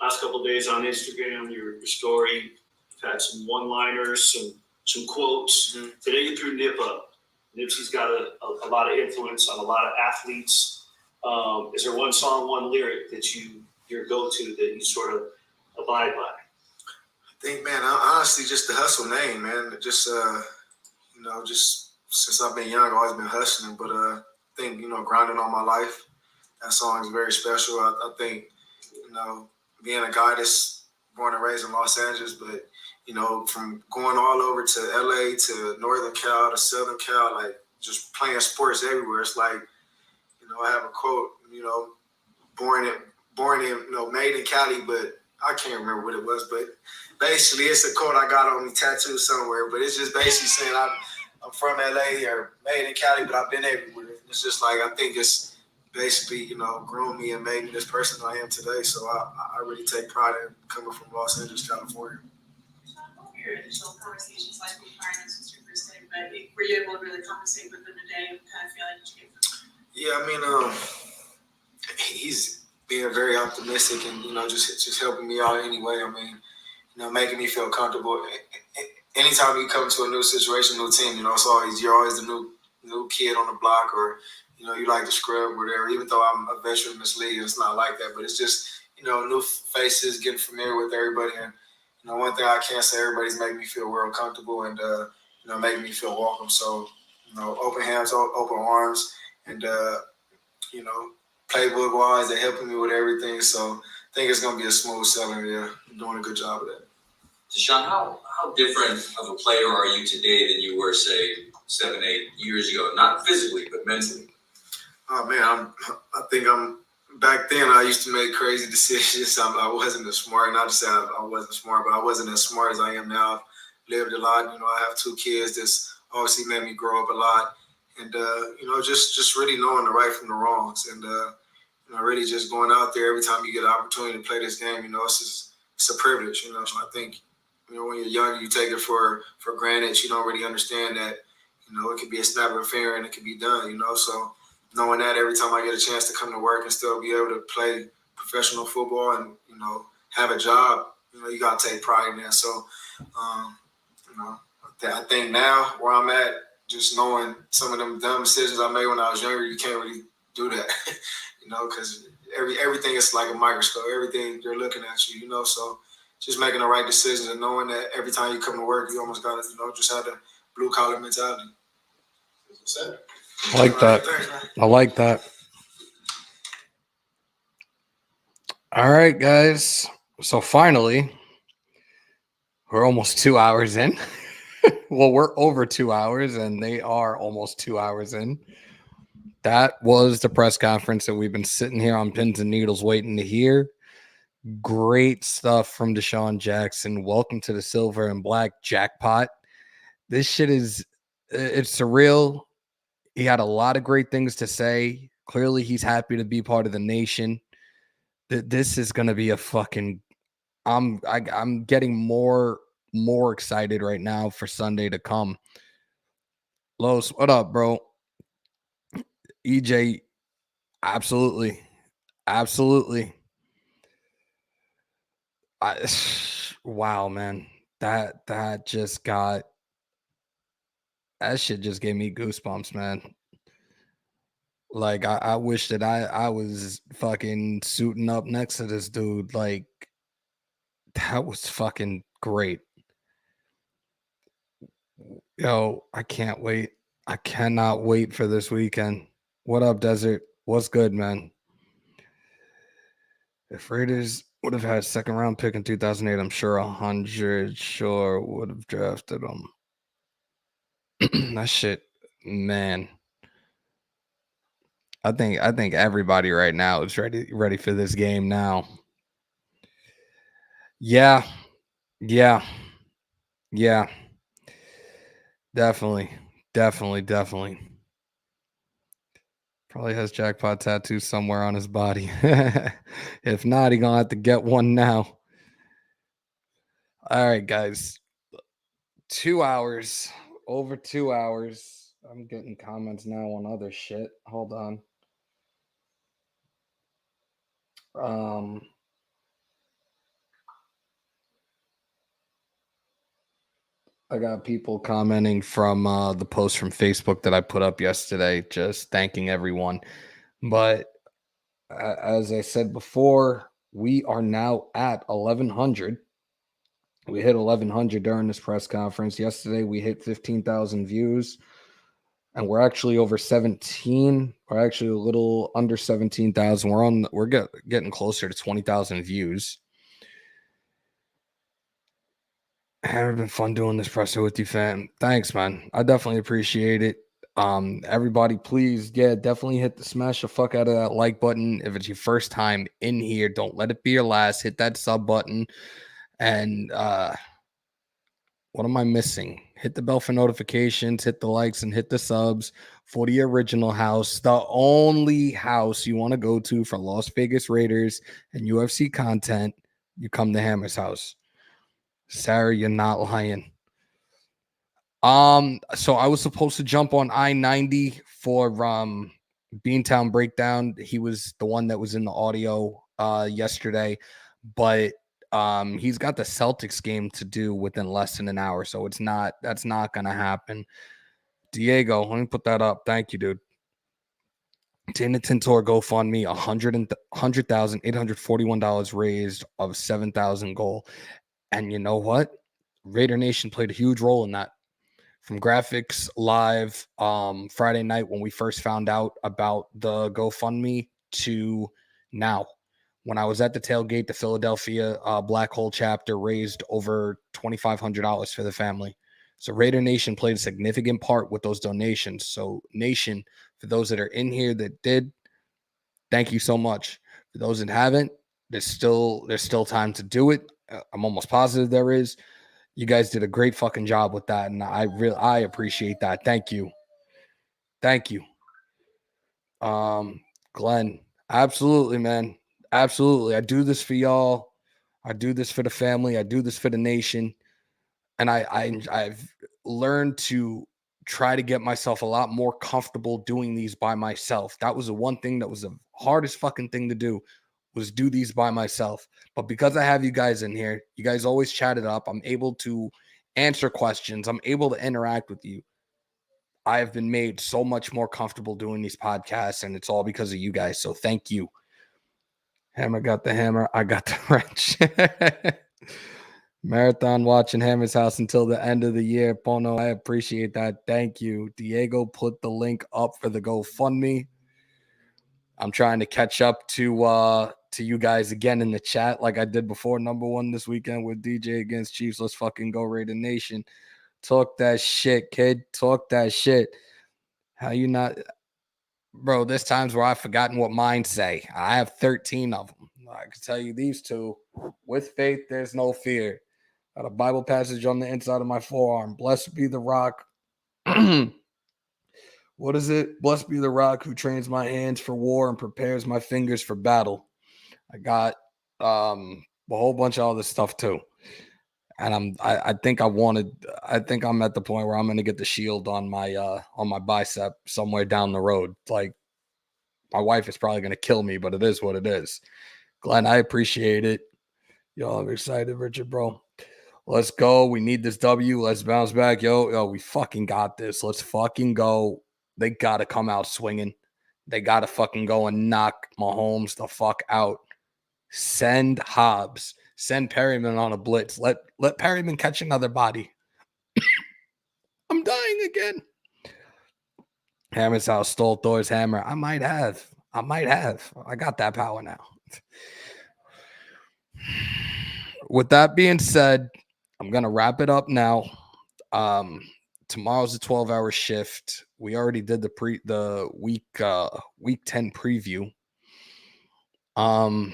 last couple of days on Instagram, your story, you've had some one-liners, some quotes. Mm-hmm. Today you threw Nip up. Nipsey's got a lot of influence on a lot of athletes. Is there one song, one lyric that your go-to that you sort of abide by? I think, man, honestly, just the hustle name, man. Just, just since I've been young, I've always been hustling. But I think, grinding all my life, that song is very special. I think, being a guy that's born and raised in Los Angeles, but, from going all over to LA to Northern Cal to Southern Cal, like just playing sports everywhere. It's like, I have a quote, born in, made in Cali, but I can't remember what it was, but basically it's a quote I got on me tattooed somewhere, but it's just basically saying I'm from LA or made in Cali, but I've been everywhere. It's just like, I think it's basically, grown me and made me this person I am today. So I really take pride in coming from Los Angeles, California. What were your initial conversations like with parents was your first day, but were you able to really conversate with them today and kind of feeling that you gave them? Yeah, I mean, he's being very optimistic and, just helping me out anyway. I mean, making me feel comfortable. Anytime you come to a new situation, new team, you're always the new kid on the block, or, you like the scrub or whatever. Even though I'm a veteran in this league, it's not like that. But it's just, new faces, getting familiar with everybody. And, one thing I can't say, everybody's making me feel real comfortable and, making me feel welcome. So, open hands, open arms, and, playbook-wise, they're helping me with everything. So I think it's going to be a smooth sailing. Yeah, I'm doing a good job of that. DeSean, how different of a player are you today than you were, say, 7, 8 years ago? Not physically, but mentally. Oh, man, I think back then I used to make crazy decisions. I wasn't as smart. Not to say I wasn't smart, but I wasn't as smart as I am now. I've lived a lot. I have 2 kids that's obviously made me grow up a lot. And, just really knowing the right from the wrongs. And, really just going out there every time you get an opportunity to play this game, it's a privilege, So I think, when you're young, you take it for granted. You don't really understand that, it could be a snap of a finger and it could be done, So knowing that every time I get a chance to come to work and still be able to play professional football and, have a job, you got to take pride in that. So, I think now where I'm at, just knowing some of them dumb decisions I made when I was younger, you can't really do that, because everything is like a microscope. Everything they're looking at you, So just making the right decisions and knowing that every time you come to work, you almost got to, just have the blue collar mentality. I like that. I like that. All right, guys. So finally, we're almost 2 hours in. Well, we're over 2 hours, and they are almost 2 hours in. That was the press conference that we've been sitting here on pins and needles waiting to hear. Great stuff from DeSean Jackson. Welcome to the Silver and Black jackpot. This shit it's surreal. He had a lot of great things to say. Clearly, he's happy to be part of the nation. This is going to be a fucking. I'm getting more excited right now for Sunday to come. Los, what up, bro? EJ, absolutely. Wow, man. That shit just gave me goosebumps, man. Like I wish that I was fucking suiting up next to this dude. Like that was fucking great. Yo, I can't wait. I cannot wait for this weekend. What up, Desert? What's good, man? If Raiders would have had a second round pick in 2008, I'm sure 100 sure would have drafted them. That shit, man. I think everybody right now is ready for this game now. Yeah. Definitely. Probably has jackpot tattoo somewhere on his body. If not, he gonna have to get one now. All right, guys. 2 hours. Over 2 hours. I'm getting comments now on other shit. Hold on. I got people commenting from the post from Facebook that I put up yesterday, just thanking everyone. But as I said before, we are now at 1,100. We hit 1,100 during this press conference. Yesterday, we hit 15,000 views. And we're actually over 17. We're actually a little under 17,000. We're getting closer to 20,000 views. It's been fun doing this presser with you, fam. Thanks, man. I definitely appreciate it. Everybody, please, definitely smash the fuck out of that like button. If it's your first time in here, don't let it be your last. Hit that sub button. And what am I missing? Hit the bell for notifications, hit the likes, and hit the subs for the original house, the only house you want to go to for Las Vegas Raiders and UFC content. You come to Hammers.House. Sarah, you're not lying. So I was supposed to jump on I-90 for Beantown Breakdown. He was the one that was in the audio yesterday, but he's got the Celtics game to do within less than an hour, so that's not gonna happen. Diego, let me put that up. Thank you, dude. Dana Tintor GoFundMe, $100,841 raised of 7,000 goal. And you know what? Raider Nation played a huge role in that. From graphics live Friday night when we first found out about the GoFundMe to now. When I was at the tailgate, the Philadelphia Black Hole chapter raised over $2,500 for the family. So Raider Nation played a significant part with those donations. So Nation, for those that are in here that did, thank you so much. For those that haven't, there's still time to do it. I'm almost positive there is. You guys did a great fucking job with that, and I appreciate that. Thank you. Glenn, absolutely, man. Absolutely. I do this for y'all. I do this for the family. I do this for the nation. And I've learned to try to get myself a lot more comfortable doing these by myself. That was the one thing that was the hardest fucking thing to do, was do these by myself. But because I have you guys in here, you guys always chat it up. I'm able to answer questions. I'm able to interact with you. I have been made so much more comfortable doing these podcasts, and it's all because of you guys. So thank you. Hammer got the hammer. I got the wrench. Marathon watching Hammers House until the end of the year. Pono, I appreciate that. Thank you. Diego put the link up for the GoFundMe. I'm trying to catch up to you guys again in the chat like I did before. Number one this weekend with DJ against Chiefs. Let's fucking go Raider Nation. Talk that shit, kid. Talk that shit. How you not... Bro, there's times where I've forgotten what mine say. I have 13 of them. I can tell you these two. With faith, there's no fear. Got a Bible passage on the inside of my forearm. Blessed be the rock. What is it? Blessed be the rock who trains my hands for war and prepares my fingers for battle. I got a whole bunch of other stuff too. And I think I'm at the point where I'm gonna get the shield on my bicep somewhere down the road. Like, my wife is probably gonna kill me, but it is what it is. Glenn, I appreciate it. Y'all, I'm excited, Richard, bro. Let's go. We need this W. Let's bounce back. Yo, we fucking got this. Let's fucking go. They gotta come out swinging. They gotta fucking go and knock Mahomes the fuck out. Send Hobbs. Send Perryman on a blitz. Let Perryman catch another body. I'm dying again. Hammers.House stole Thor's hammer. I might have. I got that power now. With that being said, I'm gonna wrap it up now. Tomorrow's a 12-hour shift. We already did the week 10 preview. I'm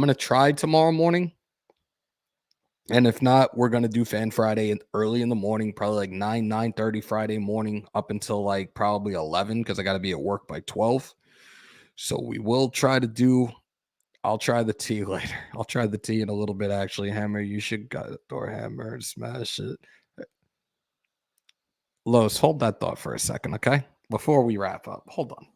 going to try tomorrow morning. And if not, we're going to do Fan Friday early in the morning, probably like 9:30 Friday morning up until like probably 11 because I got to be at work by 12. So we will try to do, I'll try the tea later. I'll try the tea in a little bit, actually. Hammer, you should got a door hammer and smash it. Lois, hold that thought for a second, okay? Before we wrap up. Hold on.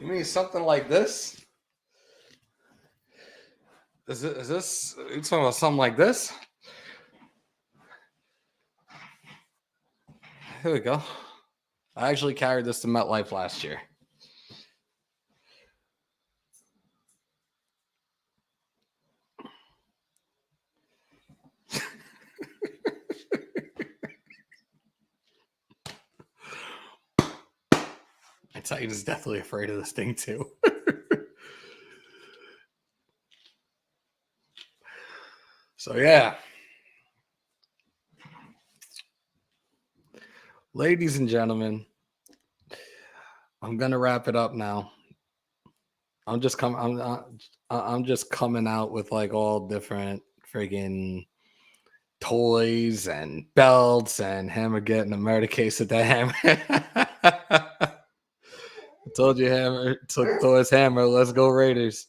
You mean something like this? Is this, you talking about something like this? Here we go. I actually carried this to MetLife last year. Titan's definitely afraid of this thing too. So yeah, ladies and gentlemen, I'm gonna wrap it up now. I'm just coming out with like all different friggin' toys and belts and Hammer getting a murder case at that hammer. I told you, Hammer took Thor's hammer. Let's go Raiders.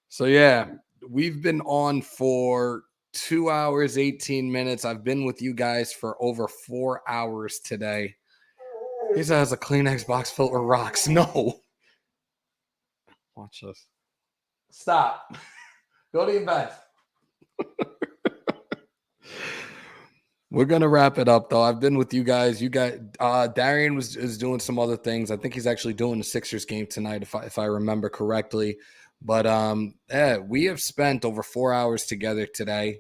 So yeah, we've been on for 2 hours, 18 minutes. I've been with you guys for over 4 hours today. He has a Kleenex box filled with rocks. No. Watch this. Stop. Go to your bed. We're gonna wrap it up though. I've been with you guys. Darian is doing some other things. I think he's actually doing the Sixers game tonight, if I remember correctly. But yeah, we have spent over 4 hours together today.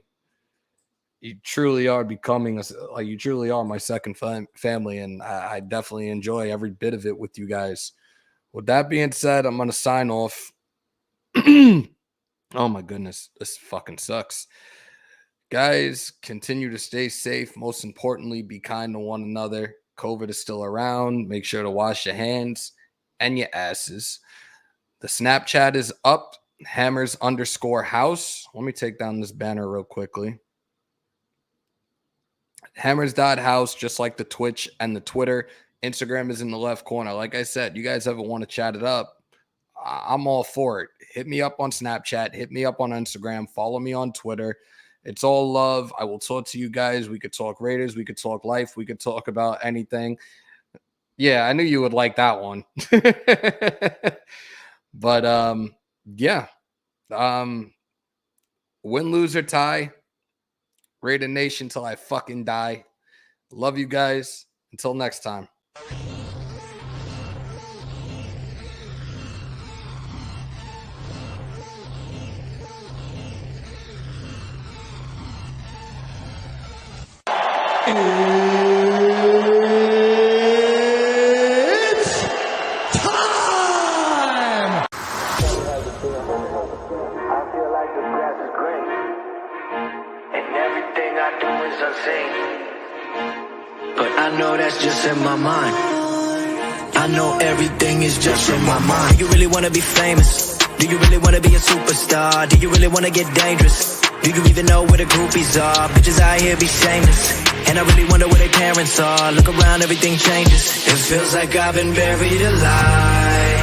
You truly are you truly are my second family, and I definitely enjoy every bit of it with you guys. With that being said, I'm gonna sign off. Oh my goodness, this fucking sucks. Guys, continue to stay safe. Most importantly, be kind to one another. COVID is still around. Make sure to wash your hands and your asses. The Snapchat is up. Hammers_house. Let me take down this banner real quickly. Hammers.house, just like the Twitch and the Twitter. Instagram is in the left corner. Like I said, you guys ever want to chat it up, I'm all for it. Hit me up on Snapchat. Hit me up on Instagram. Follow me on Twitter. It's all love. I will talk to you guys. We could talk Raiders. We could talk life. We could talk about anything. Yeah, I knew you would like that one. But yeah. Win, lose, or tie. Raider Nation till I fucking die. Love you guys. Until next time. It's time! I feel like the grass is green, and everything I do is unseen. But I know that's just in my mind. I know everything is just in my mind. Do you really wanna be famous? Do you really wanna be a superstar? Do you really wanna get dangerous? Do you even know where the groupies are? Bitches out here be shameless, and I really wonder where their parents are. Look around, everything changes. It feels like I've been buried alive.